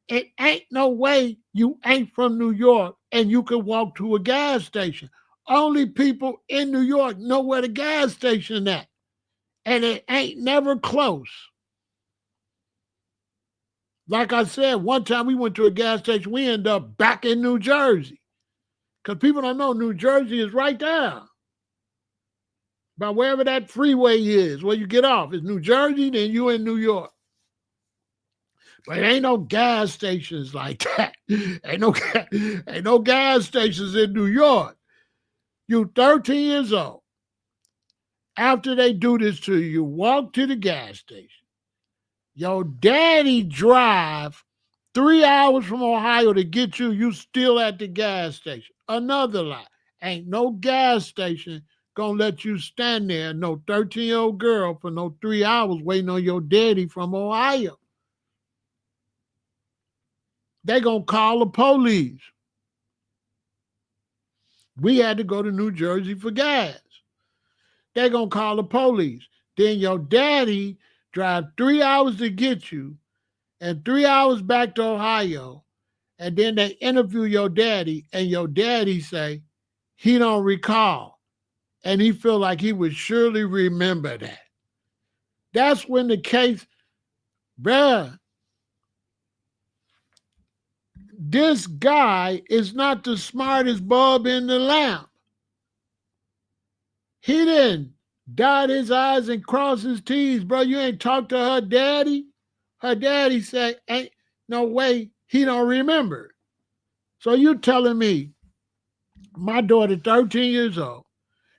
It ain't no way you ain't from New York and you can walk to a gas station. Only people in New York know where the gas station at. And it ain't never close. Like I said, one time we went to a gas station, we ended up back in New Jersey. Because people don't know New Jersey is right there. By wherever that freeway is, where you get off. It's New Jersey, then you in New York. But ain't no gas stations like that. Ain't no gas stations in New York. You 13 years old. After they do this to you, you walk to the gas station. Your daddy drive 3 hours from Ohio to get you. You still at the gas station. Another lie. Ain't no gas station gonna let you stand there, no 13-year-old girl, for no 3 hours waiting on your daddy from Ohio. They gonna call the police. We had to go to New Jersey for gas. They gonna call the police. Then your daddy drive 3 hours to get you and 3 hours back to Ohio. And then they interview your daddy and your daddy say he don't recall. And he feel like he would surely remember that. That's when the case, bruh, this guy is not the smartest bulb in the lamp. He didn't dot his I's and cross his T's, bro. You ain't talked to her daddy. Her daddy say, ain't no way he don't remember. So you telling me my daughter, 13 years old,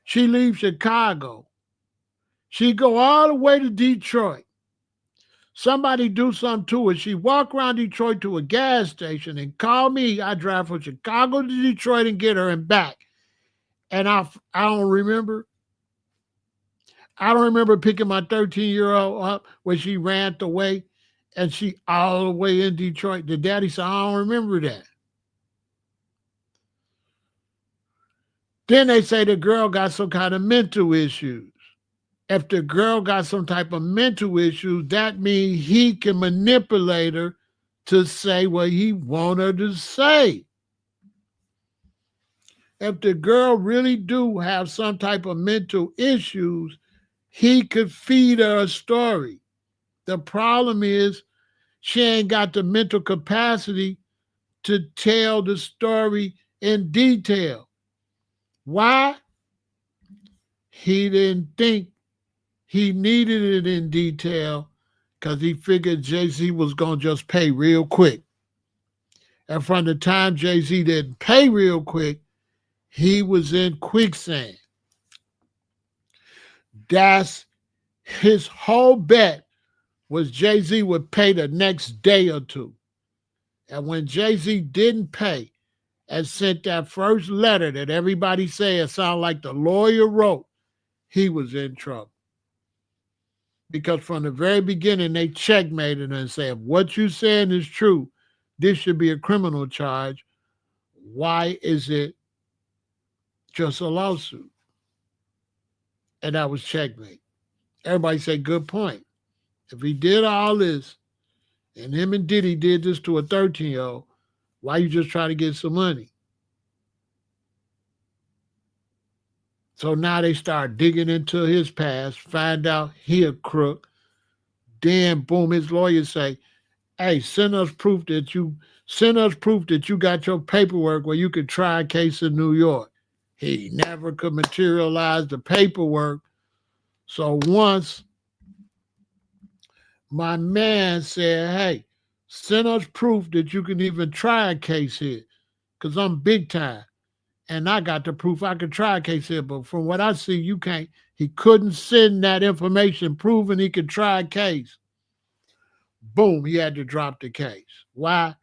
she leaves Chicago. She go all the way to Detroit. Somebody do something to her. She walk around Detroit to a gas station and call me. I drive from Chicago to Detroit and get her and back. And I don't remember. I don't remember picking my 13-year-old up when she ran away and she all the way in Detroit. The daddy said, I don't remember that. Then they say the girl got some kind of mental issues. If the girl got some type of mental issue, that means he can manipulate her to say what he want her to say. If the girl really do have some type of mental issues, he could feed her a story. The problem is she ain't got the mental capacity to tell the story in detail. Why? He didn't think he needed it in detail because he figured Jay-Z was going to just pay real quick. And from the time Jay-Z didn't pay real quick, he was in quicksand. That's his whole bet was Jay-Z would pay the next day or two. And when Jay-Z didn't pay and sent that first letter that everybody said sounded like the lawyer wrote, he was in trouble. Because from the very beginning, they checkmated and said, if what you're saying is true, this should be a criminal charge. Why is it just a lawsuit? And that was checkmate. Everybody said, good point. If he did all this, and him and Diddy did this to a 13-year-old, why you just try to get some money? So now they start digging into his past, find out he a crook. Then boom, his lawyers say, hey, send us proof that you got your paperwork where you could try a case in New York. He never could materialize the paperwork. So once my man said, hey, send us proof that you can even try a case here, because I'm big time. And I got the proof I could try a case here. But from what I see, you can't. He couldn't send that information proving he could try a case. Boom, he had to drop the case. Why?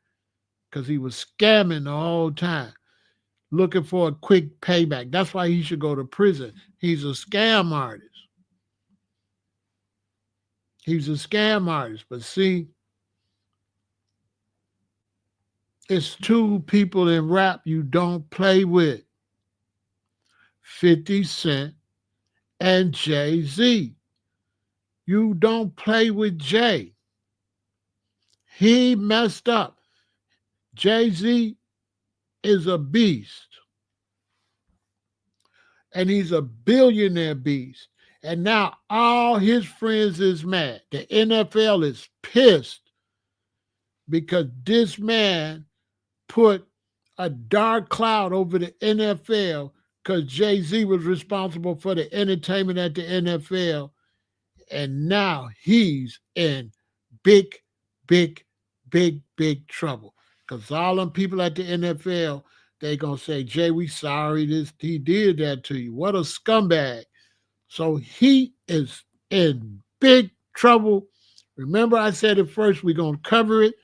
Because he was scamming the whole time, looking for a quick payback. That's why he should go to prison. He's a scam artist. He's a scam artist. But see, It's two people in rap you don't play with, 50 Cent and Jay-Z. You don't play with Jay. He messed up. Jay-Z is a beast, and he's a billionaire beast. And now all his friends is mad. The NFL is pissed because this man put a dark cloud over the NFL because Jay-Z was responsible for the entertainment at the NFL. And now he's in big, big, big trouble. Because all them people at the NFL, they going to say, Jay, we sorry he did that to you. What a scumbag. So he is in big trouble. Remember I said it first, we're going to cover it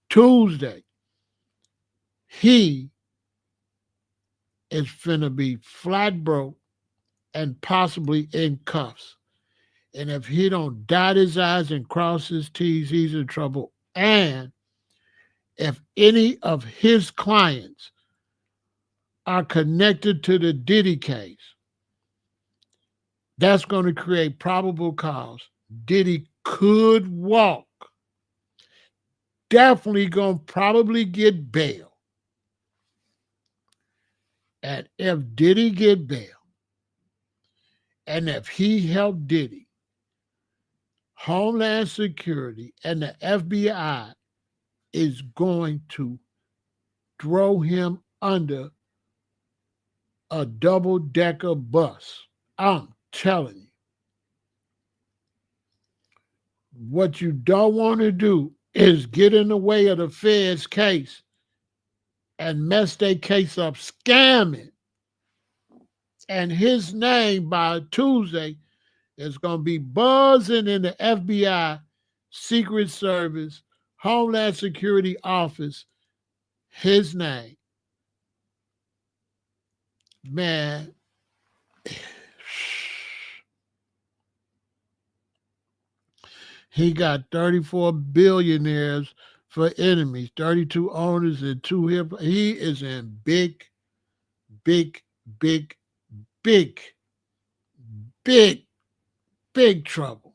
Tuesday. He is finna be flat broke and possibly in cuffs. And if he don't dot his I's and cross his T's, he's in trouble. And if any of his clients are connected to the Diddy case, that's going to create probable cause. Diddy could walk. Definitely going to probably get bail. And if Diddy get bail, and if he helped Diddy, Homeland Security and the FBI is going to throw him under a double-decker bus. I'm telling you. What you don't want to do is get in the way of the Fed's case and mess their case up, scamming. And his name by Tuesday is going to be buzzing in the FBI, Secret Service, Homeland Security office. His name. Man. He got 34 billionaires for enemies, 32 owners, and 2 hip. He is in big, big, big, big, big, big trouble.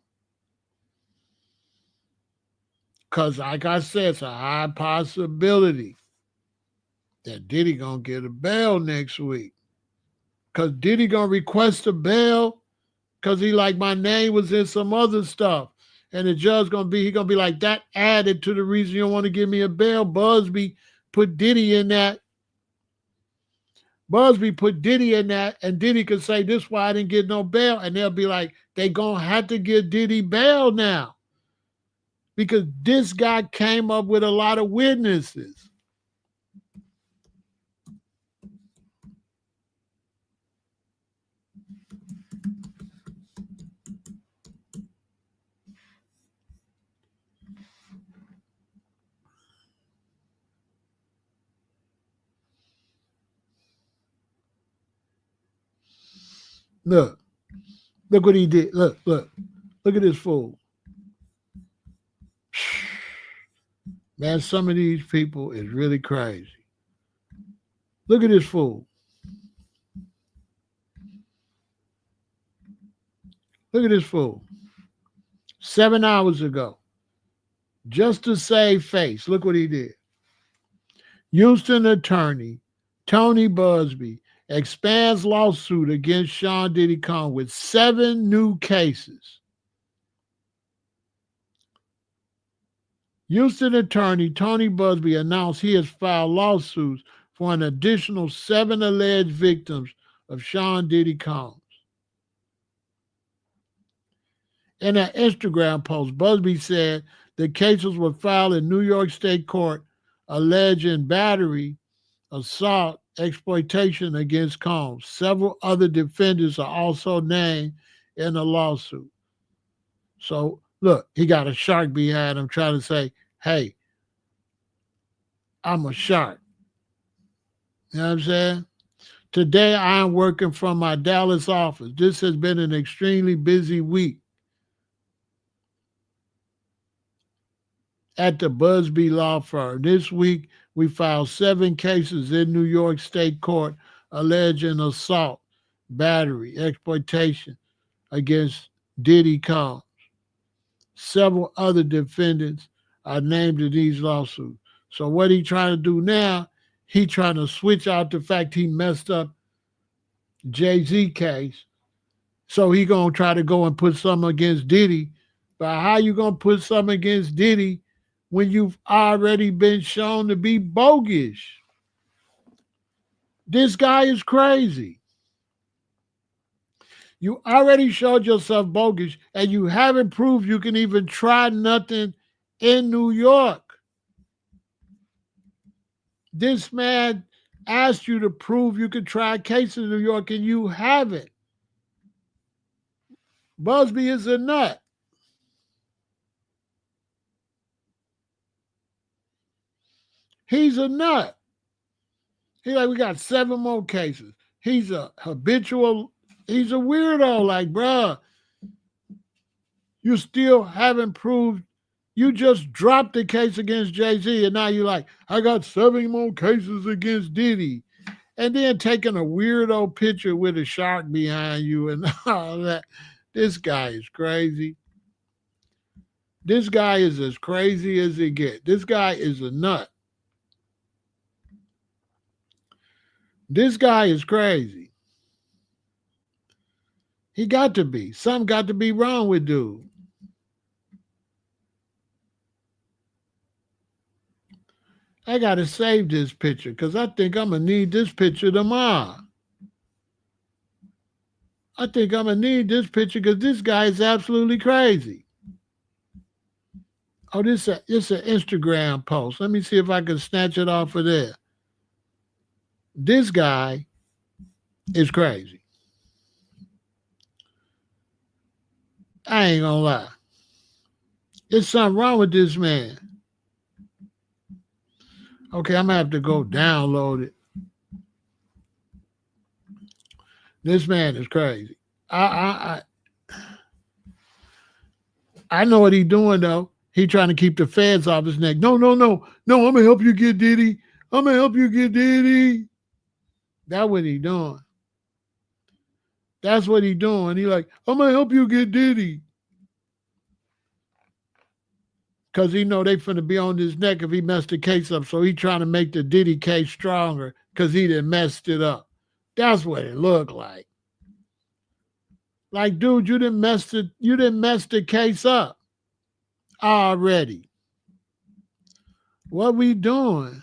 Because, like I said, it's a high possibility that Diddy going to get a bail next week. Because Diddy going to request a bail because he like, my name was in some other stuff. And the judge he gonna be like, that added to the reason you don't want to give me a bail. Busby put Diddy in that. Busby put Diddy in that, and Diddy could say, this is why I didn't get no bail. And they'll be like, they gonna have to give Diddy bail now. Because this guy came up with a lot of witnesses. Look what he did. Look at this fool. Man, some of these people is really crazy. Look at this fool. Look at this fool. 7 hours ago, just to save face, look what he did. Houston attorney Tony Busby expands lawsuit against Sean Diddy Combs with 7 new cases. Houston attorney Tony Busby announced he has filed lawsuits for an additional 7 alleged victims of Sean Diddy Combs. In an Instagram post, Busby said the cases were filed in New York State Court alleging battery, assault, exploitation against Combs. Several other defendants are also named in the lawsuit. So, look, he got a shark behind him trying to say, hey, I'm a shark. You know what I'm saying? Today, I am working from my Dallas office. This has been an extremely busy week. at the Busby Law Firm. This week, we filed 7 cases in New York State Court alleging assault, battery, exploitation against Diddy Combs. Several other defendants are named in these lawsuits. So what he trying to do now, he trying to switch out the fact he messed up Jay-Z case. So he gonna try to go and put something against Diddy. But how you gonna put something against Diddy when you've already been shown to be bogus? This guy is crazy. You already showed yourself bogus and you haven't proved you can even try nothing in New York. This man asked you to prove you could try a case in New York and you haven't. Busby is a nut. He's a nut. He's like, we got 7 more cases. He's a habitual, he's a weirdo. Like, bruh, you still haven't proved, you just dropped the case against Jay-Z and now you're like, I got 7 more cases against Diddy. And then taking a weirdo picture with a shark behind you and all that. This guy is crazy. This guy is as crazy as it gets. This guy is a nut. This guy is crazy. He got to be. Something got to be wrong with dude. I got to save this picture because I think I'm going to need this picture tomorrow. I think I'm going to need this picture because this guy is absolutely crazy. Oh, this is an Instagram post. Let me see if I can snatch it off of there. This guy is crazy. I ain't gonna lie. There's something wrong with this man. Okay, I'm gonna have to go download it. This man is crazy. I know what he's doing though. He trying to keep the feds off his neck. No. I'm gonna help you get Diddy. I'm gonna help you get Diddy. That's what he doing. That's what he doing. He like, I'm gonna help you get Diddy. Because he know they finna be on his neck if he messed the case up. So he trying to make the Diddy case stronger because he done messed it up. That's what it looked like. Like, dude, you didn't mess the case up already. What we doing?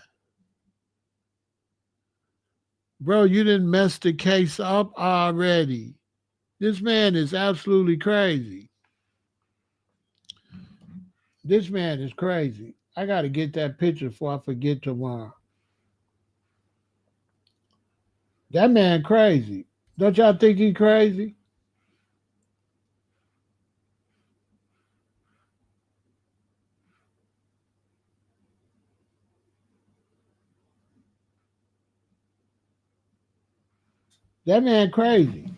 Bro, you didn't mess the case up already. This man is absolutely crazy. This man is crazy. I got to get that picture before I forget tomorrow. That man crazy. Don't y'all think he crazy? That man crazy.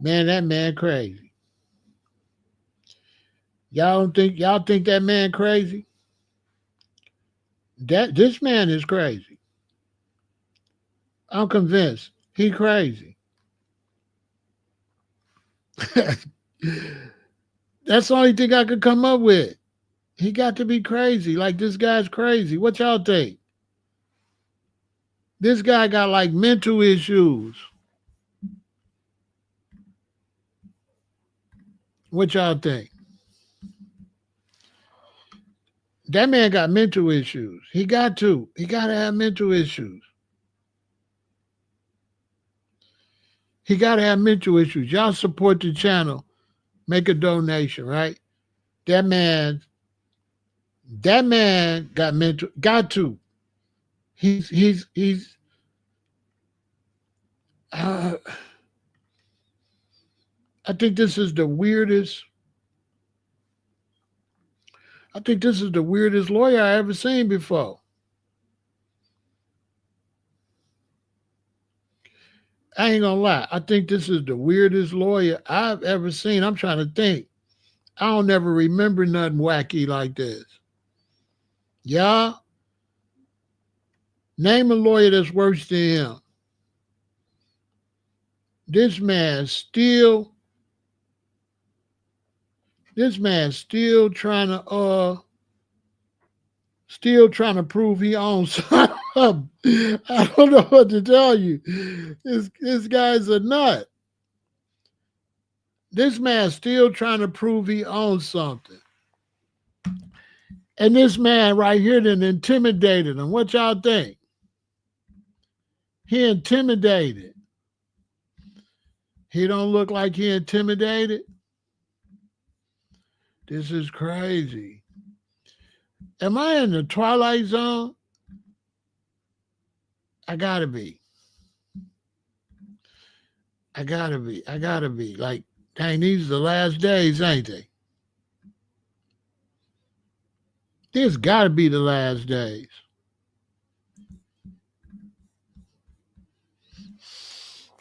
Man, that man crazy. Y'all think that man crazy? This man is crazy. I'm convinced he crazy. That's the only thing I could come up with. He got to be crazy. Like, this guy's crazy. What y'all think? This guy got like mental issues. What y'all think? That man got mental issues. He got to have mental issues. He got to have mental issues. Y'all support the channel. Make a donation, right? That man got to. He's I think this is the weirdest. I think this is the weirdest lawyer I ever seen before. I ain't gonna lie. I think this is the weirdest lawyer I've ever seen. I'm trying to think. I don't ever remember nothing wacky like this. Yeah, name a lawyer that's worse than him. This man still, this man still trying to prove he owns something. I don't know what to tell you. This guy's a nut. This man still trying to prove he owns something. And this man right here then intimidated him. What y'all think? He intimidated. He don't look like he intimidated. This is crazy. Am I in the Twilight Zone? I gotta be. I gotta be. I gotta be. Like, dang, these are the last days, ain't they? This gotta be the last days.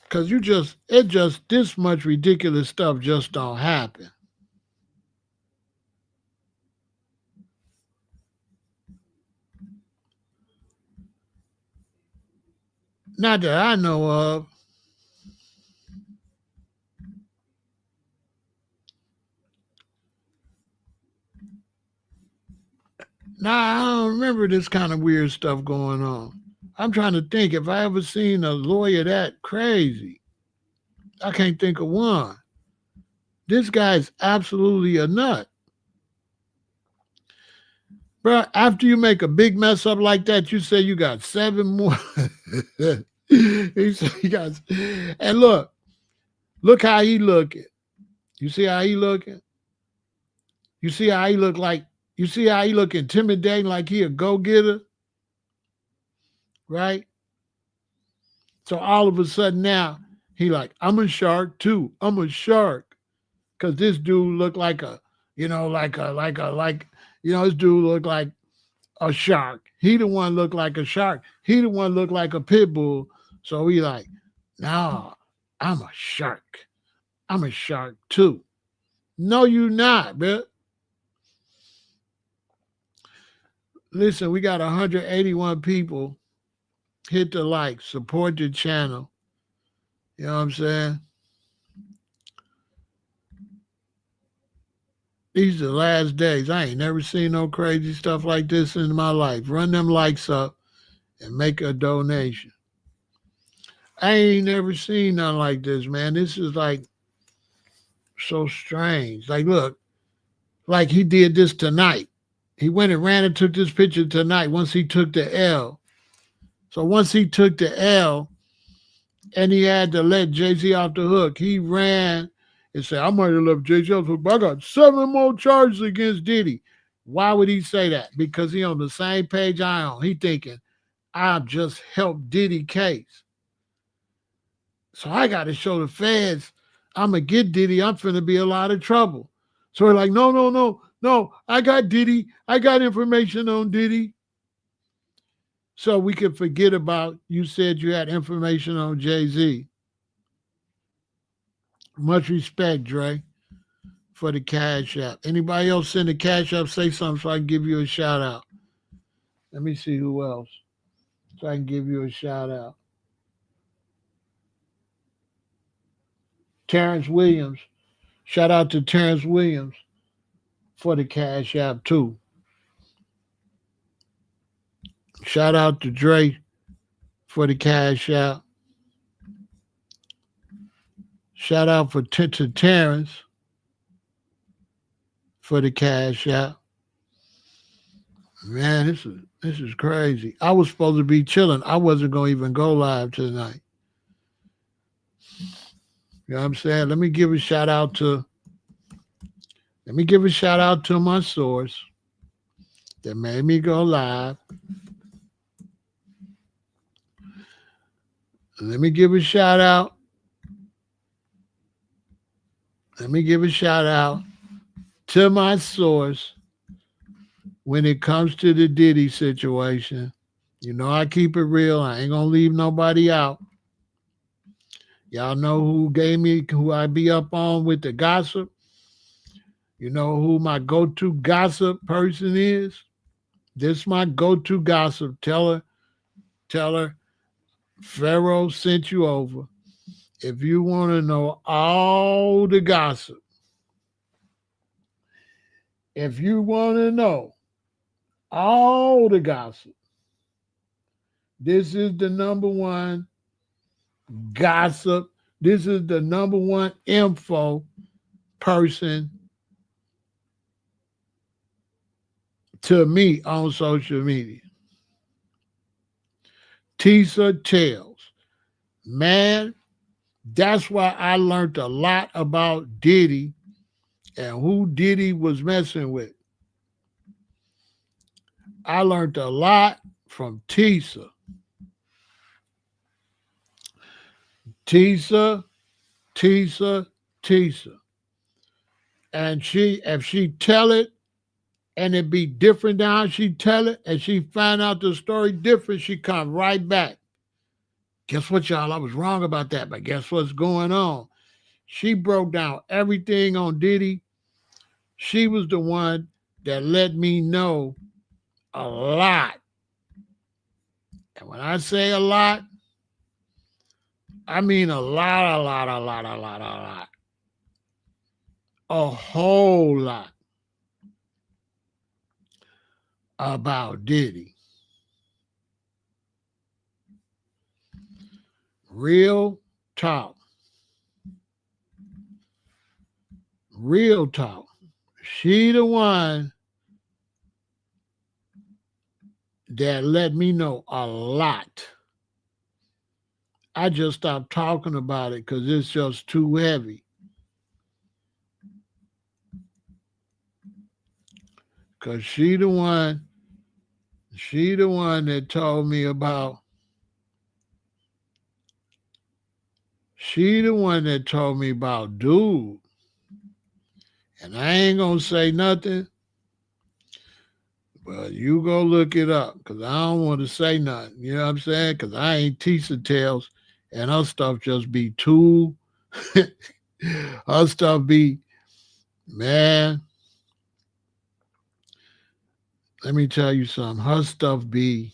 Cause this much ridiculous stuff just don't happen. Not that I know of. Nah, I don't remember this kind of weird stuff going on. I'm trying to think if I ever seen a lawyer that crazy. I can't think of one. This guy's absolutely a nut. Bro, after you make a big mess up like that, you say you got 7 more. He said he got, and look how he looking. You see how he looking? You see how he look like, you see how he look intimidating like he a go-getter? Right? So all of a sudden now, he like, I'm a shark too. I'm a shark. Cause this dude look like a, this dude look like a shark. He the one look like a shark. He the one look like a pit bull. So he like, no, I'm a shark. I'm a shark too. No, you not, bro. Listen, we got 181 people. Hit the like, support the channel. You know what I'm saying? These are the last days. I ain't never seen no crazy stuff like this in my life. Run them likes up and make a donation. I ain't never seen nothing like this, man. This is like so strange. Like, look, like he did this tonight. He went and ran and took this picture tonight once he took the L. So once he took the L and he had to let Jay-Z off the hook, he ran and said, I might have left Jay-Z off the hook, but I got 7 more charges against Diddy. Why would he say that? Because he on the same page I on. He thinking, I've just helped Diddy case. So I got to show the feds I'm going to get Diddy. I'm finna be a lot of trouble. So we're like, no. I got Diddy. I got information on Diddy. So we could forget about you said you had information on Jay-Z. Much respect, Dre, for the cash app. Anybody else send the cash app, say something so I can give you a shout out. Let me see who else. So I can give you a shout out. Terrence Williams. Shout out to Terrence Williams for the cash app too. Shout out to Dre for the cash app. Shout out to Terrence for the cash app. Man, this is crazy. I was supposed to be chilling. I wasn't gonna even go live tonight. You know what I'm saying? Let me give a shout out to my source that made me go live. Let me give a shout out. To my source when it comes to the Diddy situation. You know I keep it real. I ain't gonna leave nobody out. Y'all know who I be up on with the gossip? You know who my go-to gossip person is? This my go-to gossip. Tell her, Pharaoh sent you over. If you want to know all the gossip, if you want to know all the gossip, this is the number one gossip. This is the number one info person to me on social media. Tisa Tells. Man, that's why I learned a lot about Diddy and who Diddy was messing with. I learned a lot from Tisa. Tisa, Tisa, Tisa. And if she tell it and it be different than how she tell it, and she find out the story different, she come right back. Guess what, y'all? I was wrong about that, but guess what's going on? She broke down everything on Diddy. She was the one that let me know a lot. And when I say a lot, I mean a lot, a lot, a lot, a lot, a lot. A whole lot about Diddy. Real talk. Real talk. She the one that let me know a lot. I just stopped talking about it because it's just too heavy. Because she the one that told me about, dude. And I ain't going to say nothing, but you go look it up because I don't want to say nothing. You know what I'm saying? Because I ain't Tisa Tales and her stuff just be too, her stuff be, man, let me tell you something. Her stuff be,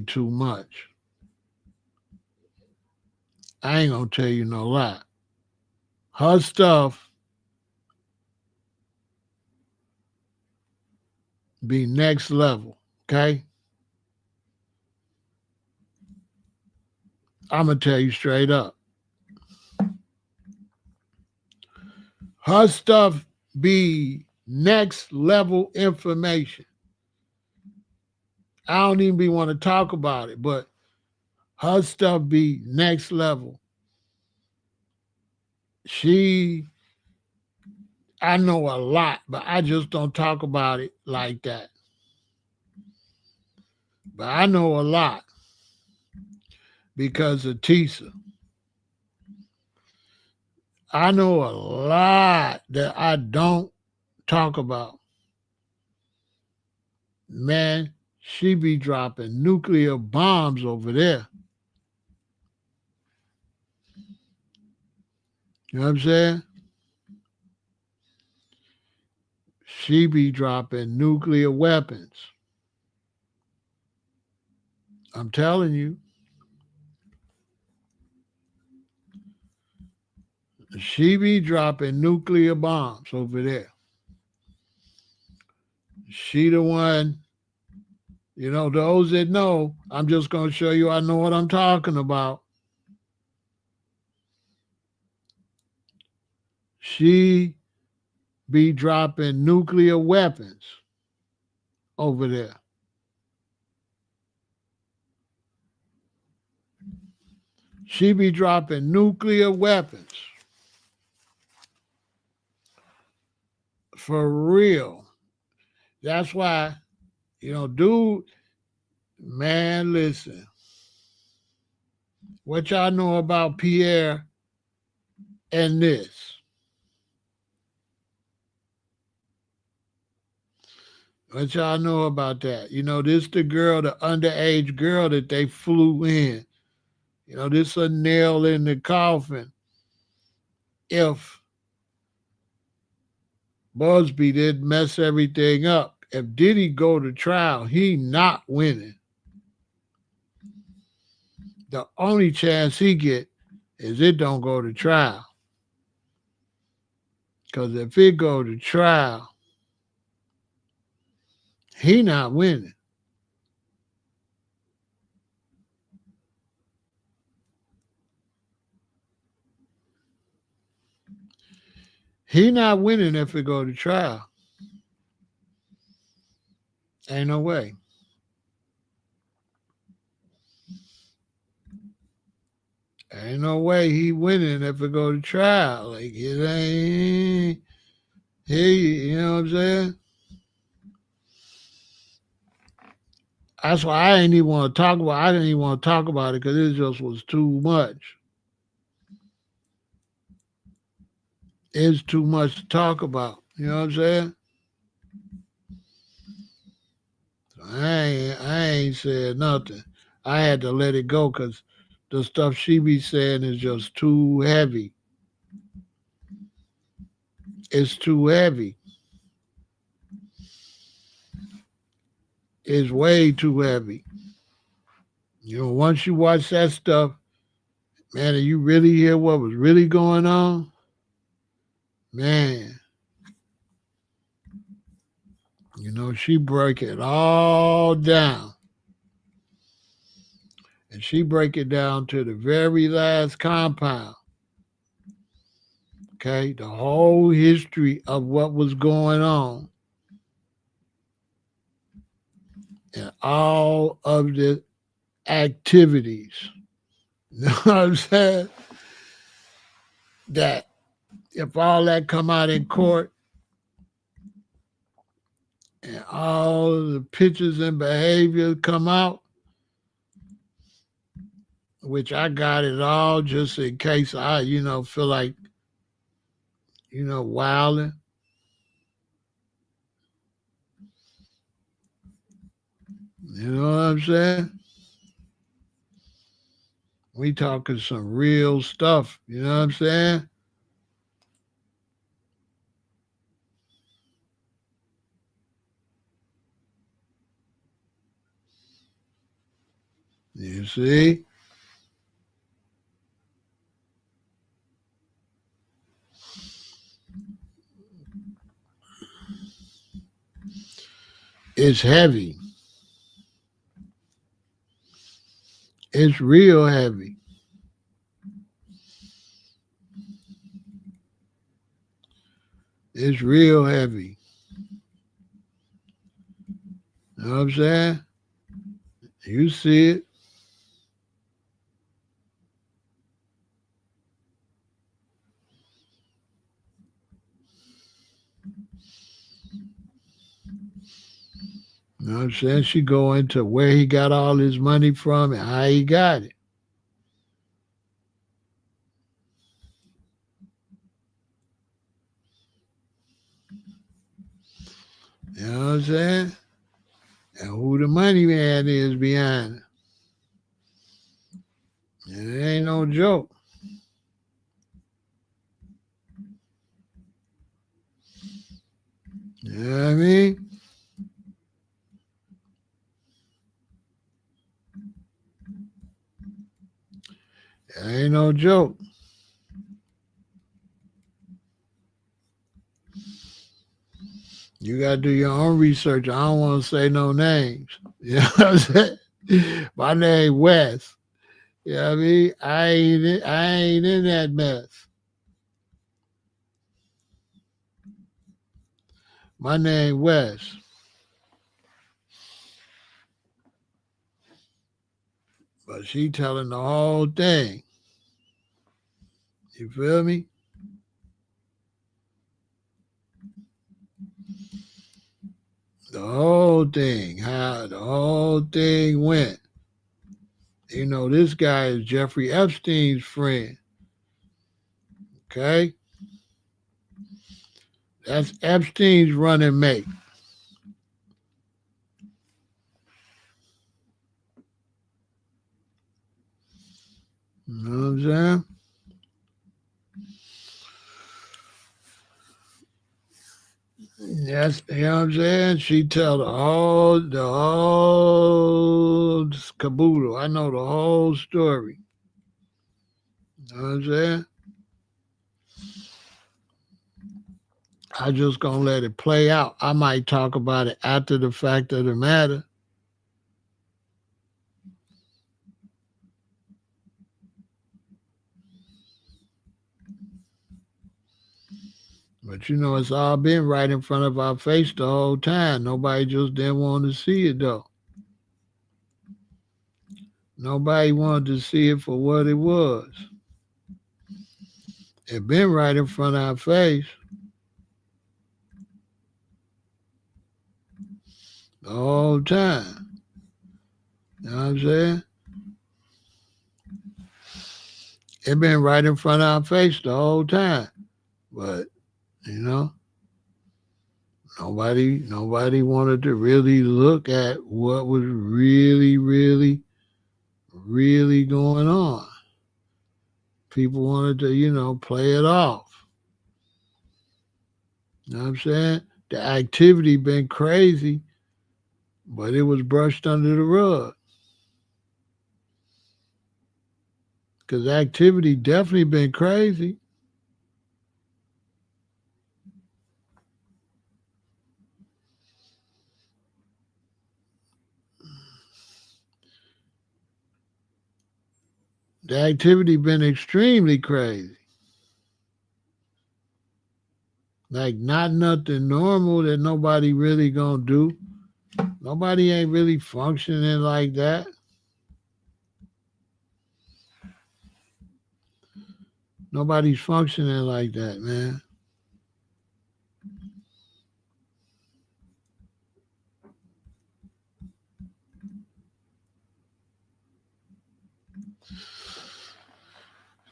too much. I ain't gonna tell you no lie. Her stuff be next level, okay? I'm gonna tell you straight up. Her stuff be next level information. I don't even be want to talk about it, but her stuff be next level. I know a lot, but I just don't talk about it like that. But I know a lot because of Tisa. I know a lot that I don't talk about. Man, she be dropping nuclear bombs over there. You know what I'm saying? She be dropping nuclear weapons. I'm telling you. She be dropping nuclear bombs over there. She the one, those that know, I'm just going to show you I know what I'm talking about. She be dropping nuclear weapons over there. She be dropping nuclear weapons. For real. That's why, dude, man, listen. What y'all know about Pierre and this? What y'all know about that? This the girl, the underage girl that they flew in. This a nail in the coffin. If Busby didn't mess everything up, if Diddy go to trial, he not winning. The only chance he get is it don't go to trial. Because if it go to trial, he not winning. He not winning if it go to trial. Ain't no way. Ain't no way he winning if it go to trial. Like it ain't. You know what I'm saying? That's why I ain't even want to talk about. I didn't even want to talk about it because it just was too much. It's too much to talk about. You know what I'm saying? I ain't said nothing. I had to let it go because the stuff she be saying is just too heavy. It's too heavy. It's way too heavy. Once you watch that stuff, man, and you really hear what was really going on, man, she break it all down. And she break it down to the very last compound. Okay, the whole history of what was going on and all of the activities. You know what I'm saying? That if all that come out in court and all the pictures and behavior come out, which I got it all just in case I, feel like, wilding. You know what I'm saying? We talking some real stuff. You know what I'm saying? You see? It's heavy. It's real heavy. It's real heavy. You know what I'm saying? You see it. You know what I'm saying? She go into where he got all his money from and how he got it. You know what I'm saying? And who the money man is behind it. It ain't no joke. You know what I mean? It ain't no joke. You got to do your own research. I don't want to say no names. You know what I'm saying? My name Wes. You know what I mean? I ain't in that mess. My name Wes. But she telling the whole thing. You feel me? The whole thing. How the whole thing went. This guy is Jeffrey Epstein's friend. Okay? That's Epstein's running mate. You know what I'm saying? Yes, you know what I'm saying? She tell the whole caboodle. I know the whole story. You know what I'm saying? I just gonna let it play out. I might talk about it after the fact of the matter. But you know, it's all been right in front of our face the whole time. Nobody just didn't want to see it though. Nobody wanted to see it for what it was. It been right in front of our face the whole time. You know what I'm saying? It been right in front of our face the whole time. But, you know, nobody wanted to really look at what was really going on. People wanted to, play it off. You know what I'm saying? The activity been crazy, but it was brushed under the rug. Because activity definitely been crazy. The activity been extremely crazy. Like not nothing normal that nobody really gonna do. Nobody ain't really functioning like that. Nobody's functioning like that, man.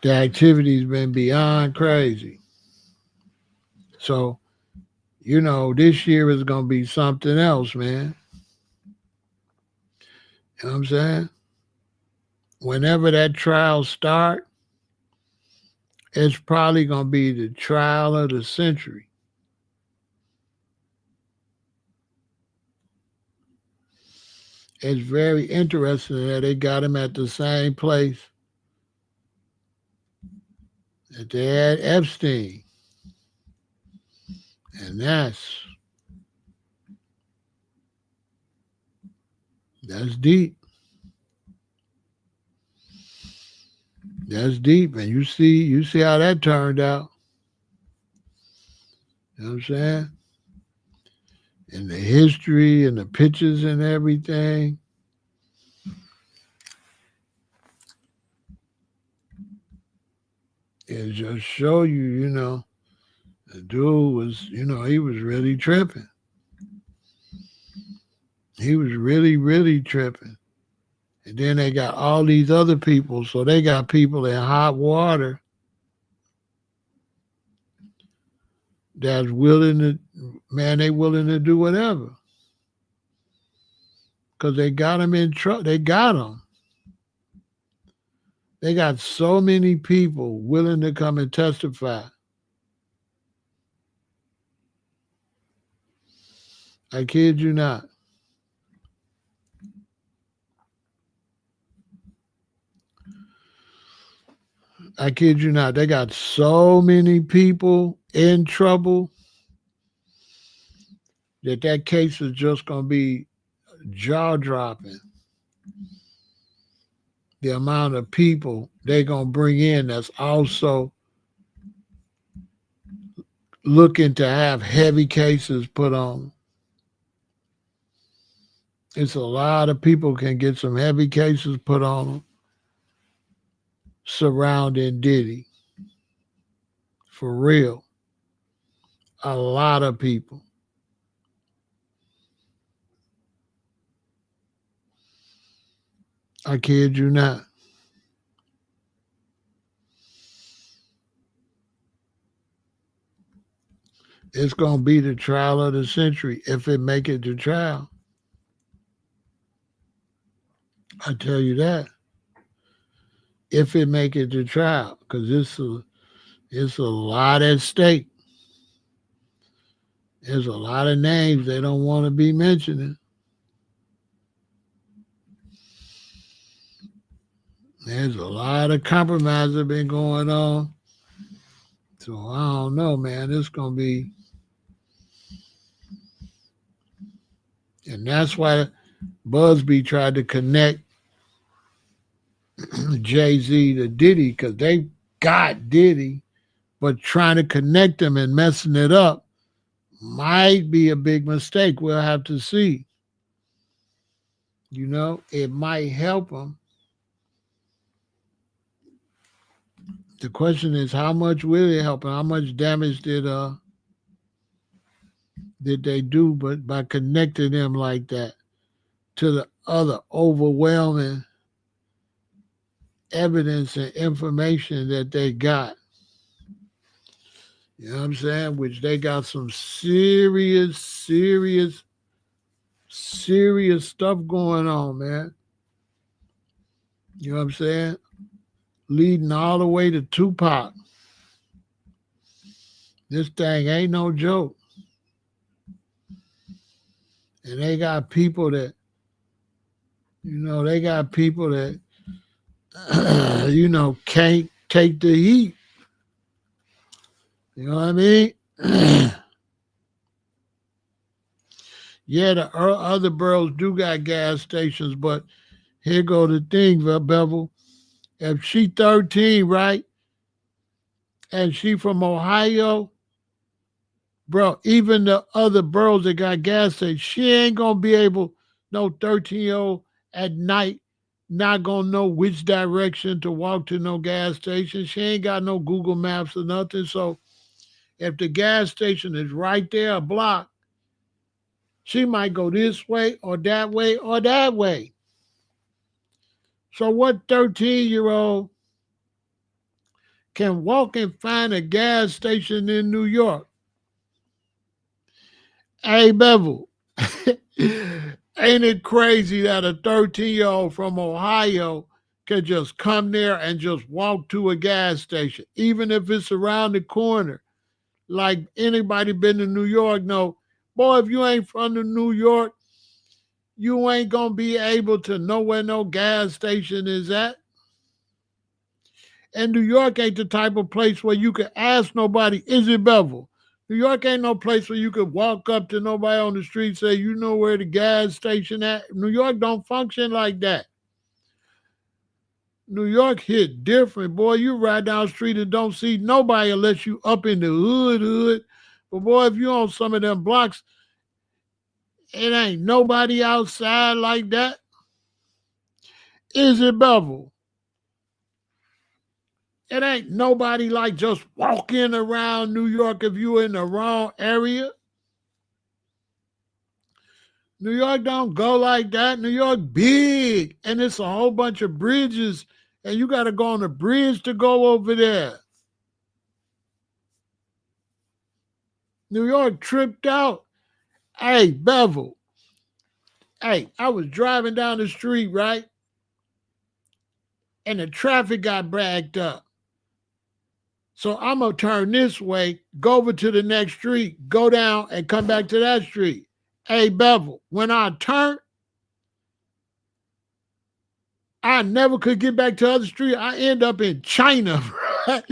The activity's been beyond crazy. So, this year is gonna be something else, man. You know what I'm saying? Whenever that trial start, it's probably gonna be the trial of the century. It's very interesting that they got him at the same place that they had Epstein. And that's deep. That's deep. And you see how that turned out. You know what I'm saying? And the history and the pictures and everything. It just show you, the dude was, he was really tripping. He was really tripping. And then they got all these other people. So they got people in hot water that's willing to, man, they willing to do whatever. Because they got him in trouble. They got him. They got so many people willing to come and testify. I kid you not. I kid you not. They got so many people in trouble that case is just going to be jaw dropping. The amount of people they're going to bring in that's also looking to have heavy cases put on. It's a lot of people can get some heavy cases put on them surrounding Diddy. For real. A lot of people. I kid you not. It's gonna be the trial of the century if it make it to trial. I tell you that. if it make it to trial, because it's a lot at stake. There's a lot of names they don't want to be mentioning. There's a lot of compromise that been going on. So I don't know, man. It's gonna be, and that's why Busby tried to connect Jay-Z to Diddy, because they got Diddy, but trying to connect them and messing it up might be a big mistake. We'll have to see. You know, it might help them. The question is, how much will it help them? How much damage did they do? But by connecting them like that to the other overwhelming evidence and information that they got. You know what I'm saying? Which they got some serious stuff going on, man. You know what I'm saying? Leading all the way to Tupac. This thing ain't no joke. And they got people that, can't take the heat. You know what I mean? Yeah, the other boroughs do got gas stations, but here go the thing, Bevel. If she 13, right, and she from Ohio, bro, even the other boroughs that got gas stations, she ain't gonna be able, no 13-year-old at night, not gonna know which direction to walk to no gas station. She ain't got no Google Maps or nothing. So if the gas station is right there, a block, she might go this way or that way or that way. So what 13-year-old can walk and find a gas station in New York? Hey, Bevel, ain't it crazy that a 13-year-old from Ohio can just come there and just walk to a gas station, even if it's around the corner? Like anybody been to New York know, boy, if you ain't from New York, you ain't gonna be able to know where no gas station is at. And New York ain't the type of place where you can ask nobody, is it Bevel? New York ain't no place where you could walk up to nobody on the street and say, you know where the gas station at? New York don't function like that. New York hit different, boy. You ride down the street and don't see nobody unless you up in the hood. But boy, if you on some of them blocks, it ain't nobody outside like that. Is it Bevel? It ain't nobody like just walking around New York if you in the wrong area. New York don't go like that. New York big, and it's a whole bunch of bridges, and you got to go on a bridge to go over there. New York tripped out. Hey, Bevel. Hey, I was driving down the street, right? And the traffic got backed up. So I'm going to turn this way, go over to the next street, go down, and come back to that street. Hey, Bevel, when I turned, I never could get back to the other street. I end up in China. Hey,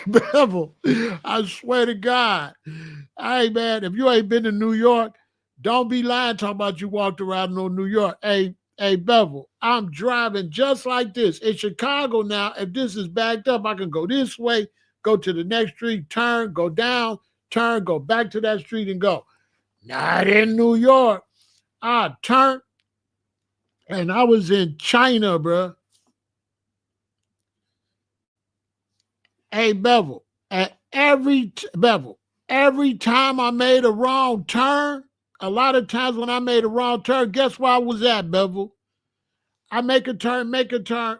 Bevel, I swear to God. Hey, man, if you ain't been to New York, don't be lying talking about you walked around in New York. Hey, Bevel, I'm driving just like this. In Chicago now, if this is backed up, I can go this way, go to the next street, turn, go down, turn, go back to that street and go. Not in New York. I turned and I was in China, bro. Hey, Bevel, every time I made a wrong turn, a lot of times when I made a wrong turn, guess where I was at, Bevel? I make a turn,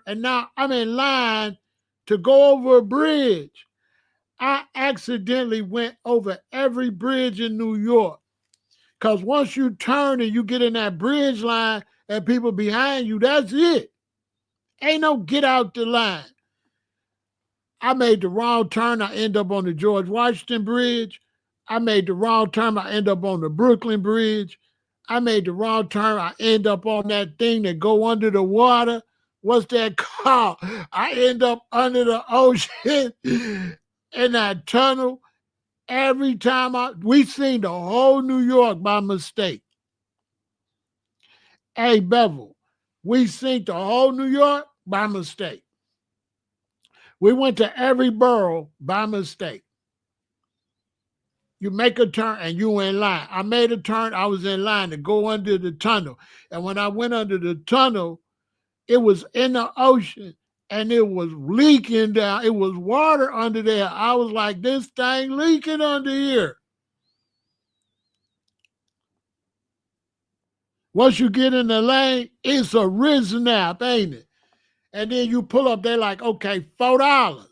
and now I'm in line to go over a bridge. I accidentally went over every bridge in New York. Because once you turn and you get in that bridge line and people behind you, that's it. Ain't no get out the line. I made the wrong turn. I end up on the George Washington Bridge. I made the wrong turn. I end up on the Brooklyn Bridge. I made the wrong turn. I end up on that thing that go under the water. What's that called? I end up under the ocean in that tunnel. Every time we seen the whole New York by mistake. Hey, Bevel, we seen the whole New York by mistake. We went to every borough by mistake. You make a turn and you in line. I made a turn, I was in line to go under the tunnel. And when I went under the tunnel, it was in the ocean and it was leaking down. It was water under there. I was like, this thing leaking under here. Once you get in the lane, it's a wrist snap, ain't it? And then you pull up, they're like, okay, $4.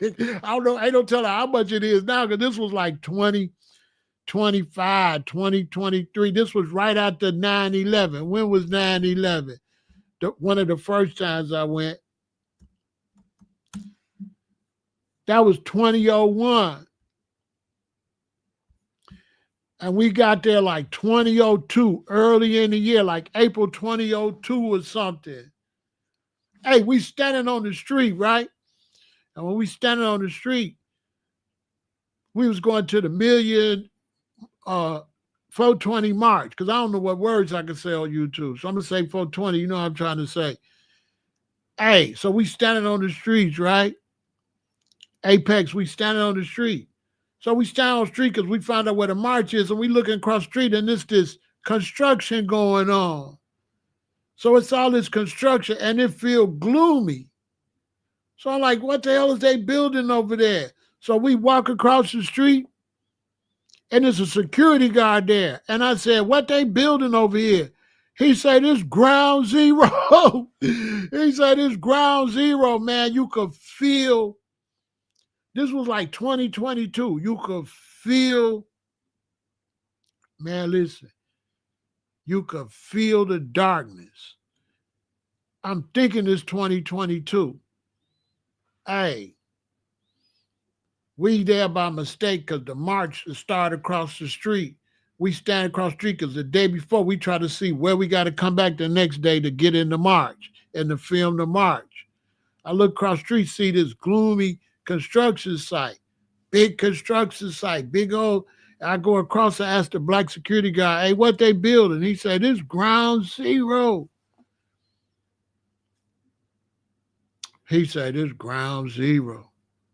I don't know, I don't tell her how much it is now, because this was like 2025, 2023. This was right after 9/11. When was 9/11? One of the first times I went. That was 2001. And we got there like 2002, early in the year, like April 2002 or something. Hey, we standing on the street, right? And when we standing on the street, we was going to the million 420 march, because I don't know what words I can say on YouTube. So I'm going to say 420. You know what I'm trying to say. Hey, so we standing on the streets, right? Apex, we standing on the street. So we stand on the street because we found out where the march is, and we looking across the street, and there's this construction going on. So it's all this construction, and it feel gloomy. So I'm like, what the hell is they building over there? So we walk across the street, and there's a security guard there. And I said, what they building over here? He said, it's ground zero. He said, it's ground zero, man. You could feel, this was like 2022. You could feel, man, listen, you could feel the darkness. I'm thinking it's 2022. Hey, we there by mistake because the march started across the street. We stand across the street because the day before we try to see where we got to come back the next day to get in the march and to film the march. I look across the street, see this gloomy construction site, big construction site, big old. I go across and ask the black security guy, hey, what they building? He said, it's ground zero. He said, it's ground zero.